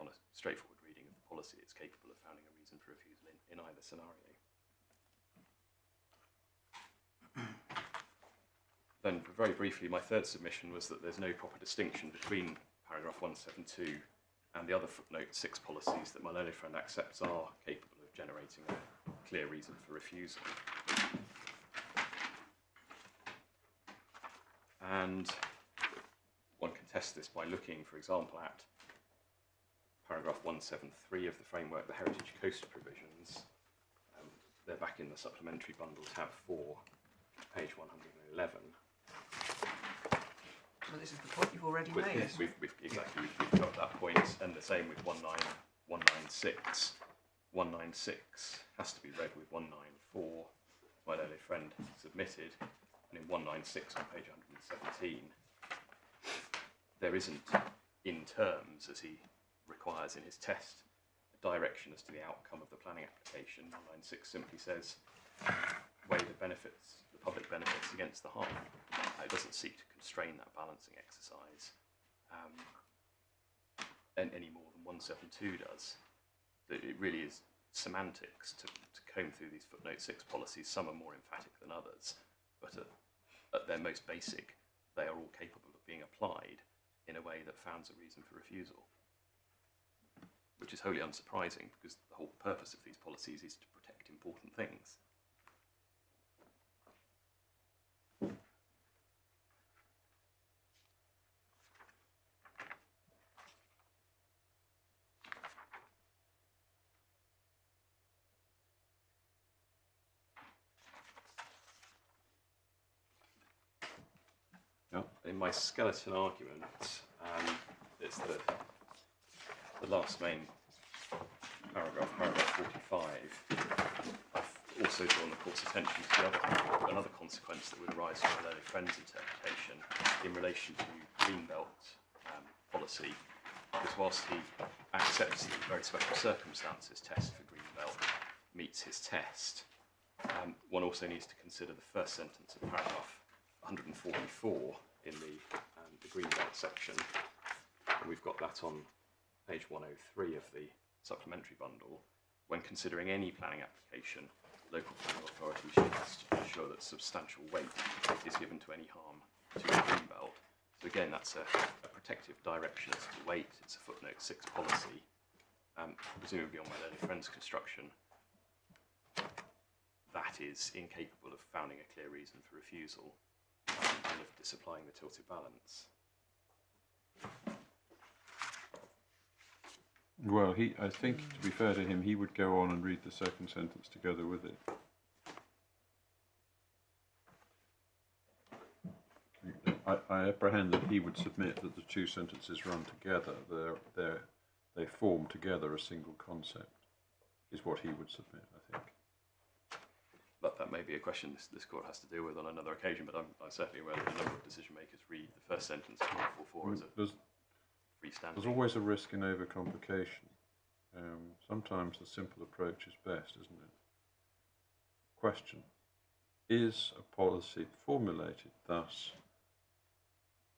On a straightforward reading of the policy, it's capable of founding a reason for refusal in either scenario. Then, very briefly, my third submission was that there's no proper distinction between paragraph 172 and the other footnote 6 policies that my learned friend accepts are capable of generating a clear reason for refusal. And one can test this by looking, for example, at paragraph 173 of the framework, the Heritage Coast provisions. They're back in the supplementary bundle, tab 4, page 111. Well, this is the point you've already made. Yes, we've got that point, and the same with 196. 196 has to be read with 194, my learned friend submitted, and in 196 on page 117, there isn't, in terms, as he requires in his test, a direction as to the outcome of the planning application. 196 simply says, weigh the benefits, the public benefits against the harm. It doesn't seek to constrain that balancing exercise any more than 172 does. It really is semantics to comb through these footnote 6 policies. Some are more emphatic than others, but at their most basic, they are all capable of being applied in a way that founds a reason for refusal, which is wholly unsurprising because the whole purpose of these policies is to protect important things. In my skeleton argument, it's the last main paragraph, paragraph 45. I've also drawn the court's attention to another consequence that would arise from a learned friend's interpretation in relation to Greenbelt policy, because whilst he accepts the very special circumstances test for Greenbelt meets his test, one also needs to consider the first sentence of paragraph 144 in the Greenbelt section. And we've got that on page 103 of the supplementary bundle. When considering any planning application, local planning authorities should ensure that substantial weight is given to any harm to the Greenbelt. So again, that's a protective direction as to weight. It's a footnote 6 policy. Presumably on my learned friend's construction, that is incapable of founding a clear reason for refusal and of disapplying the tilted balance. Well, I think, to be fair to him, he would go on and read the second sentence together with it. I apprehend that he would submit that the two sentences run together. They form together a single concept, is what he would submit, I think. But that may be a question this court has to deal with on another occasion, but I'm certainly aware that a number of decision makers read the first sentence of 144 as a freestanding. There's always a risk in overcomplication. Sometimes the simple approach is best, isn't it? Question: is a policy formulated thus,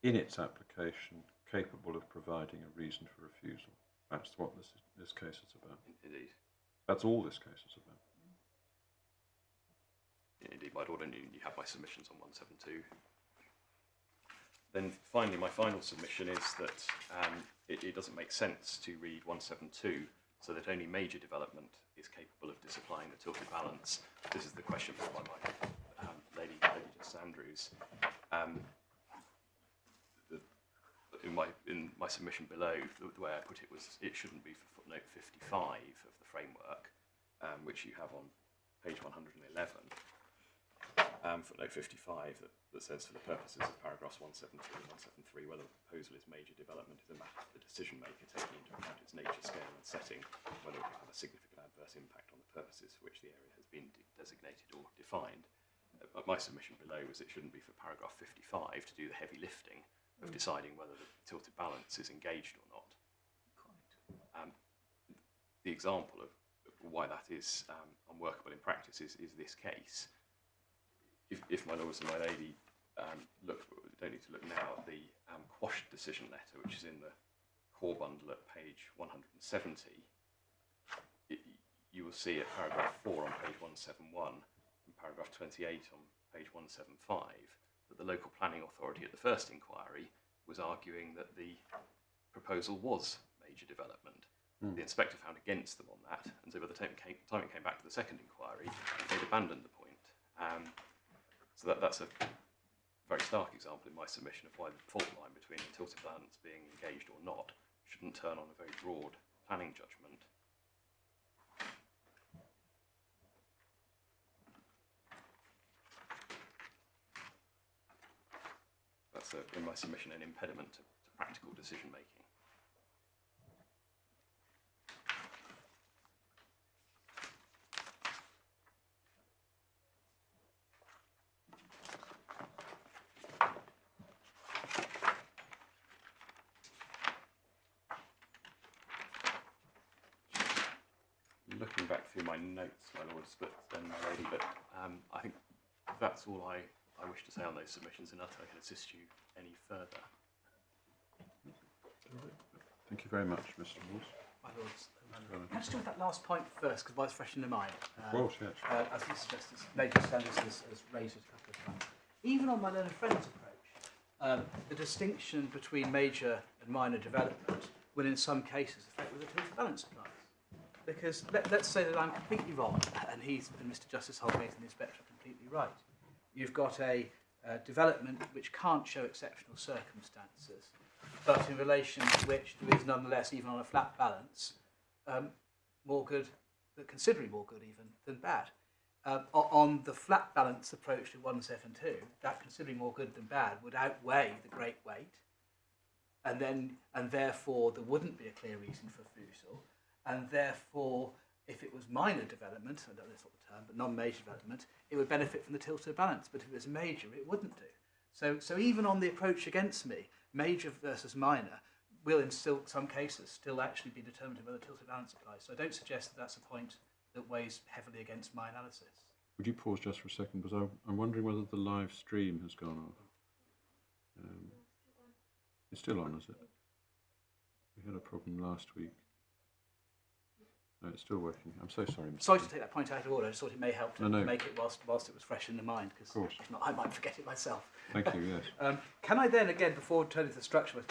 in its application, capable of providing a reason for refusal? That's what this case is about. Indeed. That's all this case is about. Indeed, my order, you have my submissions on 172. Then finally, my final submission is that it doesn't make sense to read 172 so that only major development is capable of disapplying the tilted balance. This is the question put by my Lady Justice Andrews. In my submission below, the way I put it was it shouldn't be for footnote 55 of the framework, which you have on page 111. Footnote 55 that says for the purposes of paragraphs 172 and 173, whether the proposal is major development is a matter for the decision maker taking into account its nature, scale and setting, whether it will have a significant adverse impact on the purposes for which the area has been designated or defined. My submission below was it shouldn't be for paragraph 55 to do the heavy lifting of deciding whether the tilted balance is engaged or not. The example of why that is unworkable in practice is this case. If my lords and my lady don't need to look now at the quashed decision letter, which is in the core bundle at page 170. You will see at paragraph 4 on page 171 and paragraph 28 on page 175 that the local planning authority at the first inquiry was arguing that the proposal was major development. The inspector found against them on that, and so by the time it came back to the second inquiry, they'd abandoned the point. So that's a very stark example in my submission of why the fault line between the tilted balance being engaged or not shouldn't turn on a very broad planning judgment. That's in my submission an impediment to practical decision making. Looking back through my notes, my lords, but my lady, but I think that's all I wish to say on those submissions, and I can assist you any further. Thank you very much, Mr. Walls. My lords, can I just do with that last point first, because it's fresh in the mind. Of course, yes. As Mr. Justice Major Sanders has raised it a couple of times. Even on my learned friend's approach, the distinction between major and minor development will in some cases affect whether the tilted balance applies. Because let's say that I'm completely wrong, and Mr. Justice Holgate and the Inspector are completely right. You've got a development which can't show exceptional circumstances, but in relation to which there is nonetheless, even on a flat balance, more good, considerably more good even than bad. On the flat balance approach to 172, that considerably more good than bad would outweigh the great weight, and therefore there wouldn't be a clear reason for refusal. And therefore, if it was minor development, I don't know that's not the term, but non-major development, it would benefit from the tilted balance. But if it was major, it wouldn't do. So even on the approach against me, major versus minor will in some cases still actually be determined whether the tilted balance applies. So I don't suggest that that's a point that weighs heavily against my analysis. Would you pause just for a second, because I'm wondering whether the live stream has gone off. It's still on, is it? We had a problem last week. No, it's still working. I'm so sorry, Mr. Sorry to take that point out of order. I just thought it may help to No. make it whilst it was fresh in the mind, because if not, I might forget it myself. Thank you, yes. Can I then, again, before turning to the structure,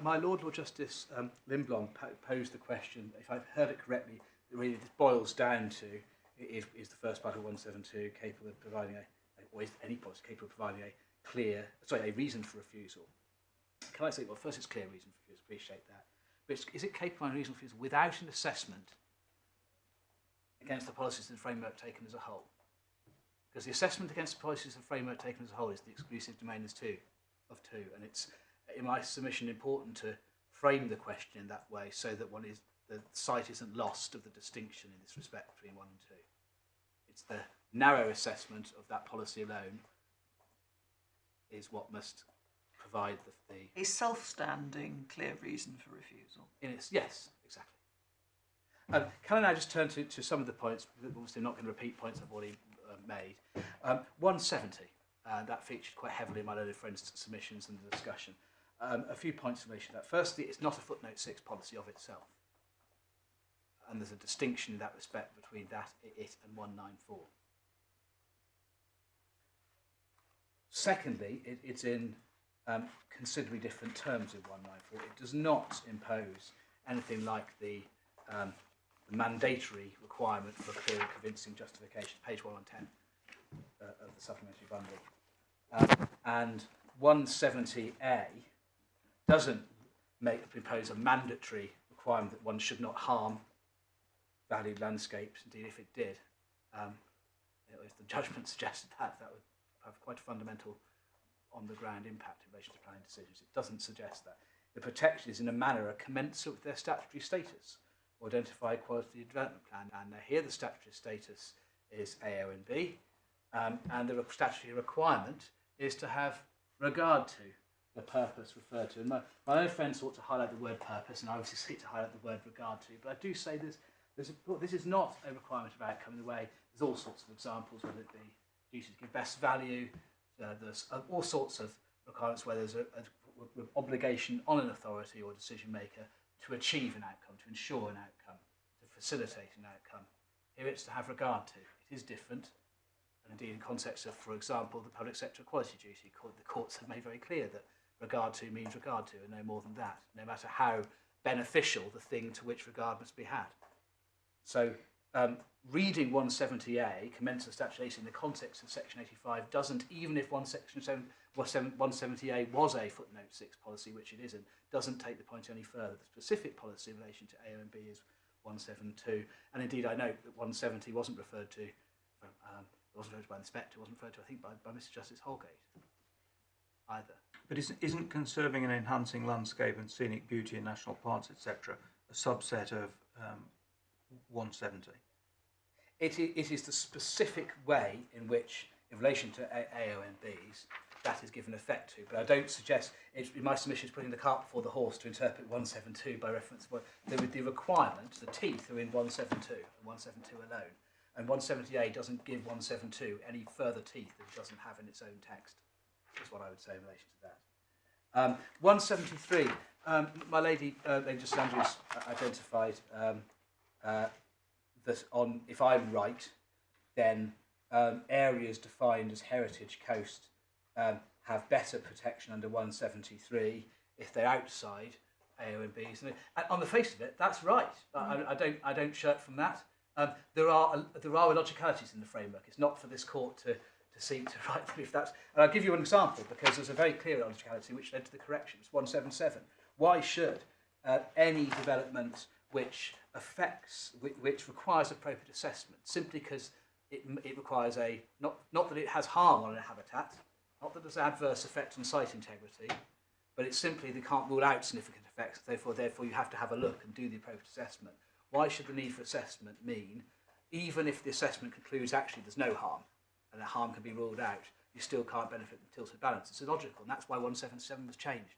my Lord Justice Lindblom posed the question, if I've heard it correctly, that really this boils down to, is the first part of 172 capable of providing or is any policy capable of providing a reason for refusal? Can I say, well, first it's clear reason for refusal, appreciate that. But is it capable of reason for refusal without an assessment against the policies and framework taken as a whole? Because the assessment against the policies and framework taken as a whole is the exclusive domain of two, and it's in my submission important to frame the question in that way so that the sight isn't lost of the distinction in this respect between 1 and 2. It's the narrow assessment of that policy alone is what must provide the A self-standing clear reason for refusal. Yes, exactly. Can I now just turn to some of the points? Obviously, I'm not going to repeat points I've already made. 170, that featured quite heavily in my learned friends' submissions and the discussion. A few points in relation to that. Firstly, it's not a footnote 6 policy of itself. And there's a distinction in that respect between that, it, and 194. Secondly, it's in considerably different terms with 194. It does not impose anything like the mandatory requirement for clear and convincing justification, page 110 of the supplementary bundle. And 170A doesn't impose a mandatory requirement that one should not harm valued landscapes. Indeed, if it did, if the judgment suggested that would have quite a fundamental on-the-ground impact in relation to planning decisions. It doesn't suggest that. The protection is in a manner commensurate with their statutory status, or identify quality development plan. And here the statutory status is AO and B, and the statutory requirement is to have regard to the purpose referred to. And my own friends sought to highlight the word purpose, and I obviously seek to highlight the word regard to. But I do say this is not a requirement of outcome in the way. There's all sorts of examples, whether it be duty to give best value, there's all sorts of requirements where there's an obligation on an authority or decision maker to achieve an outcome, to ensure an outcome, to facilitate an outcome. Here it's to have regard to. It is different, and indeed in context of, for example, the public sector equality duty, the courts have made very clear that regard to means regard to, and no more than that, no matter how beneficial the thing to which regard must be had. So reading 170A, commensurate statute in the context of Section 85, doesn't, even if 170A was a footnote 6 policy, which it isn't, doesn't take the point any further. The specific policy in relation to AO and B is 172, and indeed I note that 170 wasn't referred to, wasn't referred to by the inspector, wasn't referred to, I think, by Mr. Justice Holgate either. But isn't conserving and enhancing landscape and scenic beauty in national parks, etc., a subset of 170? It is the specific way in which, in relation to AONBs, that is given effect to. But I don't suggest, in my submission, is putting the cart before the horse to interpret 172 by reference. The requirement, the teeth are in 172 and 172 alone. And 170A doesn't give 172 any further teeth that it doesn't have in its own text, is what I would say in relation to that. 173, my lady, Lady Justice Andrews identified that on, if I'm right, then areas defined as heritage coast have better protection under 173 if they're outside AONBs. And on the face of it, that's right. I don't shirk from that. There are illogicalities in the framework. It's not for this court to seek to write them if that's. And I'll give you an example because there's a very clear illogicality which led to the correction. It's 177. Why should any development which requires appropriate assessment, simply because it requires not that it has harm on a habitat, not that there's an adverse effect on site integrity, but it's simply they can't rule out significant effects, therefore you have to have a look and do the appropriate assessment. Why should the need for assessment mean, even if the assessment concludes actually there's no harm, and that harm can be ruled out, you still can't benefit from tilted balance? It's illogical, and that's why 177 was changed.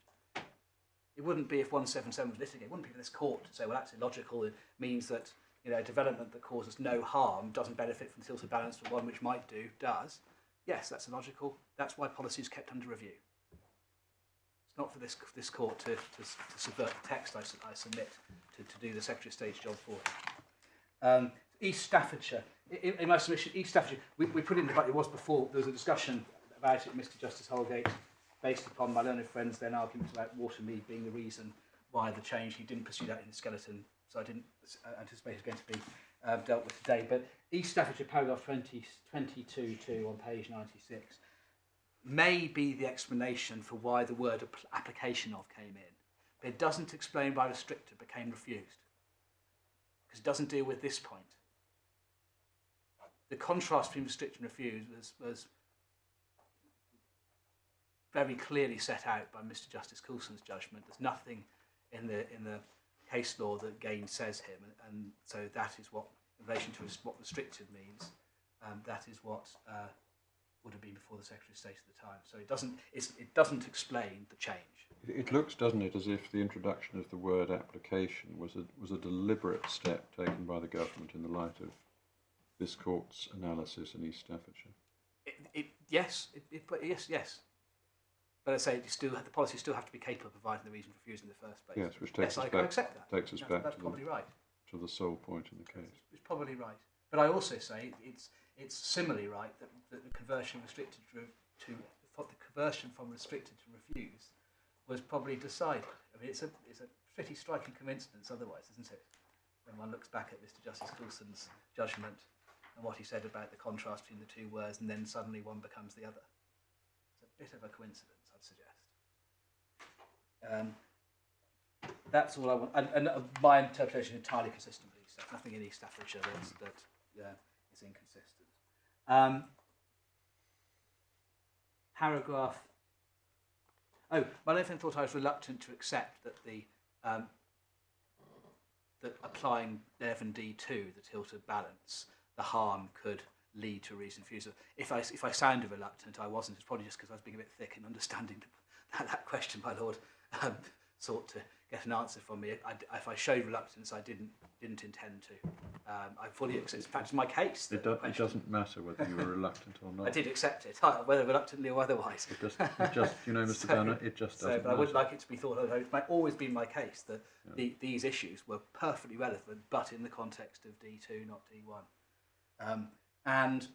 It wouldn't be if 177 was litigated. It wouldn't be for this court to say, well, that's illogical. It means that a development that causes no harm doesn't benefit from tilted balance, but one which might do does. Yes, that's illogical. That's why policy is kept under review. It's not for this court to subvert the text I submit to do the Secretary of State's job for it. East Staffordshire. In my submission, East Staffordshire, we put in, it was before, there was a discussion about it, Mr. Justice Holgate, based upon my learned friend's then arguments about Watermead being the reason why the change. He didn't pursue that in the skeleton, so I didn't anticipate it was going to be dealt with today. But East Staffordshire, paragraph 22.2 on page 96, may be the explanation for why the word application of came in. But it doesn't explain why restricted became refused, because it doesn't deal with this point. The contrast between restricted and refused was very clearly set out by Mr. Justice Coulson's judgment. There's nothing in the case law that gainsays him, and so that is what, in relation to what restricted means, that is what would have been before the Secretary of State at the time. So it doesn't explain the change. It looks, doesn't it, as if the introduction of the word application was a deliberate step taken by the government in the light of this court's analysis in East Staffordshire. Yes. But I say the policy still have to be capable of providing the reason for refusing in the first place. Yes, which takes us I back. accept that. Takes us back that's probably right. To the sole point in the case. It's probably right. But I also say it's similarly right that the conversion restricted the conversion from restricted to refused was probably decided. I mean, it's a pretty striking coincidence otherwise, isn't it? When one looks back at Mr. Justice Coulson's judgment and what he said about the contrast between the two words, and then suddenly one becomes the other. It's a bit of a coincidence, I'd suggest. That's all I want. And my interpretation is entirely consistent with East Staffordshire. Nothing in East Staffordshire that is inconsistent. Paragraph. Oh, my own friend thought I was reluctant to accept that that applying 11D2, the tilted balance, the harm could lead to a reasoned refusal. If I sounded reluctant, I wasn't. It's probably just because I was being a bit thick in understanding that question my Lord sought to get an answer from me. If I showed reluctance, I didn't intend to. I fully accept. In fact, it's my case. It doesn't matter whether you were reluctant or not. I did accept it, whether reluctantly or otherwise. It just you know, Mr. Banner, it just doesn't But I would matter. like it to be thought of. It's always been my case that these issues were perfectly relevant, but in the context of D2, not D1. And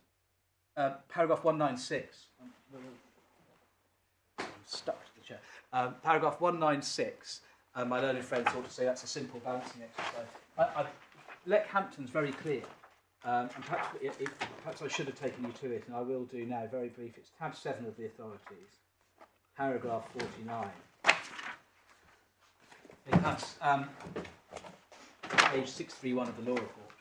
paragraph 196. I'm stuck to the chair. Paragraph 196. My learned friends ought to say that's a simple balancing exercise. Leckhampton's very clear, and perhaps I should have taken you to it, and I will do now, very brief. It's tab 7 of the authorities, paragraph 49. That's page 631 of the law report.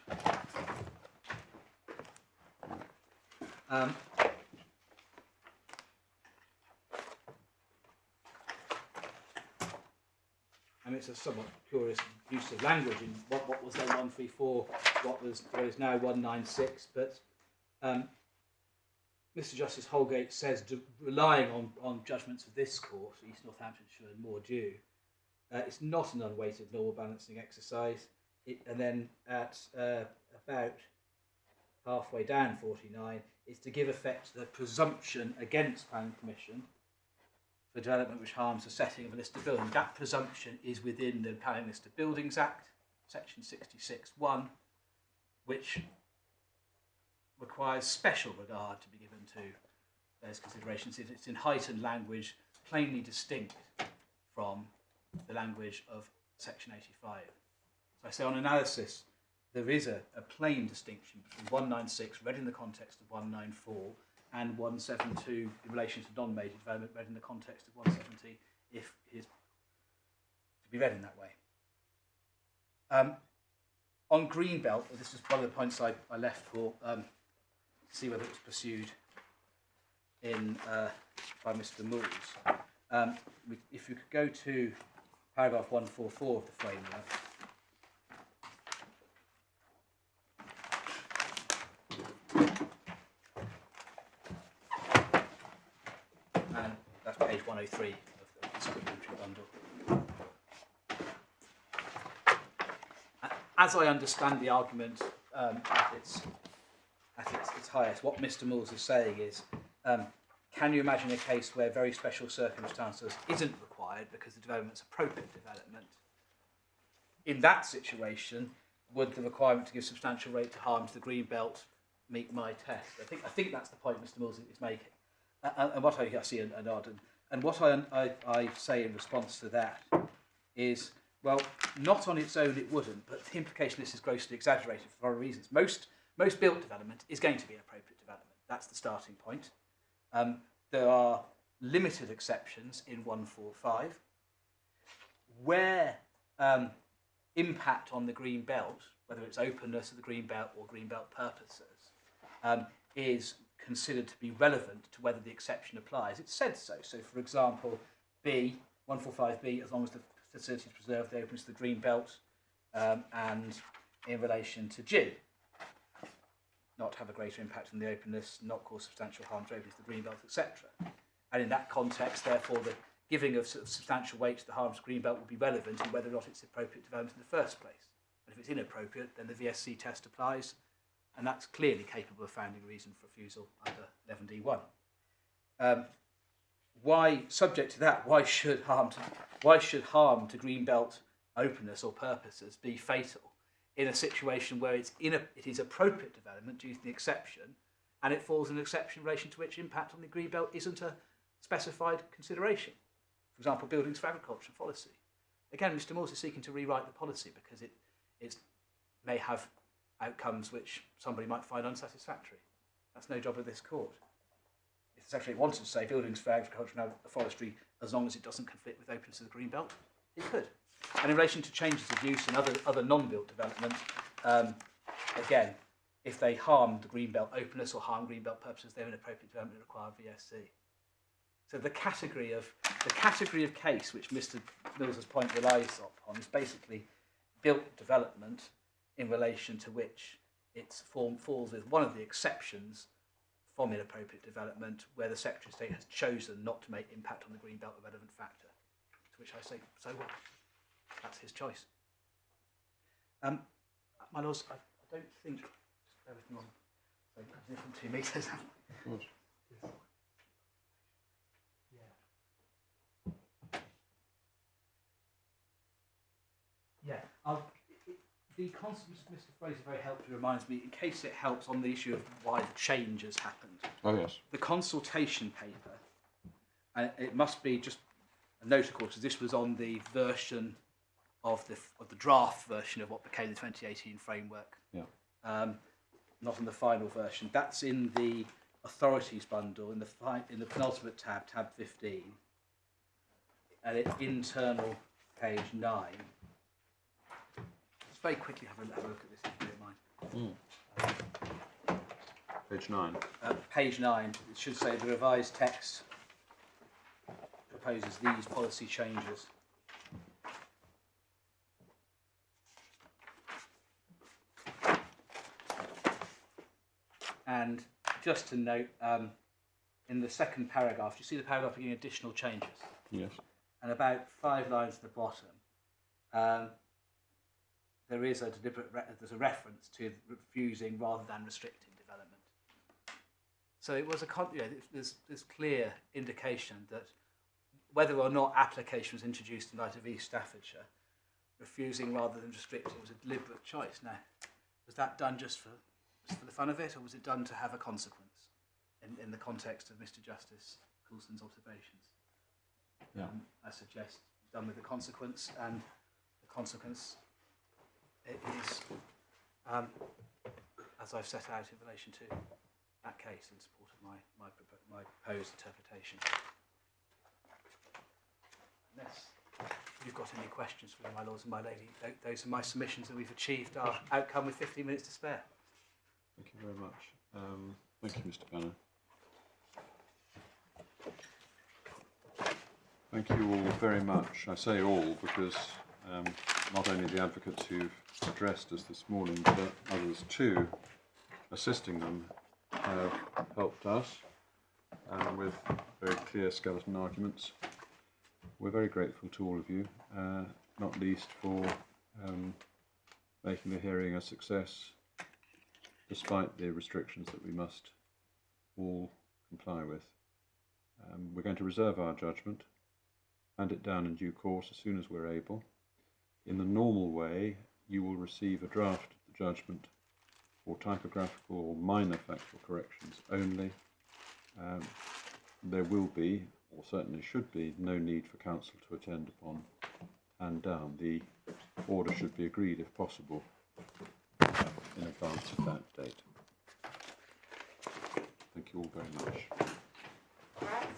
And it's a somewhat curious use of language in what was then 134, what is now 196. But Mr. Justice Holgate says, relying on judgments of this court, East Northamptonshire and Moor-Dew, it's not an unweighted normal balancing exercise. And then at about halfway down 49, is to give effect to the presumption against planning permission for development which harms the setting of a listed building. That presumption is within the Planning List of Buildings Act, section 66(1), which requires special regard to be given to those considerations. It's in heightened language, plainly distinct from the language of section 85. So I say on analysis, there is a plain distinction between 196, read in the context of 194, and 172 in relation to non-major development, read in the context of 170, if it is to be read in that way. On Greenbelt, this is one of the points I left for, see whether it was pursued in by Mr. Moores. If you could go to paragraph 144 of the framework. And that's page 103 of the supplementary bundle. As I understand the argument at its highest, what Mr. Moores is saying is, can you imagine a case where very special circumstances isn't required because the development's appropriate development? In that situation, would the requirement to give substantial rate to harm to the green belt meet my test? I think that's the point Mr. Moores is making. And what I see a nod, and what I say in response to that is, well, not on its own it wouldn't, but the implication of this is grossly exaggerated for other reasons. Most built development is going to be an appropriate development. That's the starting point. There are limited exceptions in 145 where impact on the green belt, whether it's openness of the green belt or green belt purposes, is considered to be relevant to whether the exception applies. It said so. So, for example, B, 145B, as long as the facilities preserve the openness of the green belt, and in relation to G, not have a greater impact on the openness, not cause substantial harm to openness of the green belt, etc. And in that context, therefore, the giving of substantial weight to the harm to the green belt will be relevant in whether or not it's appropriate development in the first place. But if it's inappropriate, then the VSC test applies, and that's clearly capable of founding a reason for refusal under 11D1. Why, subject to that, why should harm to green belt openness or purposes be fatal in a situation where it is appropriate development due to the exception, and it falls in an exception in relation to which impact on the green belt isn't a specified consideration? For example, buildings for agriculture policy. Again, Mr. Moores is seeking to rewrite the policy because it may have outcomes which somebody might find unsatisfactory. That's no job of this court. If the Secretary wanted to say buildings for agriculture and forestry, as long as it doesn't conflict with openness of the green belt, it could. And in relation to changes of use and other non-built development, again, if they harm the green belt openness or harm green belt purposes, they're inappropriate development and require VSC. So the category of case which Mr. Mills's point relies upon is basically built development in relation to which its form falls with one of the exceptions from inappropriate development where the Secretary of State has chosen not to make impact on the green belt a relevant factor. To which I say, so what? That's his choice. My lords, I don't think. Just bear with me on. So from 2 metres. Of course. Yeah. The concept, Mr. Fraser very helpfully reminds me, in case it helps on the issue of why the change has happened. Oh yes. The consultation paper, and it must be just a note, of course, because this was on the version of the draft version of what became the 2018 framework. Yeah. Not in the final version. That's in the authorities bundle in the penultimate tab, tab 15, and it's internal page 9. Just very quickly have a look at this, if you don't mind. Page 9. Page 9. It should say the revised text proposes these policy changes. And just to note, in the second paragraph, do you see the paragraph beginning additional changes? Yes. And about 5 lines at the bottom, there is a deliberate there's a reference to refusing rather than restricting development. So it was there's clear indication that whether or not application was introduced in light of East Staffordshire, refusing rather than restricting was a deliberate choice. Now, was that done just for the fun of it, or was it done to have a consequence in the context of Mr. Justice Coulson's observations? Yeah. I suggest done with the consequence, and the consequence is, as I've set out in relation to that case, in support of my proposed interpretation. Unless you've got any questions for me, my lords and my lady, those are my submissions, and we've achieved our outcome with 15 minutes to spare. Thank you very much. Thank you, Mr. Banner. Thank you all very much. I say all because not only the advocates who've addressed us this morning, but others too, assisting them, have helped us with very clear skeleton arguments. We're very grateful to all of you, not least for making the hearing a success, despite the restrictions that we must all comply with. We're going to reserve our judgment, hand it down in due course as soon as we're able. In the normal way, you will receive a draft of the judgment for typographical or minor factual corrections only. There will be, or certainly should be, no need for counsel to attend upon hand down. The order should be agreed, if possible, in advance of that date. Thank you all very much. Right.